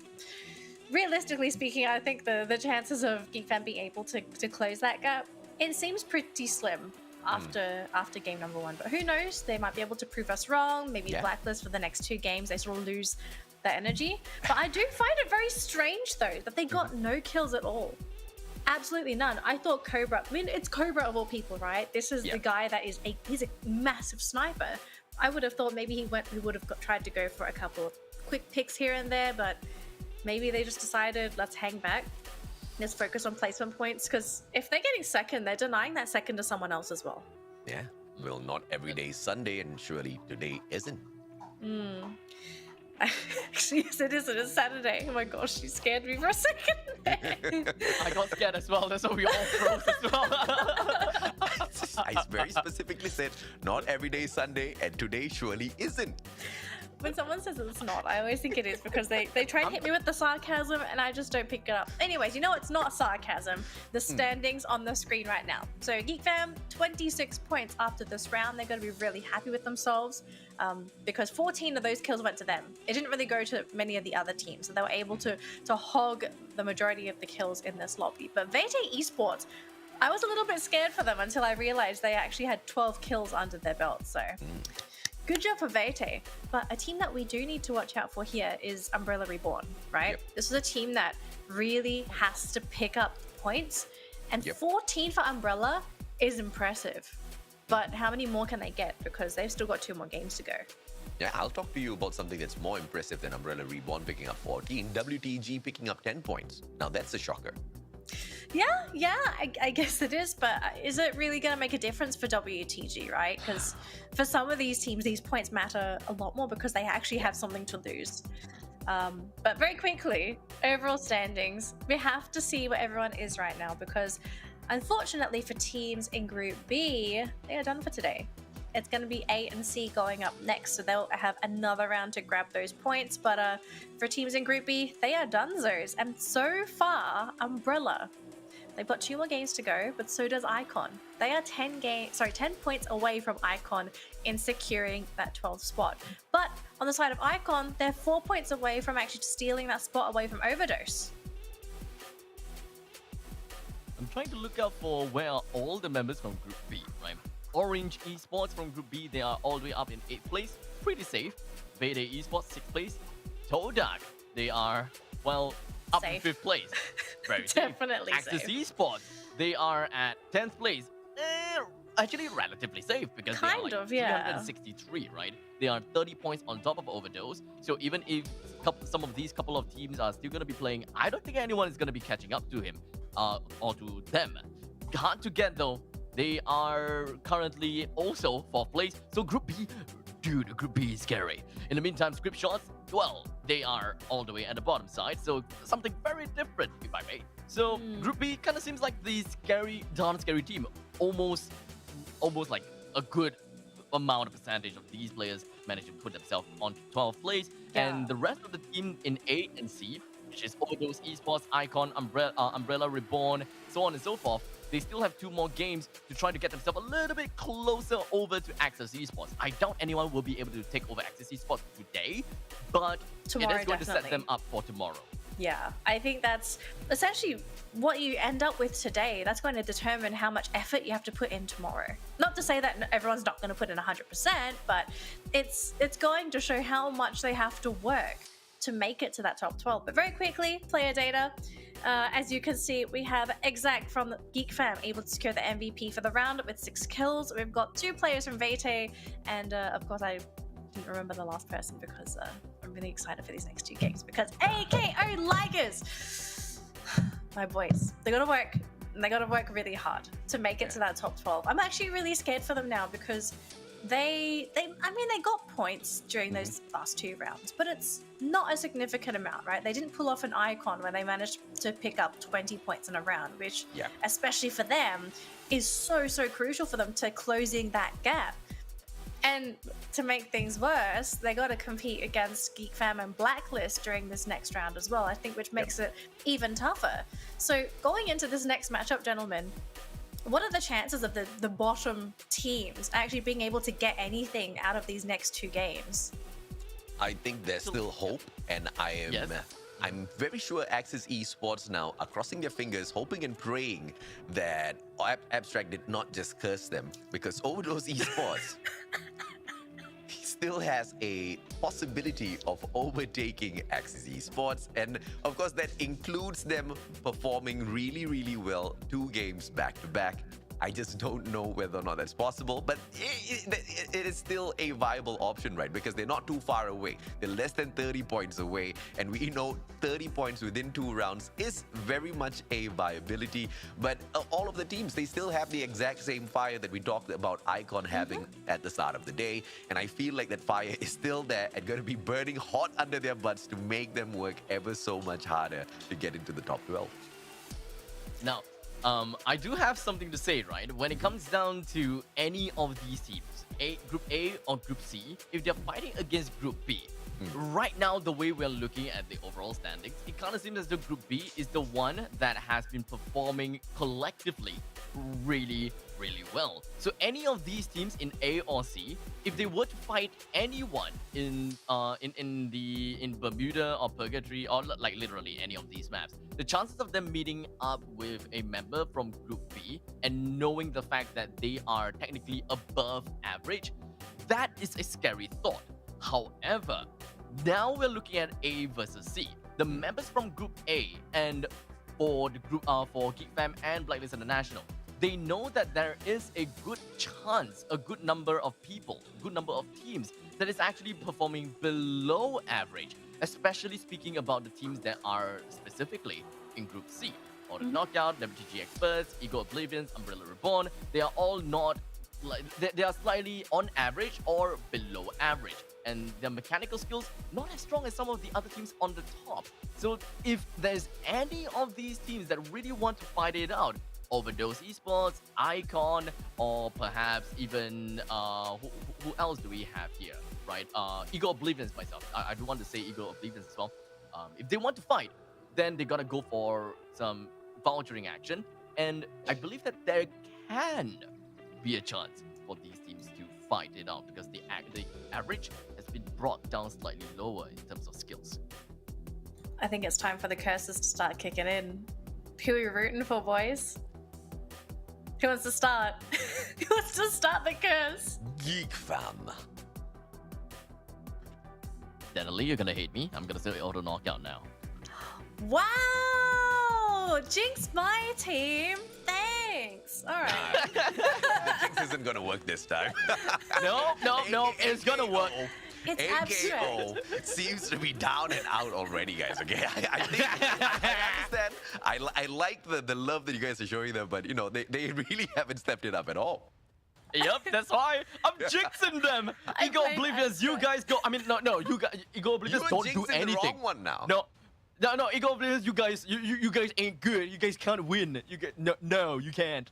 [SPEAKER 1] realistically speaking, I think the chances of Geek Fam being able to close that gap, it seems pretty slim after game number 1, but who knows, they might be able to prove us wrong. Maybe Blacklist for the next 2 games, they sort of lose that energy. But I do find it very strange though that they got no kills at all. Absolutely none. I thought Cobra, I mean, it's Cobra of all people, right? This is the guy that is he's a massive sniper. I would have thought maybe he would have tried to go for a couple of quick picks here and there, but maybe they just decided, let's hang back. Let's focus on placement points, because if they're getting second, they're denying that second to someone else as well.
[SPEAKER 3] Yeah, well, not every day is Sunday, and surely today isn't.
[SPEAKER 1] Actually, yes, it is. It is Saturday. Oh my gosh, you scared me for a second.
[SPEAKER 2] I got scared as well. That's why we all froze as well.
[SPEAKER 3] I very specifically said not every day is Sunday, and today surely isn't.
[SPEAKER 1] When someone says it's not, I always think it is because they try and hit me with the sarcasm and I just don't pick it up. Anyways, you know it's not sarcasm. The standings on the screen right now. So Geek Fam, 26 points after this round. They're going to be really happy with themselves because 14 of those kills went to them. It didn't really go to many of the other teams. So they were able to hog the majority of the kills in this lobby. But Vete Esports, I was a little bit scared for them until I realized they actually had 12 kills under their belt. So good job for Vete. But a team that we do need to watch out for here is Umbrella Reborn, right?
[SPEAKER 3] Yep.
[SPEAKER 1] This is a team that really has to pick up points. And
[SPEAKER 3] Yep.
[SPEAKER 1] 14 for Umbrella is impressive. But how many more can they get? Because they've still got 2 more games to go.
[SPEAKER 3] Yeah, I'll talk to you about something that's more impressive than Umbrella Reborn picking up 14, WTG picking up 10 points. Now that's a shocker.
[SPEAKER 1] Yeah, I guess it is, but is it really going to make a difference for WTG, right? Because for some of these teams, these points matter a lot more because they actually have something to lose. But very quickly, overall standings, we have to see where everyone is right now because unfortunately for teams in Group B, they are done for today. It's going to be A and C going up next, so they'll have another round to grab those points. But for teams in Group B, they are donezo's. And so far, Umbrella, they've got 2 more games to go, but so does Icon. They are 10 points away from Icon in securing that 12th spot. But on the side of Icon, they're 4 points away from actually stealing that spot away from Overdose.
[SPEAKER 2] I'm trying to look out for where are all the members from Group B, right? Orange Esports from Group B, they are all the way up in 8th place. Pretty safe. Vede Esports, 6th place. Todak, they are, well, up
[SPEAKER 1] Safe.
[SPEAKER 2] in 5th place. Very
[SPEAKER 1] Definitely
[SPEAKER 2] safe. Axis
[SPEAKER 1] safe.
[SPEAKER 2] Esports, they are at 10th place. Actually, relatively safe because they are
[SPEAKER 1] Kind
[SPEAKER 2] like
[SPEAKER 1] of, yeah.
[SPEAKER 2] 363, right? They are 30 points on top of Overdose. So even if some of these couple of teams are still going to be playing, I don't think anyone is going to be catching up to him or to them. Hard to get though. They are currently also 4th place. So Group B, dude, Group B is scary. In the meantime, Script Shots, well, they are all the way at the bottom side. So something very different, if I may. So Group B kind of seems like the darn scary team. Almost like a good amount of percentage of these players manage to put themselves on 12th place.
[SPEAKER 1] Yeah.
[SPEAKER 2] And the rest of the team in A and C, which is Overdose Esports, Icon, Umbrella Reborn, so on and so forth, they still have 2 more games to try to get themselves a little bit closer over to Axis Esports. I doubt anyone will be able to take over Axis Esports today, but
[SPEAKER 1] Tomorrow,
[SPEAKER 2] it is going to set
[SPEAKER 1] definitely.
[SPEAKER 2] them up for tomorrow.
[SPEAKER 1] Yeah, I think that's essentially what you end up with today. That's going to determine how much effort you have to put in tomorrow. Not to say that everyone's not going to put in 100%, but it's going to show how much they have to work to make it to that top 12. But very quickly, player data. As you can see, we have Exact from Geek Fam able to secure the MVP for the round with 6 kills. We've got 2 players from Vete, and of course I didn't remember the last person because I'm really excited for these next 2 games because AKO Ligers, my boys, they gotta work. And they gotta work really hard to make it to that top 12. I'm actually really scared for them now because they got points during those last 2 rounds, but it's not a significant amount, right? They didn't pull off an Icon where they managed to pick up 20 points in a round, which especially for them is so crucial for them to closing that gap. And to make things worse, they got to compete against Geek Fam and Blacklist during this next round as well, I think, which makes it even tougher. So going into this next matchup, gentlemen, what are the chances of the bottom teams actually being able to get anything out of these next 2 games?
[SPEAKER 3] I think there's still hope, and I'm very sure Axis Esports now are crossing their fingers, hoping and praying that Abstract did not just curse them, because Overdose Esports still has a possibility of overtaking Axis Esports, and of course that includes them performing really well 2 games back to back. I just don't know whether or not that's possible, but it is still a viable option, right? Because they're not too far away. They're less than 30 points away, and we know 30 points within 2 rounds is very much a viability. But all of the teams, they still have the exact same fire that we talked about Icon having at the start of the day, and I feel like that fire is still there and going to be burning hot under their butts to make them work ever so much harder to get into the top 12.
[SPEAKER 2] Now, I do have something to say, right? When it comes down to any of these teams, Group A or Group C, if they're fighting against Group B, right now, the way we're looking at the overall standings, it kind of seems as though Group B is the one that has been performing collectively really, really well. So any of these teams in A or C, if they were to fight anyone in Bermuda or Purgatory or like literally any of these maps, the chances of them meeting up with a member from Group B and knowing the fact that they are technically above average, that is a scary thought. However, now we're looking at A versus C. The members from Group A and for the group for GeekFam and Blacklist International, they know that there is a good chance, a good number of people, good number of teams that is actually performing below average, especially speaking about the teams that are specifically in Group C. Or the Knockout, WTG Experts, Ego Oblivions, Umbrella Reborn, they are all not, they are slightly on average or below average. And their mechanical skills not as strong as some of the other teams on the top. So if there's any of these teams that really want to fight it out, Overdose Esports, Icon, or perhaps even who else do we have here, right? Ego Oblivions myself. I do want to say Ego Oblivions as well. If they want to fight, then they gotta go for some vouchering action, and I believe that there can be a chance for these teams to fight it out because the average has been brought down slightly lower in terms of skills.
[SPEAKER 1] I think it's time for the curses to start kicking in. Who are you rooting for, boys? Who wants to start? Who wants to start the curse?
[SPEAKER 3] Geek fam.
[SPEAKER 2] Definitely, you're gonna hate me. I'm gonna say auto knockout now.
[SPEAKER 1] Wow! Jinx my team. Thanks. All right.
[SPEAKER 3] The jinx isn't gonna work this time.
[SPEAKER 2] No, it's gonna work.
[SPEAKER 1] It's
[SPEAKER 3] AKO
[SPEAKER 1] abstract.
[SPEAKER 3] seems to be down and out already, guys. Okay, I think I understand. I like the love that you guys are showing them, but you know they really haven't stepped it up at all.
[SPEAKER 2] Yep, that's why I'm jinxing them. Ego
[SPEAKER 1] played
[SPEAKER 2] Oblivious, you guys go. I mean, no, you guys, Ego Oblivious
[SPEAKER 3] You're
[SPEAKER 2] don't do
[SPEAKER 3] jinxing the
[SPEAKER 2] anything.
[SPEAKER 3] wrong one now.
[SPEAKER 2] No, Ego Oblivious, you guys ain't good. You guys can't win. No, you can't.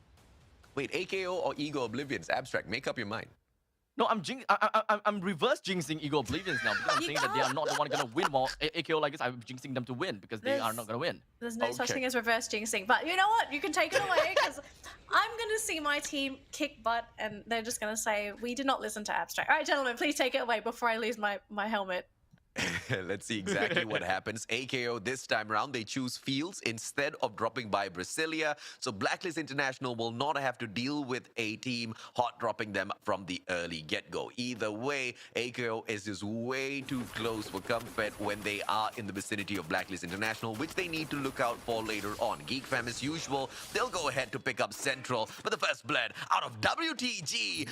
[SPEAKER 3] Wait, AKO or Ego Oblivions? Abstract. Make up your mind.
[SPEAKER 2] No, I'm reverse jinxing Ego Oblivions now because I'm saying that they are not the one gonna win. While AKO like this, I'm jinxing them to win because they are not gonna win.
[SPEAKER 1] There's no such
[SPEAKER 3] Okay.
[SPEAKER 1] thing as reverse jinxing. But you know what? You can take it away because I'm going to see my team kick butt and they're just going to say, we did not listen to Abstract. All right, gentlemen, please take it away before I lose my helmet.
[SPEAKER 3] Let's see exactly what happens. AKO this time around, they choose Fields instead of dropping by Brasilia. So Blacklist International will not have to deal with a team hot dropping them from the early get-go. Either way, AKO is just way too close for comfort when they are in the vicinity of Blacklist International, which they need to look out for later on. GeekFam, as usual, they'll go ahead to pick up Central, but the first blood out of WTG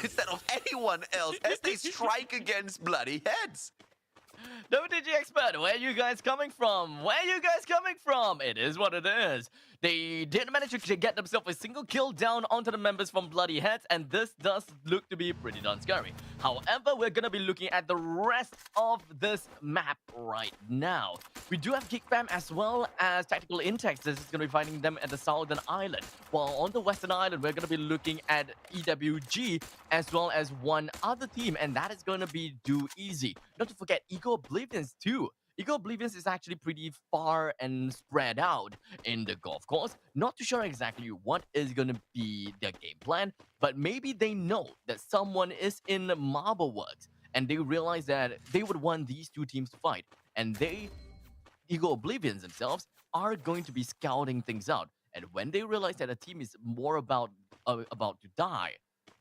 [SPEAKER 3] instead of anyone else as they strike against Bloody Heads.
[SPEAKER 2] WTG Expert, where are you guys coming from? Where are you guys coming from? It is what it is. They did manage to get themselves a single kill down onto the members from Bloody Heads, and this does look to be pretty darn scary. However, we're going to be looking at the rest of this map right now. We do have GeekFam as well as Tactical Intex. This is going to be finding them at the Southern Island. While on the Western Island, we're going to be looking at EWG as well as one other team, and that is going to be Do Easy. Not to forget Ego Oblivions too. Ego Oblivions is actually pretty far and spread out in the golf course. Not too sure exactly what is going to be their game plan, but maybe they know that someone is in Marble Works and they realize that they would want these two teams to fight. And they, Ego Oblivions themselves, are going to be scouting things out. And when they realize that a team is more about to die,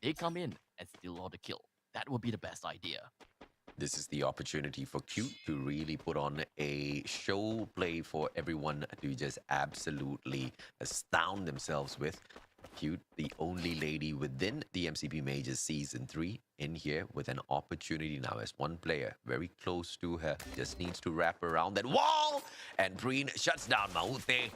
[SPEAKER 2] they come in and steal all the kill. That would be the best idea.
[SPEAKER 3] This is the opportunity for Cute to really put on a show play for everyone to just absolutely astound themselves with. Cute, the only lady within the MCP Major Season 3 in here with an opportunity now as one player very close to her just needs to wrap around that wall, and Breen shuts down Maute.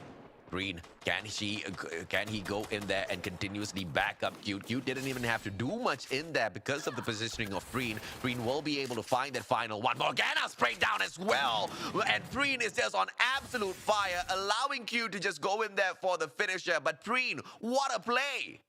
[SPEAKER 3] Breen, can he go in there and continuously back up Cute? Cute didn't even have to do much in there because of the positioning of Breen. Breen will be able to find that final one. Morgana sprayed down as well. And Breen is just on absolute fire, allowing Cute to just go in there for the finisher. But Breen, what a play!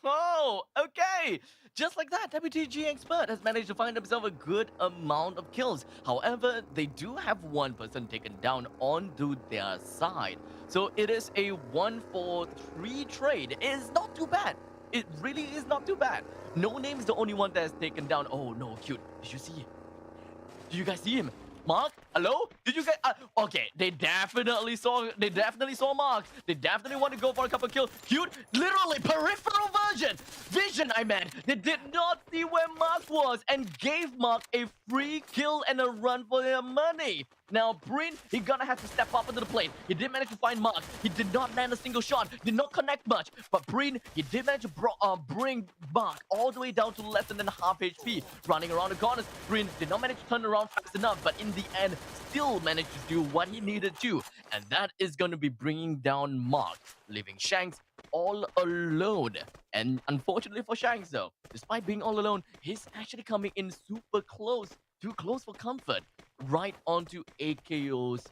[SPEAKER 2] Oh, okay. Just like that, WTG Expert has managed to find himself a good amount of kills. However, they do have one person taken down onto their side. So it is a 1-for-3 trade. It is not too bad. It really is not too bad. No Name is the only one that has taken down. Oh no, Cute. Did you see it? Did you guys see him? Mark? Hello? Did you guys? Okay, they definitely saw Mark. They definitely want to go for a couple kills. Cute, literally peripheral vision, I meant. They did not see where Mark was and gave Mark a free kill and a run for their money. Now, Breen, he gonna have to step up into the plane. He did manage to find Mark. He did not land a single shot, did not connect much. But Breen, he did manage to bring Mark all the way down to less than half HP. Running around the corners, Breen did not manage to turn around fast enough, but in the end, still managed to do what he needed to. And that is gonna be bringing down Mark, leaving Shanks all alone. And unfortunately for Shanks though, despite being all alone, he's actually coming in super close, too close for comfort, right onto AKO's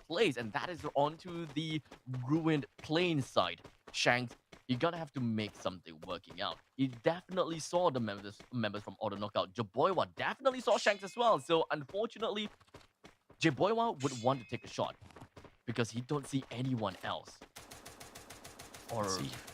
[SPEAKER 2] place, and that is onto the ruined plane side. Shanks, you're gonna have to make something working out. He definitely saw the members from Auto Knockout. Jaboywa definitely saw Shanks as well. So unfortunately, Jaboywa would want to take a shot because he don't see anyone else. Or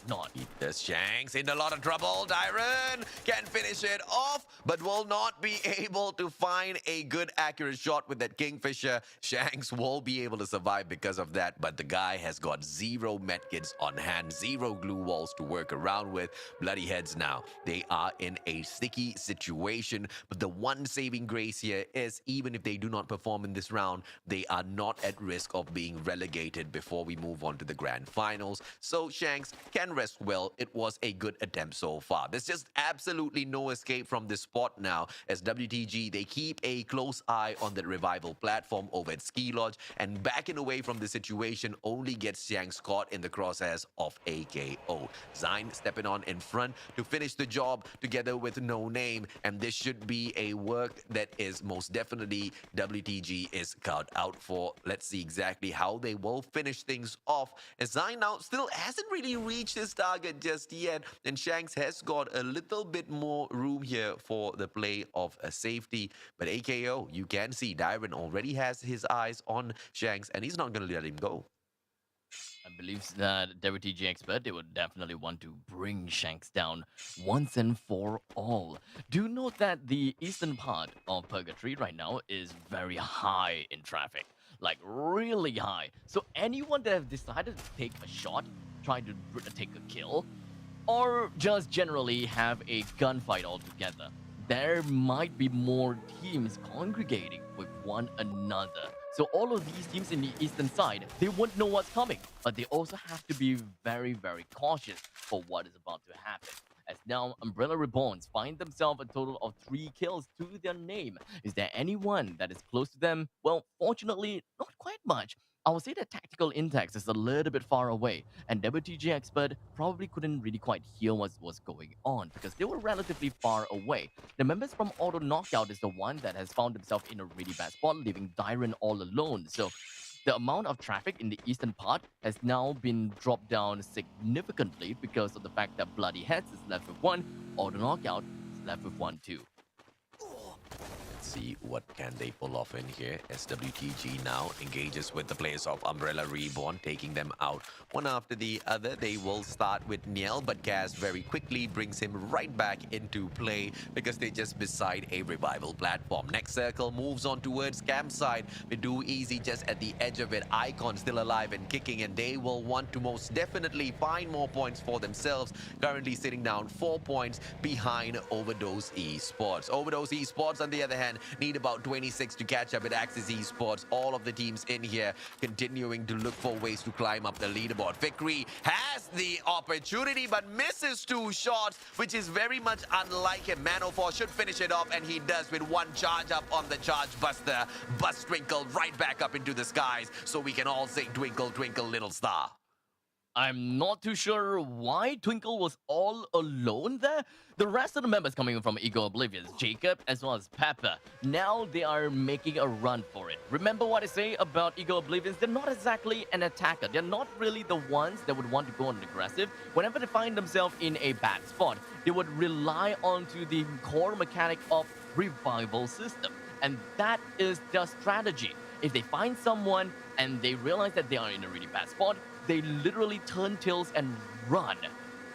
[SPEAKER 2] not.
[SPEAKER 3] Does Shanks in a lot of trouble. Dyron can finish it off, but will not be able to find a good accurate shot with that Kingfisher. Shanks will be able to survive because of that, but the guy has got 0 medkits on hand, 0 glue walls to work around with. Bloody Heads now, they are in a sticky situation, but the one saving grace here is even if they do not perform in this round, they are not at risk of being relegated before we move on to the grand finals. So Shanks can rest well. It was a good attempt so far. There's just absolutely no escape from this spot now, as WTG, they keep a close eye on the revival platform over at Ski Lodge, and backing away from the situation only gets Shanks caught in the crosshairs of AKO. Zine stepping on in front to finish the job together with No Name, and this should be a work that is most definitely WTG is cut out for. Let's see exactly how they will finish things off, as Zine now still hasn't really reached his target just yet, and Shanks has got a little bit more room here for the play of a safety. But AKO, you can see Dyron already has his eyes on Shanks, and he's not going to let him go.
[SPEAKER 2] I believe that WTG Expert, they would definitely want to bring Shanks down once and for all. Do note that the eastern part of Purgatory right now is very high in traffic. Like really high. So anyone that have decided to take a shot, try to take a kill, or just generally have a gunfight altogether, there might be more teams congregating with one another. So all of these teams in the eastern side, they won't know what's coming, but they also have to be very, very cautious for what is about to happen. As now, Umbrella Reborns find themselves a total of 3 kills to their name. Is there anyone that is close to them? Well, fortunately, not quite much. I would say that Tactical Intex is a little bit far away, and WTG Expert probably couldn't really quite hear what was going on because they were relatively far away. The members from Auto Knockout is the one that has found himself in a really bad spot, leaving Dyron all alone. So the amount of traffic in the eastern part has now been dropped down significantly because of the fact that Bloody Heads is left with 1, Auto Knockout is left with 1 too.
[SPEAKER 3] See what can they pull off in here. SWTG now engages with the players of Umbrella Reborn, taking them out one after the other. They will start with Niel, but Kaz very quickly brings him right back into play because they're just beside a revival platform. Next circle moves on towards campsite. They do easy just at the edge of it. Icon still alive and kicking, and they will want to most definitely find more points for themselves. Currently sitting down 4 points behind Overdose Esports. Overdose Esports, on the other hand, need about 26 to catch up with Axis Esports. All of the teams in here continuing to look for ways to climb up the leaderboard. Vickery has the opportunity but misses 2 shots, which is very much unlike him. Manofor should finish it off, and he does with 1 charge up on the charge buster. Bust Twinkle right back up into the skies, so we can all sing Twinkle Twinkle Little Star.
[SPEAKER 2] I'm not too sure why Twinkle was all alone there. The rest of the members coming from Ego Oblivious, Jacob as well as Pepper, now they are making a run for it. Remember what I say about Ego Oblivious? They're not exactly an attacker. They're not really the ones that would want to go on aggressive. Whenever they find themselves in a bad spot, they would rely onto the core mechanic of revival system. And that is their strategy. If they find someone and they realize that they are in a really bad spot, they literally turn tails and run.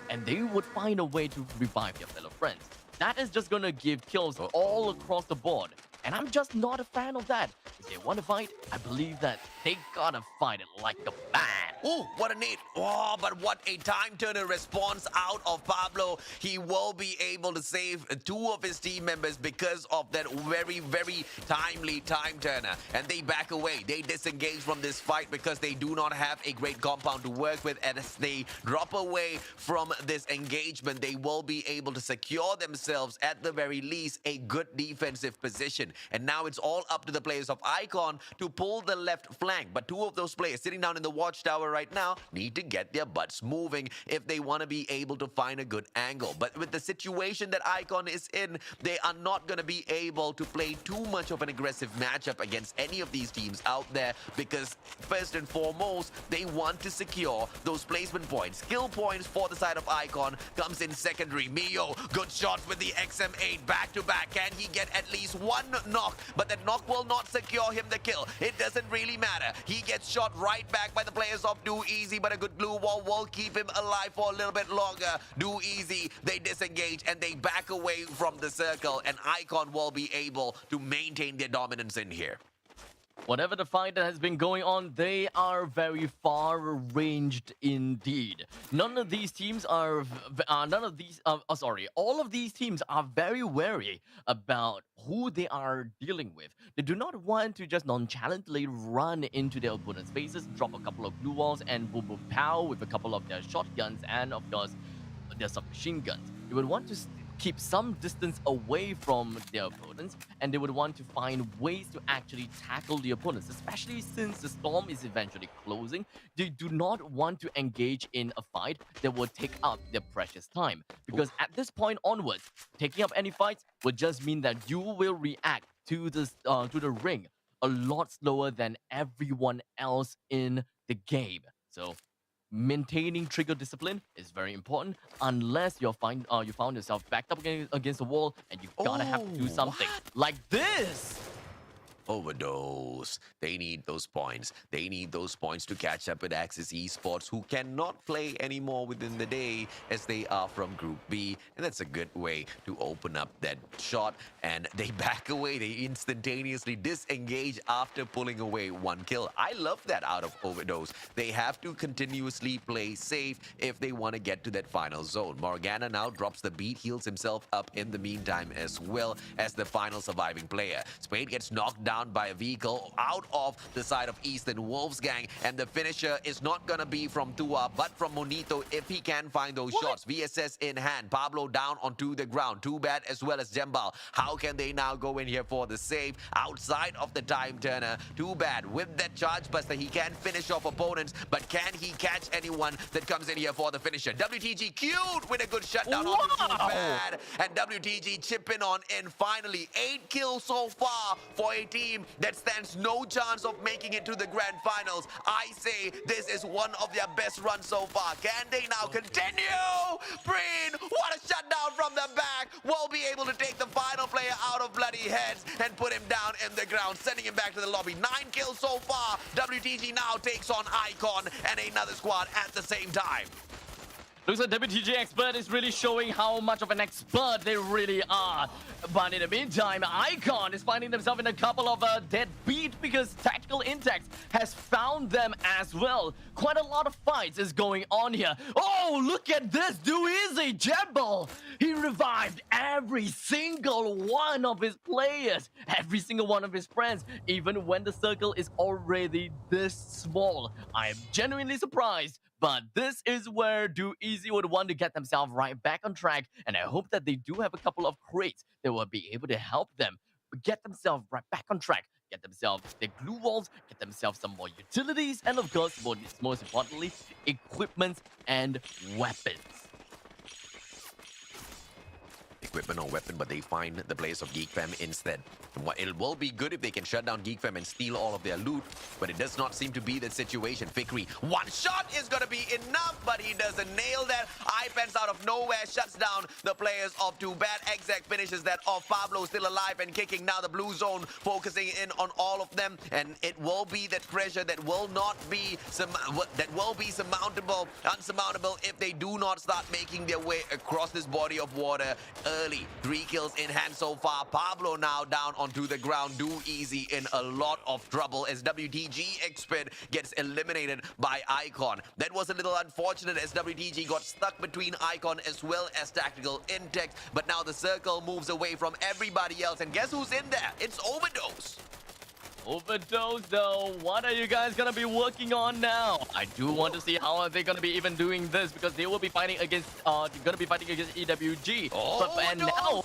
[SPEAKER 2] And they would find a way to revive their fellow friends. That is just gonna give kills all across the board. And I'm just not a fan of that. If they want to fight, I believe that they gotta fight it like the man.
[SPEAKER 3] Oh, what a nade. Oh, but what a time turner response out of Pablo. He will be able to save 2 of his team members because of that very, very timely time turner. And they back away. They disengage from this fight because they do not have a great compound to work with. And as they drop away from this engagement, they will be able to secure themselves, at the very least, a good defensive position. And now it's all up to the players of Icon to pull the left flank. But 2 of those players sitting down in the watchtower right now need to get their butts moving if they want to be able to find a good angle. But with the situation that Icon is in, they are not going to be able to play too much of an aggressive matchup against any of these teams out there, because first and foremost, they want to secure those placement points. Skill points for the side of Icon comes in secondary. Mio, good shots with the XM8 back to back. Can he get at least 1 knock? But that knock will not secure him the kill. It doesn't really matter. He gets shot right back by the players of Do Easy, but a good blue wall will keep him alive for a little bit longer. Do Easy, they disengage and they back away from the circle, and Icon will be able to maintain their dominance in here.
[SPEAKER 2] Whatever the fight that has been going on, they are very far ranged indeed. All of these teams are very wary about who they are dealing with. They do not want to just nonchalantly run into their opponent's faces, drop a couple of glue walls, and boom boom pow with a couple of their shotguns and of course their submachine guns. They would want to keep some distance away from their opponents, and they would want to find ways to actually tackle the opponents, especially since the storm is eventually closing. They do not want to engage in a fight that will take up their precious time, because at this point onwards, taking up any fights would just mean that you will react to the ring a lot slower than everyone else in the game. So maintaining trigger discipline is very important, unless you found yourself backed up against the wall and you gotta have to do something like this.
[SPEAKER 3] Overdose. They need those points. They need those points to catch up with Axis Esports, who cannot play anymore within the day as they are from Group B. And that's a good way to open up that shot. And they back away. They instantaneously disengage after pulling away 1 kill. I love that out of Overdose. They have to continuously play safe if they want to get to that final zone. Morgana now drops the beat, heals himself up in the meantime as well as the final surviving player. Spade gets knocked down by a vehicle out of the side of Eastern Wolfsgang, and the finisher is not gonna be from Tua but from Monito if he can find those shots. VSS in hand. Pablo down onto the ground. Too bad as well as Jembal. How can they now go in here for the save outside of the time turner? Too bad. With that charge buster, he can finish off opponents, but can he catch anyone that comes in here for the finisher? WTG cute with a good shutdown on Too Bad, and WTG chipping on in finally. 8 kills so far for a team that stands no chance of making it to the grand finals. I say this is one of their best runs so far. Can they now continue? Breen, what a shutdown from the back. Will be able to take the final player out of bloody heads and put him down in the ground, sending him back to the lobby. 9 kills so far. WTG now takes on Icon and another squad at the same time.
[SPEAKER 2] Looks like WTG Expert is really showing how much of an expert they really are. But in the meantime, Icon is finding themselves in a couple of dead beat because Tactical Intex has found them as well. Quite a lot of fights is going on here. Oh, look at this. Duizzy Jebel. He revived every single one of his players, every single one of his friends, even when the circle is already this small. I am genuinely surprised. But this is where Duizzy would want to get themselves right back on track, and I hope that they do have a couple of crates that will be able to help them get themselves right back on track, get themselves their glue walls, get themselves some more utilities, and of course, most importantly, equipment and weapons.
[SPEAKER 3] Equipment or weapon, but they find the place of Geek Fam instead. It will be good if they can shut down Geek Fam and steal all of their loot, but it does not seem to be the situation. Fikri, one shot is going to be enough, but he doesn't nail that. iPens out of nowhere shuts down the players of Too Bad. Exec finishes that off. Pablo still alive and kicking. Now the blue zone focusing in on all of them, and it will be that pressure that will not be unsurmountable if they do not start making their way across this body of water early. 3 kills in hand so far. Pablo now down onto the ground. Duizzy in a lot of trouble as WTG Expert gets eliminated by Icon. That was a little unfortunate as WTG got stuck between Icon as well as Tactical Intex, but now the circle moves away from everybody else, and guess who's in there? It's Overdose.
[SPEAKER 2] Overdose though, what are you guys gonna be working on now? I do want to see how are they gonna be even doing this, because they will be fighting against EWG. And now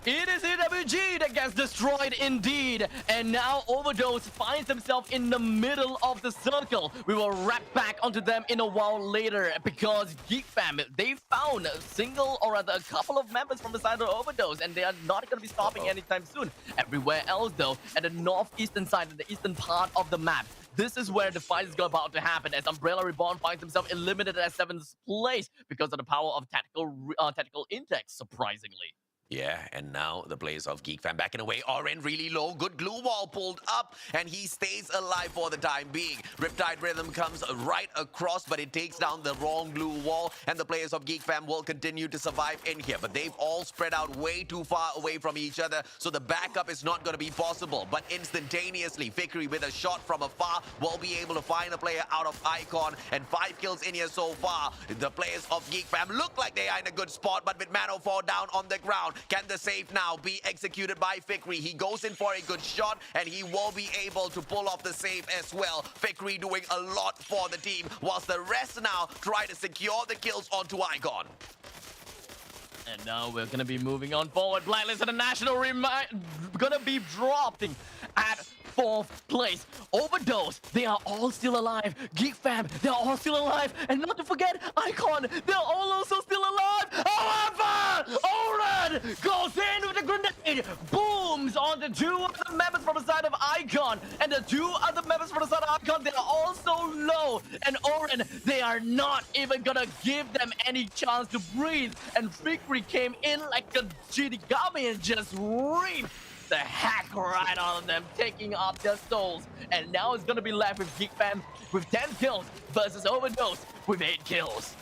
[SPEAKER 2] it is EWG that gets destroyed indeed. And now Overdose finds himself in the middle of the circle. We will wrap back onto them in a while later, because Geek Fam, they found a single or rather a couple of members from the side of Overdose, and they are not going to be stopping anytime soon. Everywhere else though, at the northeastern side, of the eastern part of the map, this is where the fight is about to happen, as Umbrella Reborn finds himself eliminated at 7th place because of the power of Tactical Intex, surprisingly.
[SPEAKER 3] Yeah, and now the players of Geek Fam backing away. Oren really low. Good glue wall pulled up, and he stays alive for the time being. Riptide Rhythm comes right across, but it takes down the wrong glue wall, and the players of Geek Fam will continue to survive in here. But they've all spread out way too far away from each other, so the backup is not going to be possible. But instantaneously, Fikri with a shot from afar will be able to find a player out of Icon, and 5 kills in here so far. The players of Geek Fam look like they are in a good spot, but with Mano4 down on the ground, can the save now be executed by Fikri? He goes in for a good shot, and he will be able to pull off the save as well. Fikri doing a lot for the team, whilst the rest now try to secure the kills onto Icon.
[SPEAKER 2] And now we're gonna be moving on forward. Blacklist International gonna be dropping at 4th place. Overdose, they are all still alive. Geek Fam, they're all still alive. And not to forget, Icon, they're all also still alive. However, Oren goes in with a grenade, booms on the 2 other members from the side of Icon. And the 2 other members from the side of Icon, they are also low. And Oren, they are not even gonna give them any chance to breathe. And Fikri came in like a Shinigami and just reaped the heck right out of them, taking off their souls. And now it's gonna be left with Geek Fam with 10 kills versus Overdose with 8 kills.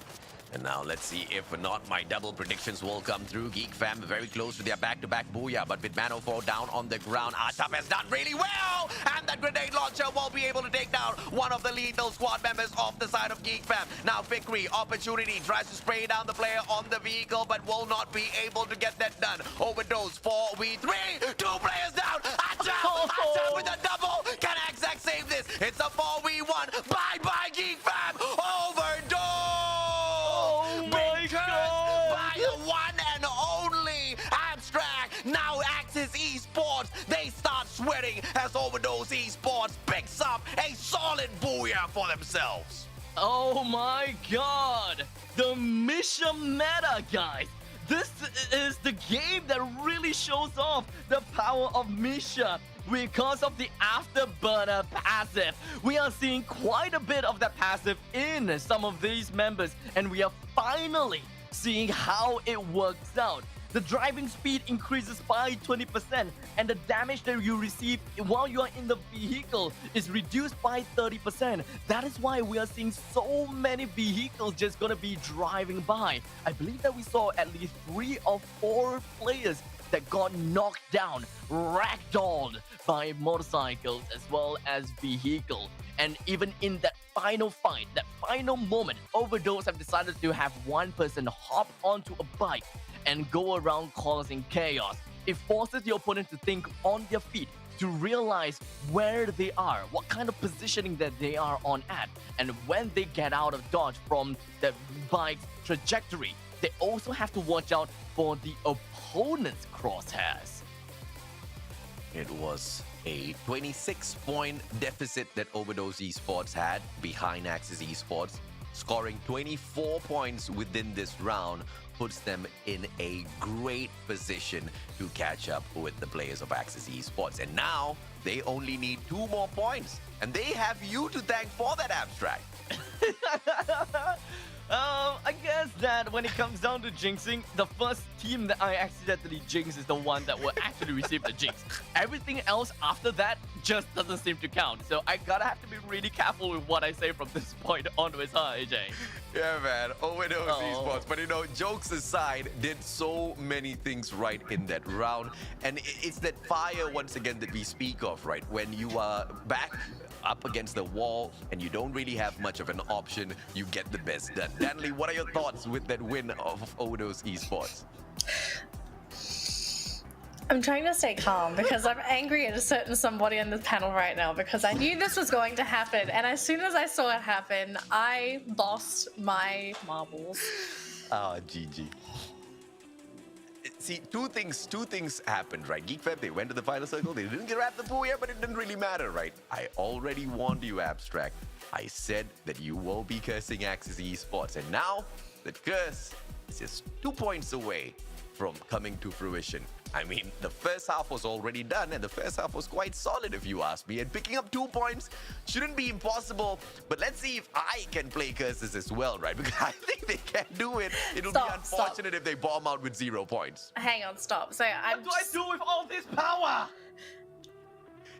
[SPEAKER 3] And now let's see if not my double predictions will come through. Geek Fam very close to their back-to-back booyah, but with Mano4 down on the ground, Atap has done really well! And that grenade launcher will be able to take down one of the lethal squad members off the side of Geek Fam. Now Fikri, opportunity, tries to spray down the player on the vehicle, but will not be able to get that done. Overdose, 4v3, 2 players down! Atap with a double! Can Exec save this? It's a 4v1, bye-bye Geek Fam! Overdose! By the one and only Abstract. Now Axis Esports, they start sweating as Overdose Esports picks up a solid booyah for themselves.
[SPEAKER 2] Oh my god! The Misha meta, guys! This is the game that really shows off the power of Misha. Because of the Afterburner passive, we are seeing quite a bit of that passive in some of these members, and we are finally seeing how it works out. the driving speed increases by 20%, and the damage that you receive while you are in the vehicle is reduced by 30%. That is why we are seeing so many vehicles just gonna be driving by. I believe that we saw at least 3 or 4 players that got knocked down, ragdolled by motorcycles as well as vehicle. And even in that final fight, that final moment, Overdose have decided to have one person hop onto a bike and go around causing chaos. It forces the opponent to think on their feet, to realize where they are, what kind of positioning that they are on at. And when they get out of dodge from the bike's trajectory, they also have to watch out for the opponent's crosshairs.
[SPEAKER 3] It was a 26-point deficit that Overdose Esports had behind Axis Esports. Scoring 24 points within this round puts them in a great position to catch up with the players of Axis Esports. And now they only need 2 more points. And they have you to thank for that, Abstract.
[SPEAKER 2] I guess that when it comes down to jinxing, the first team that I accidentally jinx is the one that will actually receive the jinx. Everything else after that just doesn't seem to count. So I gotta have to be really careful with what I say from this point onwards, huh, AJ?
[SPEAKER 3] Yeah, man. Overdose Esports. But jokes aside, did so many things right in that round. And it's that fire, once again, that we speak of, right? When you are back up against the wall and you don't really have much of an option, you get the best done. Danley, what are your thoughts with that win of Overdose Esports?
[SPEAKER 1] I'm trying to stay calm because I'm angry at a certain somebody on the panel right now because I knew this was going to happen, and as soon as I saw it happen, I lost my marbles.
[SPEAKER 3] GG. See, two things happened, right? GeekFab, they went to the final circle, they didn't grab the booyah, but it didn't really matter, right? I already warned you, Abstract. I said that you will be cursing Axis Esports, and now that curse is just 2 points away from coming to fruition. I mean, the first half was already done, and the first half was quite solid, if you ask me. And picking up 2 points shouldn't be impossible, but let's see if I can play curses as well, right? Because I think they can do it. It'll be unfortunate if they bomb out with 0 points.
[SPEAKER 1] Hang on, stop. So
[SPEAKER 2] What do I do with all this power?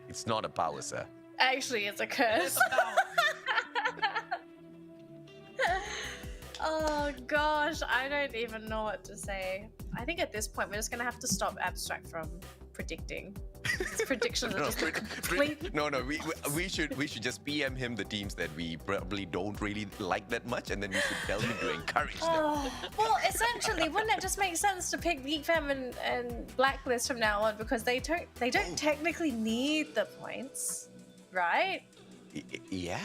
[SPEAKER 3] It's not a power, sir.
[SPEAKER 1] Actually, it's a curse. Oh gosh, I don't even know what to say. I think at this point we're just gonna have to stop Abstract from predicting. His predictions are just complete.
[SPEAKER 3] No, we should just PM him the teams that we probably don't really like that much, and then we should tell him to encourage them.
[SPEAKER 1] Well, essentially, wouldn't it just make sense to pick GeekFam and Blacklist from now on because they don't technically need the points, right?
[SPEAKER 3] Yeah,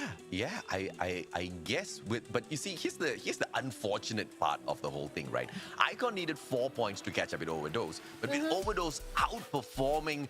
[SPEAKER 3] I guess. But you see, here's the unfortunate part of the whole thing, right? Icon needed 4 points to catch up with Overdose, but with Overdose outperforming,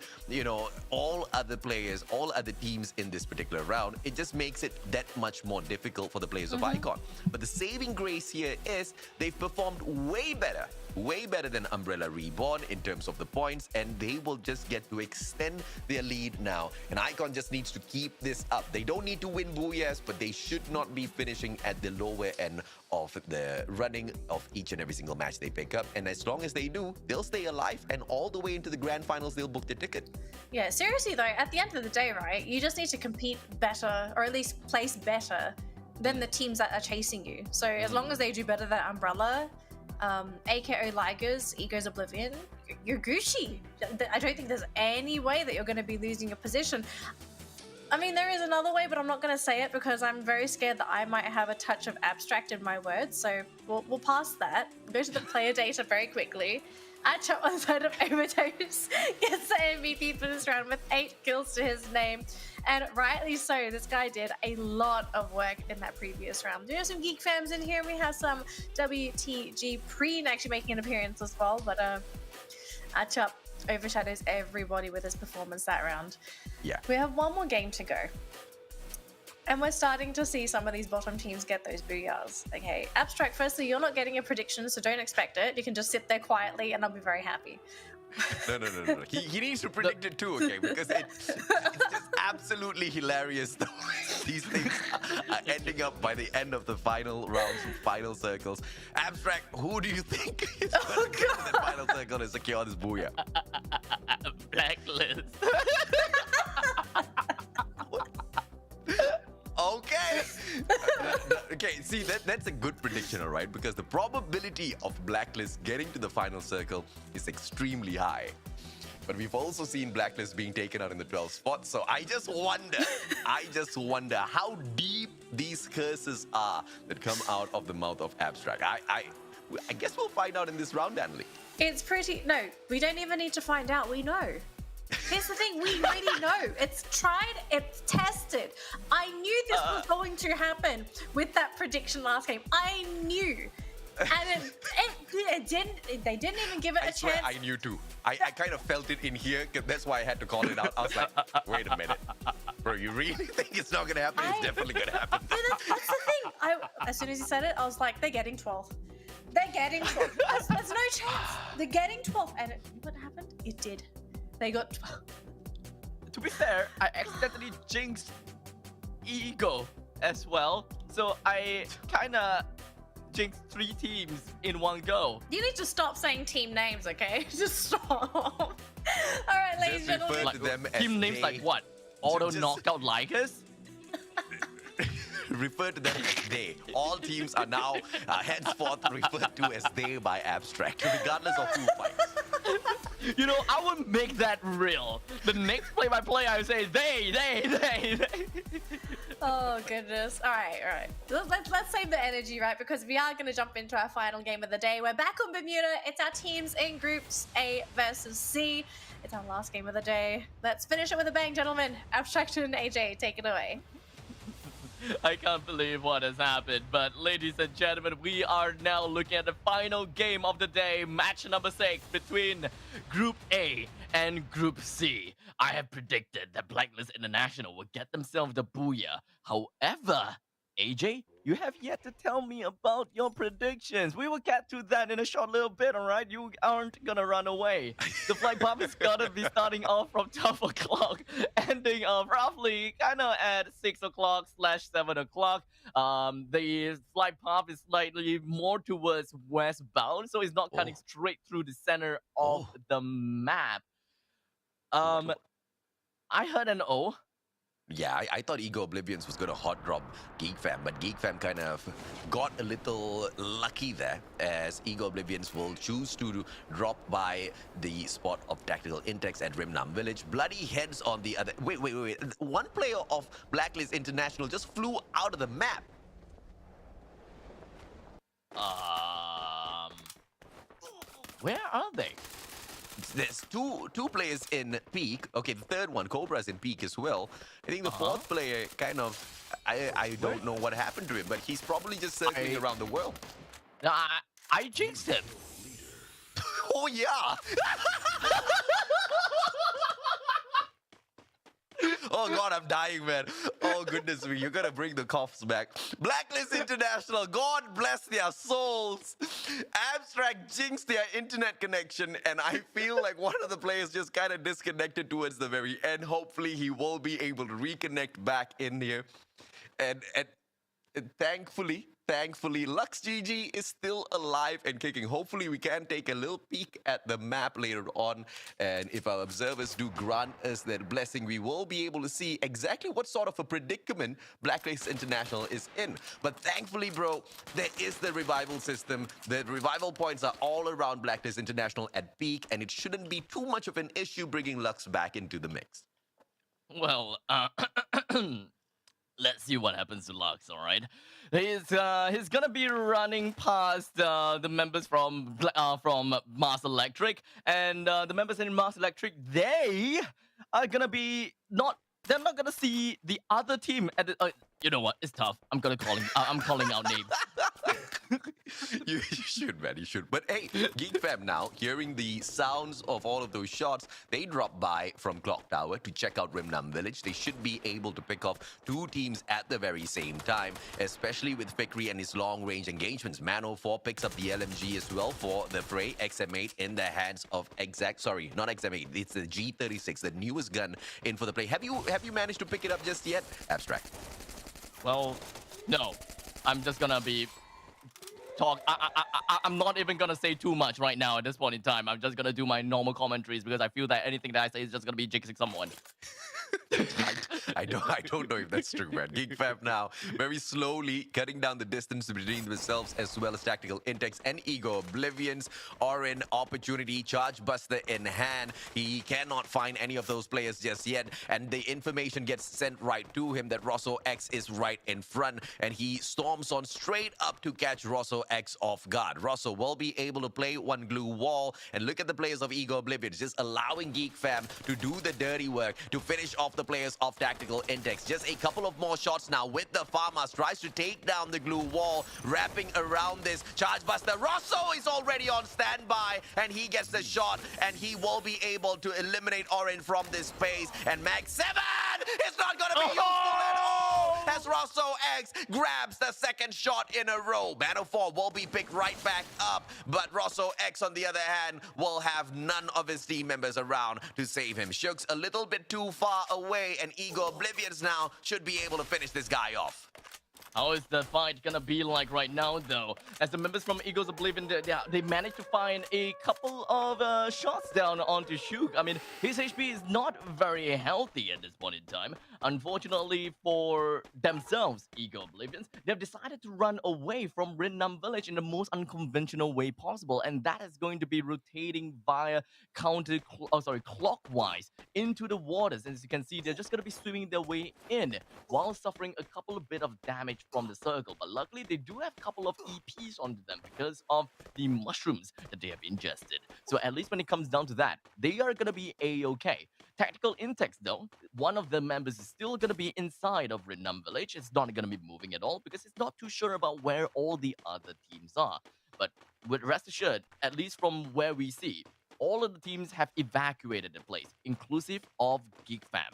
[SPEAKER 3] all other players, all other teams in this particular round, it just makes it that much more difficult for the players of Icon. But the saving grace here is they've performed way better than Umbrella Reborn in terms of the points, and they will just get to extend their lead now. And Icon just needs to keep this up. They don't need to win booyahs, but they should not be finishing at the lower end of the running of each and every single match they pick up. And as long as they do, they'll stay alive, and all the way into the grand finals, they'll book their ticket.
[SPEAKER 1] Yeah, seriously though, at the end of the day, right, you just need to compete better, or at least place better than the teams that are chasing you. So as long as they do better than Umbrella, AKO Ligers, Ego's Oblivion, you're Gucci. I don't think there's any way that you're going to be losing your position. I mean, there is another way, but I'm not going to say it because I'm very scared that I might have a touch of Abstract in my words. So we'll pass that. Go to the player data very quickly. Atchop on the side of Overdose gets the MVP for this round with 8 kills to his name. And rightly so, this guy did a lot of work in that previous round. We have some Geek Fams in here. We have some WTG Preen actually making an appearance as well. But Atchop overshadows everybody with his performance that round.
[SPEAKER 3] Yeah.
[SPEAKER 1] We have one more game to go. And we're starting to see some of these bottom teams get those booyahs. Okay, Abstract, firstly, you're not getting a prediction, so don't expect it. You can just sit there quietly and I'll be very happy.
[SPEAKER 3] No. He needs to predict it too, okay? Because it's just absolutely hilarious though. These things are ending up by the end of the final rounds, final circles. Abstract, who do you think is going to get to the final circle and secure this booyah?
[SPEAKER 2] Blacklist.
[SPEAKER 3] Okay. Okay, see, that's a good prediction, all right? Because the probability of Blacklist getting to the final circle is extremely high. But we've also seen Blacklist being taken out in the 12th spot. So I just wonder how deep these curses are that come out of the mouth of Abstract. I guess we'll find out in this round, Annalie.
[SPEAKER 1] It's pretty. No, we don't even need to find out. We know. Here's the thing, we already know. It's tried, it's tested. I knew this was going to happen with that prediction last game. I knew. And it didn't, they didn't even give it a
[SPEAKER 3] I swear
[SPEAKER 1] chance.
[SPEAKER 3] I knew too. I kind of felt it in here. That's why I had to call it out. I was like, wait a minute. Bro, you really think it's not going to happen? It's definitely going to happen.
[SPEAKER 1] But that's the thing. As soon as he said it, I was like, they're getting 12th. They're getting 12th. There's no chance. They're getting 12th. And what happened? It did. They got 12th.
[SPEAKER 2] To be fair, I accidentally jinxed Ego as well. So I kind of jinxed 3 teams in one go.
[SPEAKER 1] You need to stop saying team names, okay? Just stop. All right, ladies and
[SPEAKER 3] Just refer
[SPEAKER 1] gentlemen.
[SPEAKER 3] to them as
[SPEAKER 2] Team names
[SPEAKER 3] they.
[SPEAKER 2] like what? Auto
[SPEAKER 3] Just-
[SPEAKER 2] knockout likers?
[SPEAKER 3] Refer to them as they. All teams are now henceforth referred to as they by Abstract, regardless of who fights.
[SPEAKER 2] You know, I would make that real. The next play-by-play I would say they.
[SPEAKER 1] Oh goodness! All right. Let's save the energy, right? Because we are going to jump into our final game of the day. We're back on Bermuda. It's our teams in groups A versus C. It's our last game of the day. Let's finish it with a bang, gentlemen. Abstract and AJ, take it away.
[SPEAKER 2] I can't believe what has happened, but ladies and gentlemen, we are now looking at the final game of the day, match number 6 between Group A and Group C. I have predicted that Blacklist International will get themselves the booyah. However, AJ, you have yet to tell me about your predictions. We will get to that in a short little bit, alright? You aren't gonna run away. The flight path is gonna be starting off from 12 o'clock, ending roughly kind of at 6 o'clock/7 o'clock. The flight path is slightly more towards westbound, so it's not cutting straight through the center of the map. I heard an O.
[SPEAKER 3] Yeah, I thought Ego Oblivions was going to hot drop Geek Fam, but Geek Fam kind of got a little lucky there, as Ego Oblivions will choose to drop by the spot of Tactical Intex at Rimnam Village. Bloody heads on the other. Wait. One player of Blacklist International just flew out of the map.
[SPEAKER 2] Where are they?
[SPEAKER 3] There's two players in peak. Okay, the third one, Cobra's in peak as well. I think the fourth player kind of, I don't know what happened to him, but he's probably just circling around the world.
[SPEAKER 2] I jinxed him.
[SPEAKER 3] Oh yeah. Oh god, I'm dying, man. Oh goodness me, you're gonna bring the coughs back. Blacklist International, God bless their souls. Abstract jinxed their internet connection, and I feel like one of the players just kind of disconnected towards the very end. Hopefully he will be able to reconnect back in here. And thankfully, Lux GG is still alive and kicking. Hopefully, we can take a little peek at the map later on. And if our observers do grant us that blessing, we will be able to see exactly what sort of a predicament Blacklist International is in. But thankfully, bro, there is the revival system. The revival points are all around Blacklist International at peak, and it shouldn't be too much of an issue bringing Lux back into the mix.
[SPEAKER 2] Well, let's see what happens to Lux, all right? He's gonna be running past the members from Mars Electric, and the members in Mars Electric, they are gonna be they're not gonna see the other team at the, you know what? It's tough. I'm calling out names.
[SPEAKER 3] You should, man. You should. But hey, Geek Fam now, hearing the sounds of all of those shots, they drop by from Clock Tower to check out Rimnam Village. They should be able to pick off two teams at the very same time, especially with Fikri and his long-range engagements. Man04 picks up the LMG as well for the fray. XM8 in the hands of sorry, not XM8. It's the G36, the newest gun in for the play. Have you managed to pick it up just yet? Abstract.
[SPEAKER 2] Well, no. I'm just gonna be I'm not even gonna say too much right now at this point in time. I'm just gonna do my normal commentaries because I feel that anything that I say is just gonna be jinxing someone.
[SPEAKER 3] I don't know if that's true, man. Geek Fam now very slowly cutting down the distance between themselves as well as Tactical Intex and Ego Oblivions are in opportunity. Charge Buster in hand. He cannot find any of those players just yet, and the information gets sent right to him that Rosso X is right in front, and he storms on straight up to catch Rosso X off guard. Rosso will be able to play one glue wall, and look at the players of Ego Oblivions just allowing Geek Fam to do the dirty work to finish off the players of Tactical Intex. Just a couple of more shots now with the Farmers. Tries to take down the glue wall, wrapping around this Charge Buster. Rosso is already on standby, and he gets the shot, and he will be able to eliminate Orin from this space. And Mag 7 is not going to be useful at all as Rosso X grabs the second shot in a row. Man04 will be picked right back up, but Rosso X, on the other hand, will have none of his team members around to save him. Shook's a little bit too far away, and Ego Oblivions now should be able to finish this guy off.
[SPEAKER 2] How is the fight gonna be like right now, though? As the members from Eagles Oblivion, they managed to find a couple of shots down onto Shook. I mean, his HP is not very healthy at this point in time. Unfortunately for themselves, Eagle Oblivions, they've decided to run away from Rinnam Village in the most unconventional way possible, and that is going to be rotating via clockwise into the waters. As you can see, they're just going to be swimming their way in while suffering a couple of bit of damage from the circle. But luckily, they do have a couple of EPs onto them because of the mushrooms that they have ingested. So at least when it comes down to that, they are going to be A-okay. Tactical Intex, though, one of the members is still going to be inside of Rinnam Village. It's not going to be moving at all because it's not too sure about where all the other teams are. But with rest assured, at least from where we see, all of the teams have evacuated the place, inclusive of Geek Fam.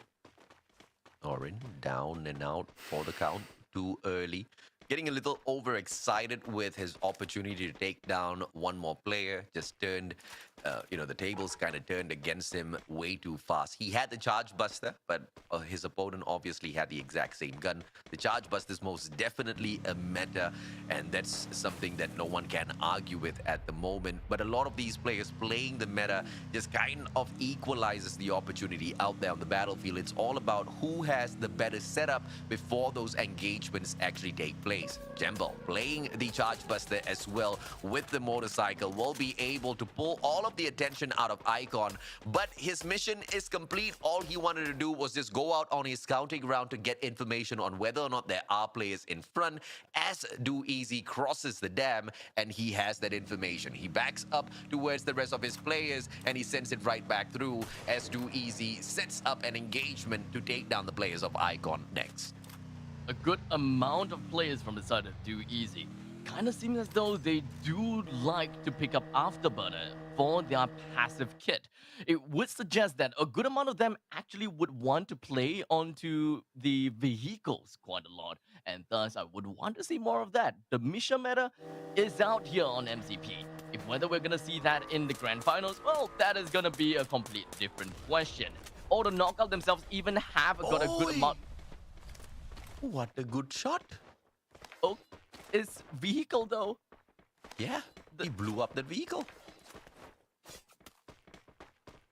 [SPEAKER 3] Orin down and out for the count. Too early. Getting a little overexcited with his opportunity to take down one more player. Just turned, the tables kind of turned against him way too fast. He had the Charge Buster, but his opponent obviously had the exact same gun. The Charge Buster is most definitely a meta, and that's something that no one can argue with at the moment. But a lot of these players playing the meta just kind of equalizes the opportunity out there on the battlefield. It's all about who has the better setup before those engagements actually take place. Jembel playing the Charge Buster as well with the motorcycle will be able to pull all of the attention out of Icon, but his mission is complete. All he wanted to do was just go out on his scouting round to get information on whether or not there are players in front. As Do Easy crosses the dam, and he has that information. He backs up towards the rest of his players, and he sends it right back through as Do Easy sets up an engagement to take down the players of Icon next.
[SPEAKER 2] A good amount of players from the side of Do Easy kind of seem as though they do like to pick up Afterburner for their passive kit. It would suggest that a good amount of them actually would want to play onto the vehicles quite a lot, and thus I would want to see more of that. The Misha meta is out here on MCP. If whether we're gonna see that in the grand finals, well, that is gonna be a complete different question. Or the Knockout themselves even have got a good amount.
[SPEAKER 3] What a good shot.
[SPEAKER 2] Oh, it's vehicle though.
[SPEAKER 3] Yeah, he blew up that vehicle.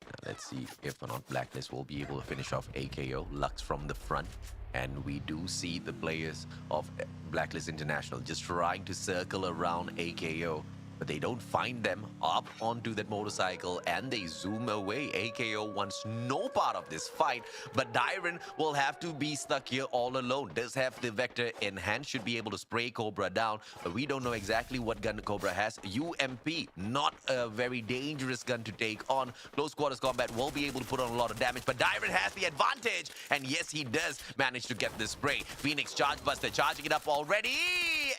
[SPEAKER 3] Now let's see if or not Blacklist will be able to finish off AKO. Lux from the front. And we do see the players of Blacklist International just trying to circle around AKO. But they don't find them up onto that motorcycle, and they zoom away. AKO wants no part of this fight, but Dyron will have to be stuck here all alone. Does have the Vector in hand, should be able to spray Cobra down, but we don't know exactly what gun Cobra has. UMP, not a very dangerous gun to take on. Close quarters combat will be able to put on a lot of damage, but Dyron has the advantage, and yes, he does manage to get the spray. Phoenix Charge Buster charging it up already,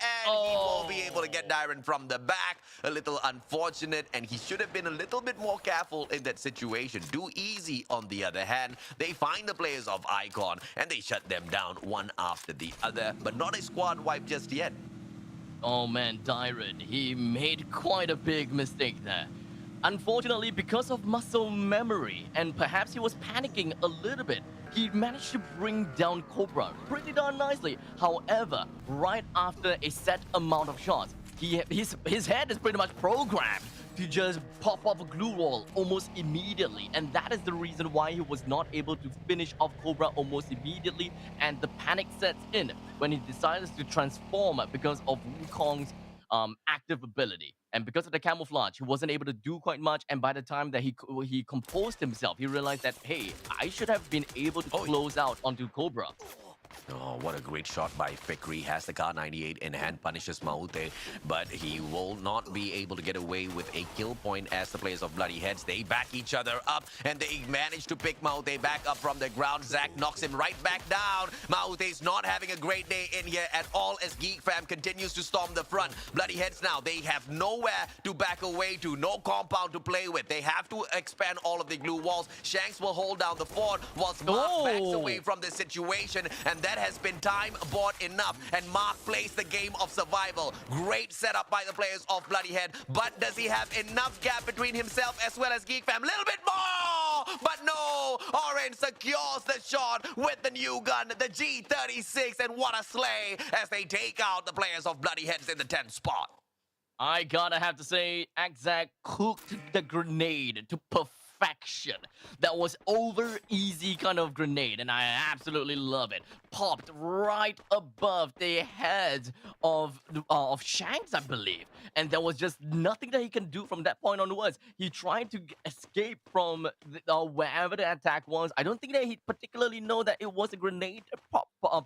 [SPEAKER 3] and he won't be able to get Dyron from the back. A little unfortunate, and he should have been a little bit more careful in that situation. Do Easy, on the other hand, they find the players of Icon, and they shut them down one after the other, but not a squad wipe just yet.
[SPEAKER 2] Oh man, Dyron, he made quite a big mistake there. Unfortunately, because of muscle memory, and perhaps he was panicking a little bit, he managed to bring down Cobra pretty darn nicely. However, right after a set amount of shots, his head is pretty much programmed to just pop off a glue wall almost immediately, and that is the reason why he was not able to finish off Cobra almost immediately, and the panic sets in when he decides to transform because of Wukong's active ability. And because of the camouflage, he wasn't able to do quite much, and by the time that he composed himself, he realized that, hey, I should have been able to close out onto Cobra.
[SPEAKER 3] Oh, what a great shot by Fikri. Has the Car 98 in hand, punishes Maute, but he will not be able to get away with a kill point as the players of Bloody Heads, they back each other up, and they manage to pick Maute back up from the ground. Zack knocks him right back down. Maute's not having a great day in here at all as Geek Fam continues to storm the front. Bloody Heads now, they have nowhere to back away to, no compound to play with. They have to expand all of the glue walls. Shanks will hold down the fort whilst Mark backs away from this situation, and that has been time bought enough, and Mark plays the game of survival. Great setup by the players of Bloody Head, but does he have enough gap between himself as well as Geek Fam? Little bit more, but no. Orange secures the shot with the new gun, the G36, and what a slay as they take out the players of Bloody Heads in the 10th spot.
[SPEAKER 2] I gotta have to say, Axac cooked the grenade to perfection. That was over easy kind of grenade, and I absolutely love it. Popped right above the heads of Shanks, I believe, and there was just nothing that he can do from that point onwards. He tried to escape from wherever the attack was. I don't think that he particularly know that it was a grenade that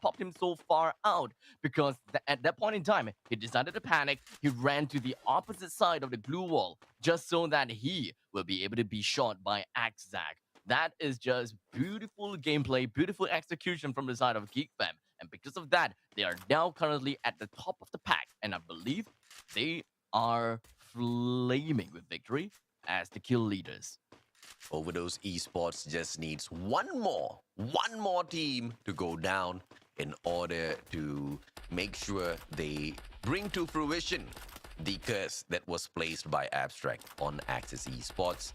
[SPEAKER 2] popped him so far out, because at that point in time, he decided to panic. He ran to the opposite side of the glue wall just so that he will be able to be shot by Axac. That is just beautiful gameplay, beautiful execution from the side of Geek Fam. And because of that, they are now currently at the top of the pack. And I believe they are flaming with victory as the kill leaders.
[SPEAKER 3] Overdose Esports just needs one more team to go down in order to make sure they bring to fruition the curse that was placed by Abstract on Axis Esports.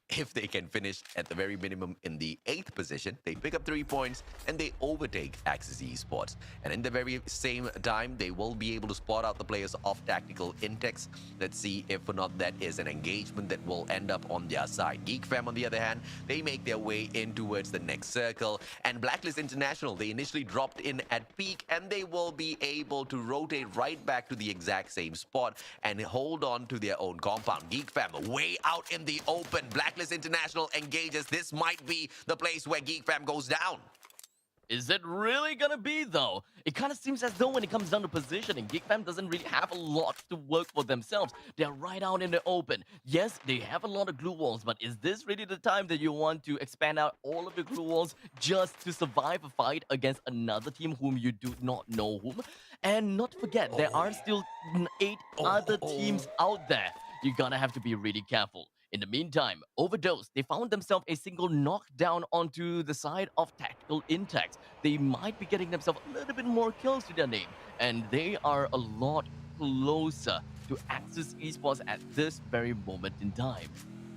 [SPEAKER 3] If they can finish at the very minimum in the 8th position, they pick up 3 points and they overtake Axis Esports. And in the very same time, they will be able to spot out the players of Tactical Intex. Let's see if or not that is an engagement that will end up on their side. Geek Fam, on the other hand, they make their way in towards the next circle. And Blacklist International, they initially dropped in at peak, and they will be able to rotate right back to the exact same spot and hold on to their own compound. Geek Fam way out in the open. Blacklist International engages. This might be the place where Geek Fam goes down.
[SPEAKER 2] Is it really gonna be, though? It kind of seems as though when it comes down to positioning, Geek Fam doesn't really have a lot to work for themselves. They're right out in the open. Yes, they have a lot of glue walls, but is this really the time that you want to expand out all of the glue walls just to survive a fight against another team whom you do not know whom? And not to forget, there are still 8 other teams out there. You're gonna have to be really careful. In the meantime, Overdose, they found themselves a single knockdown onto the side of Tactical Intex. They might be getting themselves a little bit more kills to their name, and they are a lot closer to Axis Esports at this very moment in time.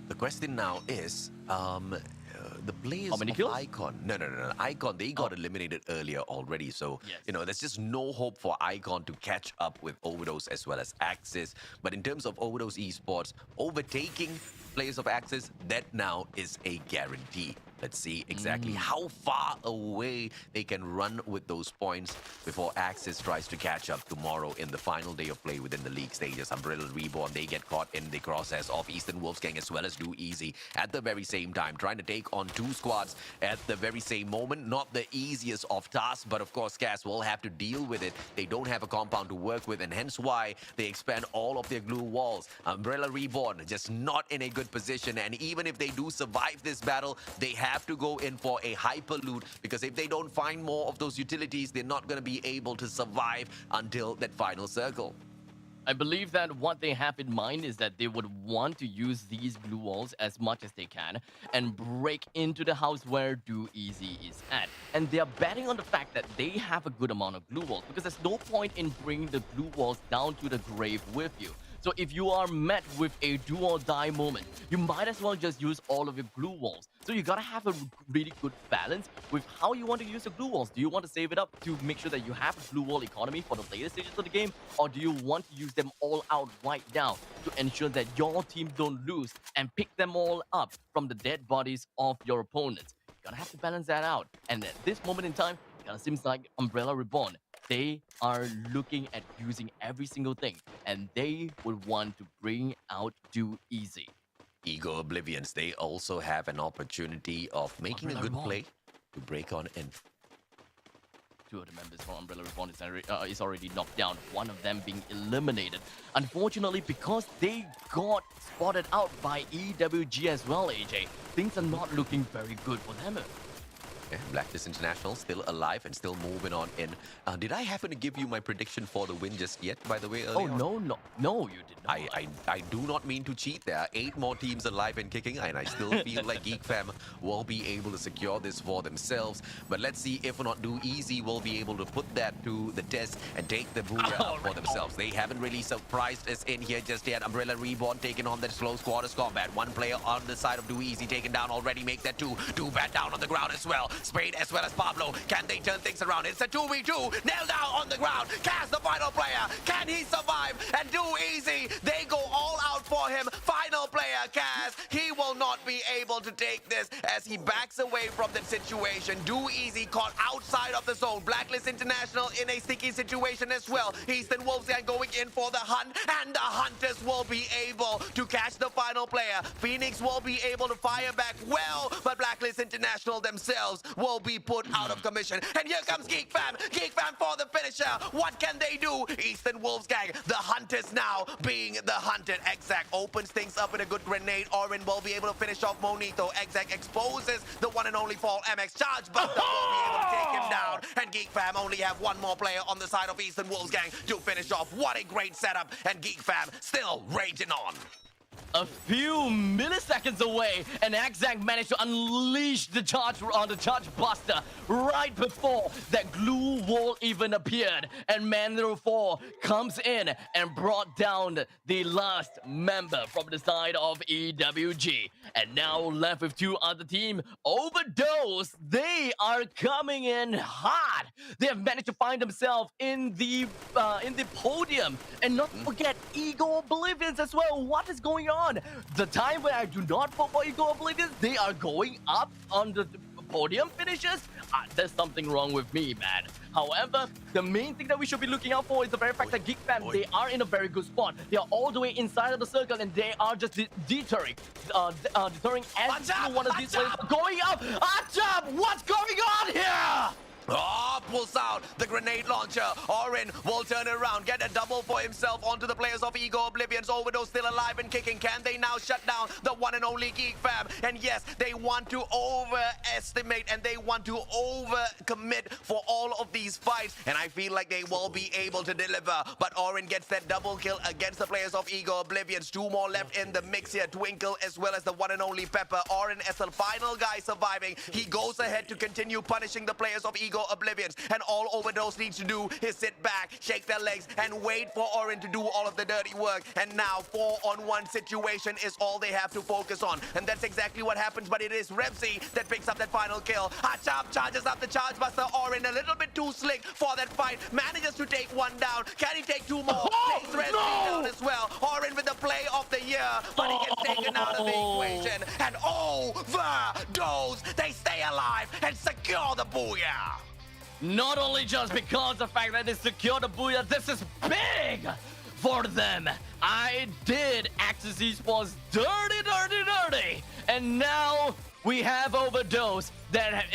[SPEAKER 3] The question now is, the players
[SPEAKER 2] How many
[SPEAKER 3] of
[SPEAKER 2] kills?
[SPEAKER 3] Icon. No. Icon, they got eliminated earlier already. So,
[SPEAKER 2] Yes.
[SPEAKER 3] there's just no hope for Icon to catch up with Overdose as well as Axis. But in terms of Overdose Esports, overtaking players of Axis, that now is a guarantee. Let's see exactly how far away they can run with those points before Axis tries to catch up tomorrow in the final day of play within the league stages. Umbrella Reborn, they get caught in the crosshairs of Eastern Wolfgang as well as Do Easy at the very same time, trying to take on 2 squads at the very same moment. Not the easiest of tasks, but of course, Cass will have to deal with it. They don't have a compound to work with, and hence why they expand all of their glue walls. Umbrella Reborn just not in a good position, and even if they do survive this battle, they have have to go in for a hyper loot, because if they don't find more of those utilities, they're not going to be able to survive until that final circle.
[SPEAKER 2] I believe that what they have in mind is that they would want to use these blue walls as much as they can and break into the house where Do Easy is at. And they are betting on the fact that they have a good amount of blue walls, because there's no point in bringing the blue walls down to the grave with you. So if you are met with a do or die moment, you might as well just use all of your glue walls. So you gotta have a really good balance with how you want to use your glue walls. Do you want to save it up to make sure that you have a glue wall economy for the later stages of the game? Or do you want to use them all out right now to ensure that your team don't lose and pick them all up from the dead bodies of your opponents? You gotta have to balance that out. And at this moment in time, it kinda seems like Umbrella Reborn, they are looking at using every single thing, and they would want to bring out Do Easy.
[SPEAKER 3] Ego Oblivions, they also have an opportunity of making a good play to break on in.
[SPEAKER 2] Two of the members from Umbrella Reborn is already knocked down, one of them being eliminated. Unfortunately, because they got spotted out by EWG as well, AJ, things are not looking very good for them.
[SPEAKER 3] Yeah, Blacklist International still alive and still moving on in. Did I happen to give you my prediction for the win just yet, by the way, earlier?
[SPEAKER 2] Oh, no, you did not.
[SPEAKER 3] I do not mean to cheat. There are 8 more teams alive and kicking, and I still feel like Geek Fam will be able to secure this for themselves. But let's see if or not Do Easy will be able to put that to the test and take the booyah for themselves. They haven't really surprised us in here just yet. Umbrella Reborn taking on that slow quarters combat. One player on the side of Do Easy taken down already, make that 2. Do bad down on the ground as well. Spade as well as Pablo. Can they turn things around? It's a 2v2. Nailed down on the ground. Kaz, the final player. Can he survive? And Do Easy, they go all out for him. Final player, Kaz. He will not be able to take this as he backs away from that situation. Do Easy caught outside of the zone. Blacklist International in a sticky situation as well. Eastern Wolfsgang going in for the hunt, and the Hunters will be able to catch the final player. Phoenix will be able to fire back well, but Blacklist International themselves will be put out of commission. And here comes Geek Fam. Geek Fam for the finisher. What can they do? Eastern Wolfsgang, the Hunters now being the hunted. Exact opens things up with a good grenade. Orin will be able to finish off Monito. Exact exposes the one and only Fall MX. Charge Buster will be able to take him down. And Geek Fam only have one more player on the side of Eastern Wolfsgang to finish off. What a great setup. And Geek Fam still raging on.
[SPEAKER 2] A few milliseconds away, and Exact managed to unleash the charge on the charge buster right before that glue wall even appeared. And Mandro 4 comes in and brought down the last member from the side of EWG. And now left with 2 other team, Overdose. They are coming in hard. They have managed to find themselves in the podium, and not to forget Ego Oblivions as well. What is going on? The time where I do not vote for Ego Oblivions, they are going up on the podium finishes. There's something wrong with me, man. However, the main thing that we should be looking out for is the very fact that Geek Fam, they are in a very good spot. They are all the way inside of the circle, and they are just deterring every single one of these players going up. Achab, what's going on here?
[SPEAKER 3] Oh, pulls out the grenade launcher. Orin will turn it around, get a double for himself onto the players of Ego Oblivions. Overdose still alive and kicking. Can they now shut down the one and only Geek Fam? And yes, they want to overestimate and they want to overcommit for all of these fights. And I feel like they will be able to deliver. But Orin gets that double kill against the players of Ego Oblivions. 2 more left in the mix here. Twinkle as well as the one and only Pepper. Orin as the final guy surviving. He goes ahead to continue punishing the players of Ego Oblivions, and all Overdose needs to do is sit back, shake their legs, and wait for Orin to do all of the dirty work. And now 4-on-1 situation is all they have to focus on, and that's exactly what happens. But it is Repsy that picks up that final kill. Achab charges up the charge buster. Orin a little bit too slick for that fight, manages to take 1 down. Can he take 2 more? Takes Repsy down as well. Orin with the play of the year, but he gets taken out of the equation. And Overdose, they stay alive and secure the booyah.
[SPEAKER 2] Not only just because of the fact that they secured the booyah, this is big for them. I did Axis Esports dirty. And now we have Overdose that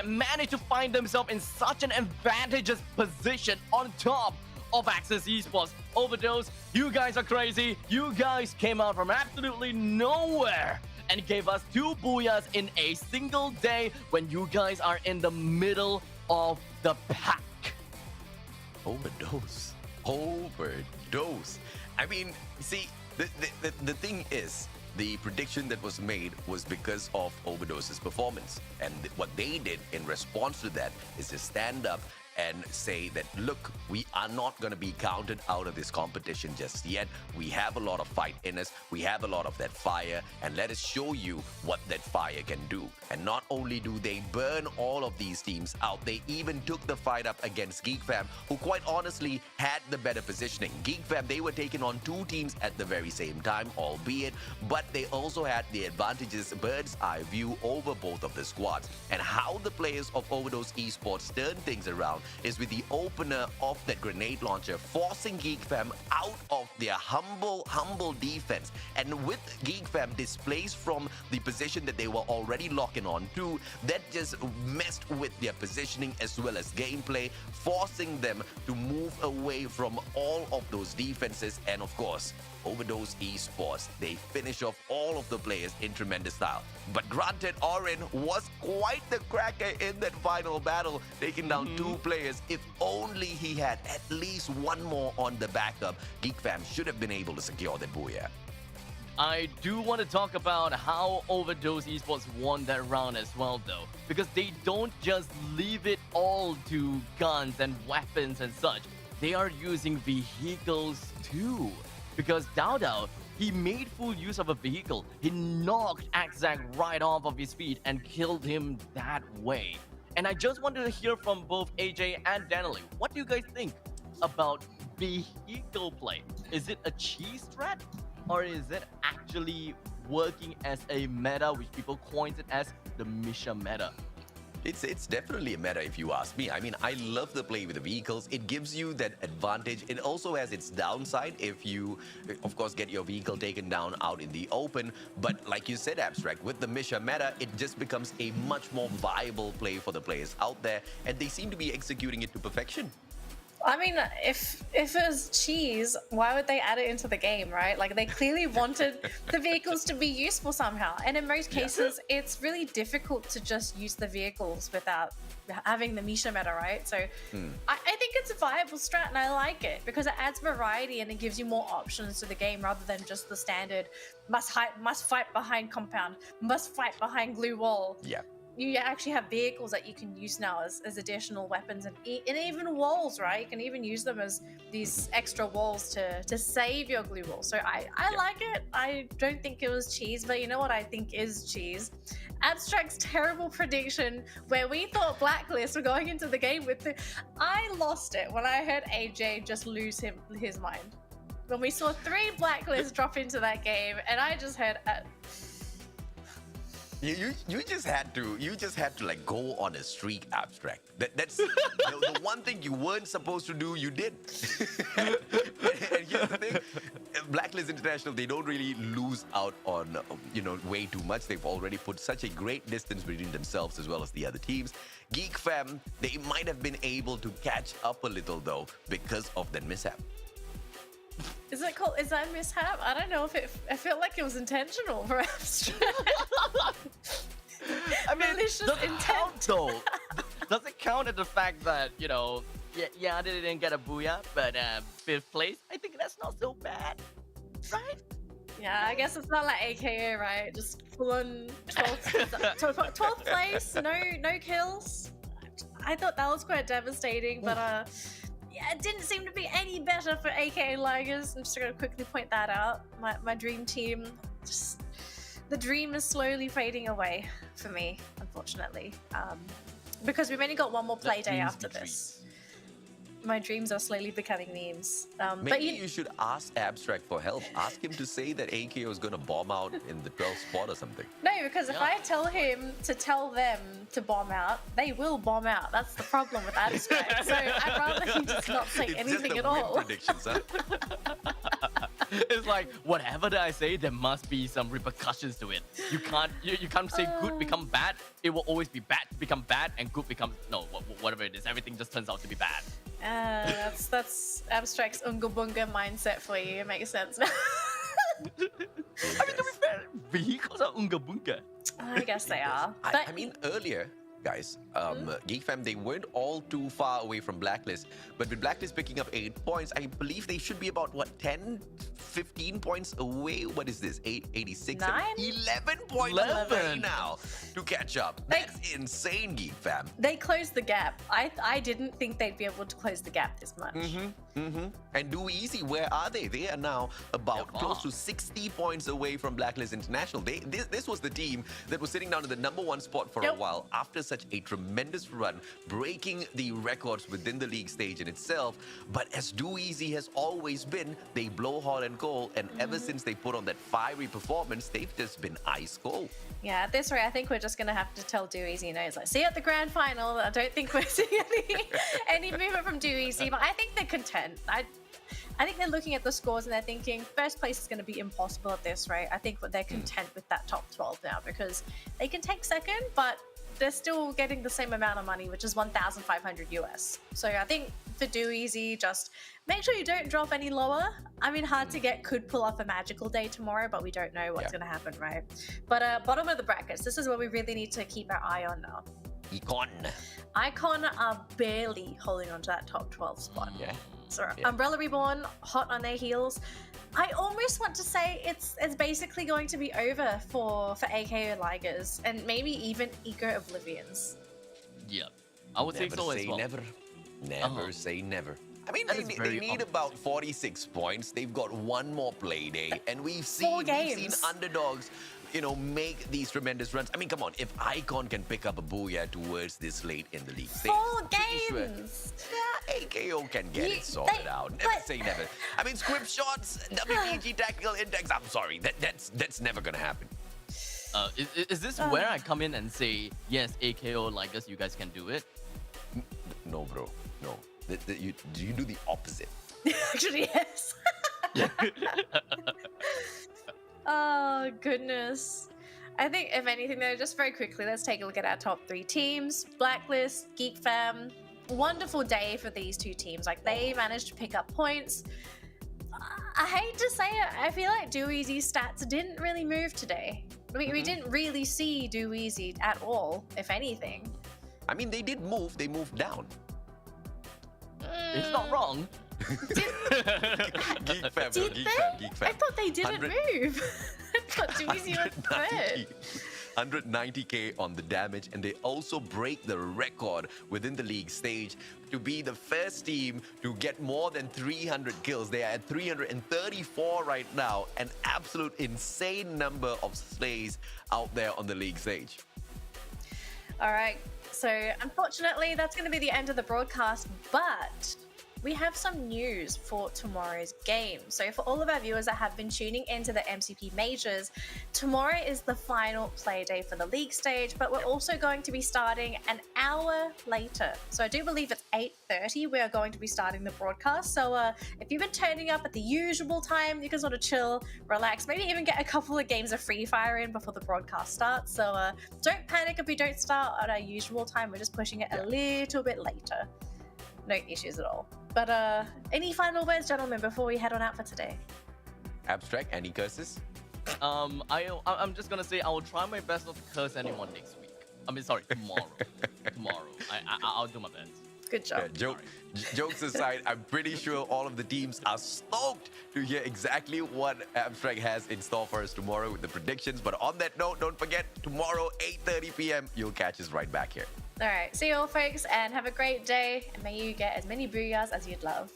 [SPEAKER 2] managed to find themselves in such an advantageous position on top of Axis Esports. Overdose, you guys are crazy. You guys came out from absolutely nowhere and gave us 2 booyahs in a single day when you guys are in the middle of the pack.
[SPEAKER 3] Overdose. I mean, see, the thing is, the prediction that was made was because of Overdose's performance. And what they did in response to that is to stand up and say that, look, we are not going to be counted out of this competition just yet. We have a lot of fight in us. We have a lot of that fire, and let us show you what that fire can do. And not only do they burn all of these teams out, they even took the fight up against GeekFam, who quite honestly had the better positioning. GeekFam, they were taking on 2 teams at the very same time, albeit, but they also had the advantages, bird's eye view over both of the squads. And how the players of Overdose Esports turned things around is with the opener of that grenade launcher, forcing GeekFam out of their humble defense. And with GeekFam displaced from the position that they were already locking on to, that just messed with their positioning as well as gameplay, forcing them to move away from all of those defenses. And of course, Overdose Esports, they finish off all of the players in tremendous style. But granted, Orin was quite the cracker in that final battle, taking down 2 players. If only he had at least 1 more on the backup, GeekFam should have been able to secure that booyah.
[SPEAKER 2] I do want to talk about how Overdose Esports won that round as well, though, because they don't just leave it all to guns and weapons and such. They are using vehicles too. Because Dao Dao, he made full use of a vehicle. He knocked Axac right off of his feet and killed him that way. And I just wanted to hear from both AJ and Danily. What do you guys think about vehicle play? Is it a cheese strat? Or is it actually working as a meta, which people coined it as the Misha meta?
[SPEAKER 3] It's definitely a meta if you ask me. I mean, I love the play with the vehicles. It gives you that advantage. It also has its downside if you, of course, get your vehicle taken down out in the open. But like you said, Abstract, with the Misha meta, it just becomes a much more viable play for the players out there. And they seem to be executing it to perfection.
[SPEAKER 1] I mean, if it was cheese, why would they add it into the game, right? Like, they clearly wanted the vehicles to be useful somehow. And in most cases, it's really difficult to just use the vehicles without having the Misha meta, right? So I think it's a viable strat, and I like it because it adds variety and it gives you more options to the game rather than just the standard must fight behind compound, must fight behind glue wall.
[SPEAKER 3] Yeah.
[SPEAKER 1] You actually have vehicles that you can use now as additional weapons and even walls, right? You can even use them as these extra walls to save your glue wall. So I like it. I don't think it was cheese, but you know what I think is cheese? Abstract's terrible prediction where we thought Blacklist were going into the game with I lost it when I heard AJ just lose his mind. When we saw 3 Blacklists drop into that game and I just heard...
[SPEAKER 3] You just had to like go on a streak, Abstract. That's the one thing you weren't supposed to do, you did. And here's the thing, Blacklist International, they don't really lose out on way too much. They've already put such a great distance between themselves as well as the other teams. GeekFam, they might have been able to catch up a little though because of that mishap.
[SPEAKER 1] Is that a mishap? I don't know if I felt like it was intentional for Abstract.
[SPEAKER 2] I mean,
[SPEAKER 1] Malicious
[SPEAKER 2] does it
[SPEAKER 1] intent.
[SPEAKER 2] count though? Does it count at the fact that, they didn't get a booyah, but 5th place? I think that's not so bad, right?
[SPEAKER 1] Yeah, I guess it's not like AKA, right? Just full on 12th place, no kills. I thought that was quite devastating, but it didn't seem to be any better for AKA Ligers. I'm just going to quickly point that out. My dream team, just the dream is slowly fading away for me, unfortunately. Because we've only got one more play day after this. My dreams are slowly becoming memes.
[SPEAKER 3] Maybe you should ask Abstract for help. Ask him to say that AKO is going to bomb out in the 12th spot or something.
[SPEAKER 1] No, because if I tell him to tell them to bomb out, they will bomb out. That's the problem with Abstract. So I'd rather he just not say anything at all.
[SPEAKER 3] Predictions, huh?
[SPEAKER 2] It's like, whatever that I say, there must be some repercussions to it. You can't say good become bad. It will always be bad become bad, and good becomes whatever it is. Everything just turns out to be bad.
[SPEAKER 1] That's Abstract's unga bunga mindset for you. It makes sense now.
[SPEAKER 2] I mean, to be fair, vehicles are unga bunga.
[SPEAKER 1] I guess they are.
[SPEAKER 3] I
[SPEAKER 1] But
[SPEAKER 3] mean, earlier, guys, Geek Fam, they weren't all too far away from Blacklist. But with Blacklist picking up 8 points, I believe they should be about, what, 10, 15 points away? What is this? 8, 86,
[SPEAKER 1] 9?
[SPEAKER 3] 11 points
[SPEAKER 2] 11.
[SPEAKER 3] away now to catch up. That's insane, Geek Fam.
[SPEAKER 1] they closed the gap. I didn't think they'd be able to close the gap this much.
[SPEAKER 3] And Do Easy, where are they? They are now about
[SPEAKER 2] They're
[SPEAKER 3] close
[SPEAKER 2] far.
[SPEAKER 3] to 60 points away from Blacklist International. This was the team that was sitting down in the #1 spot for a
[SPEAKER 1] Yep.
[SPEAKER 3] while after such a tremendous run, breaking the records within the league stage in itself. But as Do Easy has always been, they blow hot and cold. And ever since they put on that fiery performance, they've just been ice cold.
[SPEAKER 1] Yeah, at this rate, I think we're just gonna have to tell Do Easy no. It's like, see you at the grand final. I don't think we're seeing any movement from Do Easy, but I think they're content. I think they're looking at the scores and they're thinking first place is going to be impossible at this rate. I think they're content with that top 12 now because they can take second, but they're still getting the same amount of money, which is 1,500 US. So I think for Do Easy, just make sure you don't drop any lower. I mean, hard to get, could pull off a magical day tomorrow, but we don't know what's
[SPEAKER 3] Yeah.
[SPEAKER 1] going to happen, right? But bottom of the brackets, this is where we really need to keep our eye on now.
[SPEAKER 3] Econ.
[SPEAKER 1] Icon are barely holding on to that top 12 spot.
[SPEAKER 3] Yeah.
[SPEAKER 1] So
[SPEAKER 3] Yeah.
[SPEAKER 1] Umbrella Reborn, hot on their heels. I almost want to say it's basically going to be over for AKO Ligers and maybe even Eco Oblivions.
[SPEAKER 2] Yeah, I would say
[SPEAKER 3] Never
[SPEAKER 2] so as
[SPEAKER 3] say
[SPEAKER 2] well.
[SPEAKER 3] never. Never
[SPEAKER 2] Uh-huh.
[SPEAKER 3] say never. I mean,
[SPEAKER 2] That
[SPEAKER 3] they,
[SPEAKER 2] is
[SPEAKER 3] they
[SPEAKER 2] very
[SPEAKER 3] need about 46 points. They've got one more play day, and we've
[SPEAKER 1] Four
[SPEAKER 3] seen
[SPEAKER 1] games.
[SPEAKER 3] underdogs, make these tremendous runs. I mean, come on, if Icon can pick up a booyah towards this late in the league stage,
[SPEAKER 1] 4
[SPEAKER 3] pretty sure-
[SPEAKER 1] games!
[SPEAKER 3] yeah, AKO can get
[SPEAKER 1] You-
[SPEAKER 3] it sorted
[SPEAKER 1] they-
[SPEAKER 3] out. Never
[SPEAKER 1] but-
[SPEAKER 3] say never. I mean, script shots, WPG tactical index. I'm sorry, that's never gonna happen.
[SPEAKER 2] Is this where I come in and say, yes, AKO like us, you guys can do it?
[SPEAKER 3] No, bro, no. You do the opposite.
[SPEAKER 1] Actually, yes. Oh, goodness. I think, if anything, though, just very quickly, let's take a look at our top 3 teams. Blacklist, Geek Fam. Wonderful day for these 2 teams. Like, they managed to pick up points. I hate to say it, I feel like Do Easy's stats didn't really move today. We didn't really see Do Easy at all, if anything.
[SPEAKER 3] I mean, they did move. They moved down.
[SPEAKER 2] It's not wrong.
[SPEAKER 3] Geek Fam,
[SPEAKER 1] Did
[SPEAKER 3] Geek
[SPEAKER 1] they?
[SPEAKER 3] Fam, Geek Fam.
[SPEAKER 1] I thought they didn't
[SPEAKER 3] 100
[SPEAKER 1] move. I thought Do Easy was third.
[SPEAKER 3] 190k on the damage, and they also break the record within the league stage to be the first team to get more than 300 kills. They are at 334 right now, an absolute insane number of slays out there on the league stage.
[SPEAKER 1] All right, so unfortunately, that's going to be the end of the broadcast, but we have some news for tomorrow's game. So for all of our viewers that have been tuning into the MCP Majors, tomorrow is the final play day for the league stage, but we're also going to be starting an hour later. So I do believe it's 8:30 we are going to be starting the broadcast. So if you've been turning up at the usual time, you can sort of chill, relax, maybe even get a couple of games of Free Fire in before the broadcast starts. So don't panic if we don't start at our usual time. We're just pushing it a little bit later. No issues at all. But any final words, gentlemen, before we head on out for today?
[SPEAKER 3] Abstract, any curses?
[SPEAKER 2] I'm just gonna say I will try my best not to curse anyone next week. I mean, sorry, tomorrow. Tomorrow. I'll do my best.
[SPEAKER 1] Good job.
[SPEAKER 3] Jokes aside, I'm pretty sure all of the teams are stoked to hear exactly what Abstract has in store for us tomorrow with the predictions. But on that note, don't forget, tomorrow, 8:30 p.m., you'll catch us right back here.
[SPEAKER 1] All right. See you all, folks, and have a great day. And may you get as many booyahs as you'd love.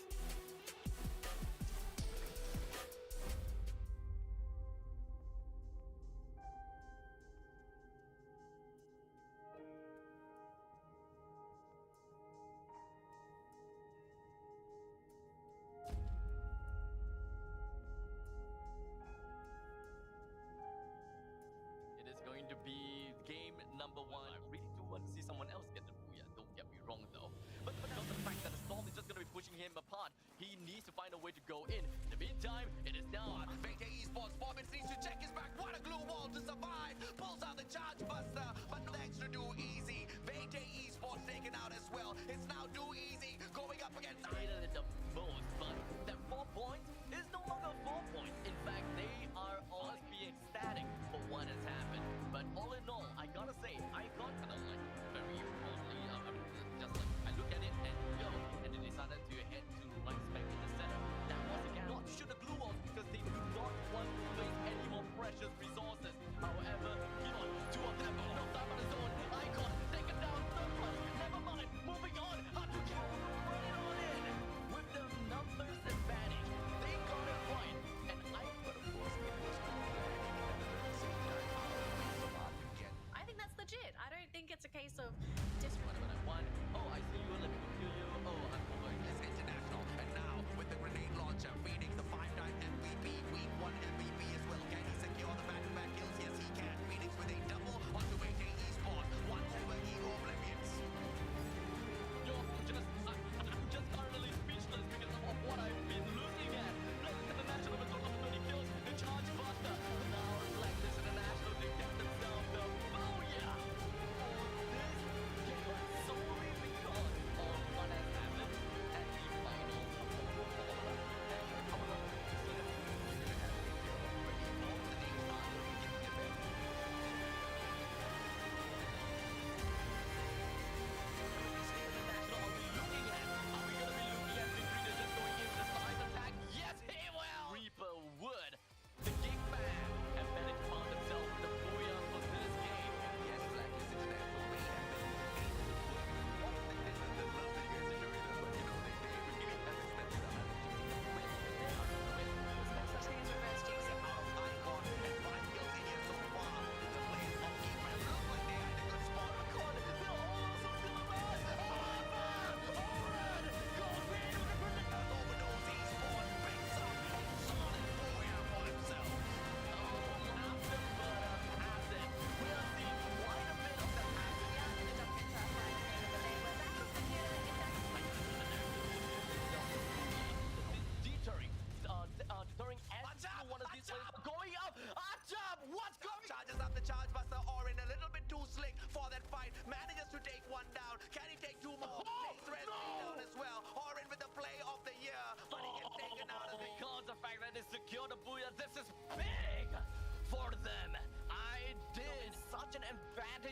[SPEAKER 2] It is going to be game number 1. I really do want to see someone else get the booyah, don't get me wrong though. But because of the fact that the Storm is just going to be pushing him apart, he needs to find a way to go in. In the meantime, it is now
[SPEAKER 3] Vete Esports, Bobbins needs to check his back. What a glue wall to survive. Pulls out the charge buster, but no extra Do Easy. Vete Esports taken out as well. It's now Do Easy going up against
[SPEAKER 2] hated it the most, but that 4 points is no longer 4 points. In fact, they are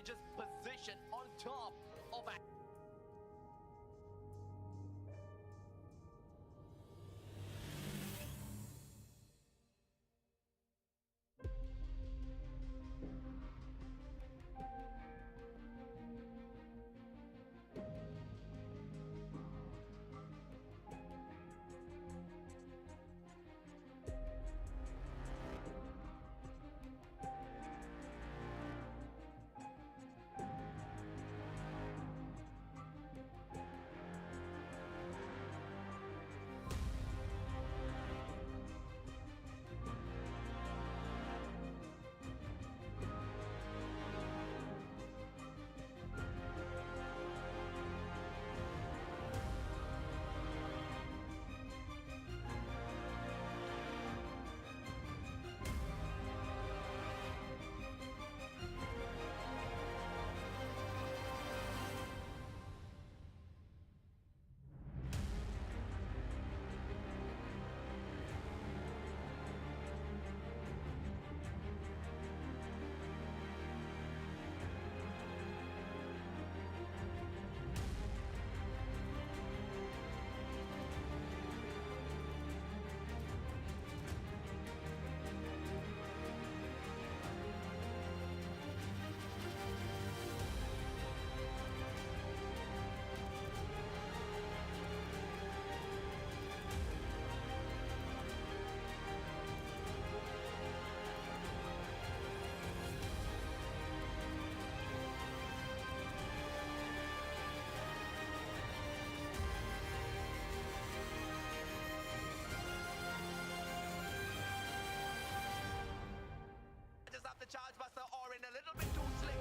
[SPEAKER 3] just position on top of a just off the charge buster or in a little bit too slick.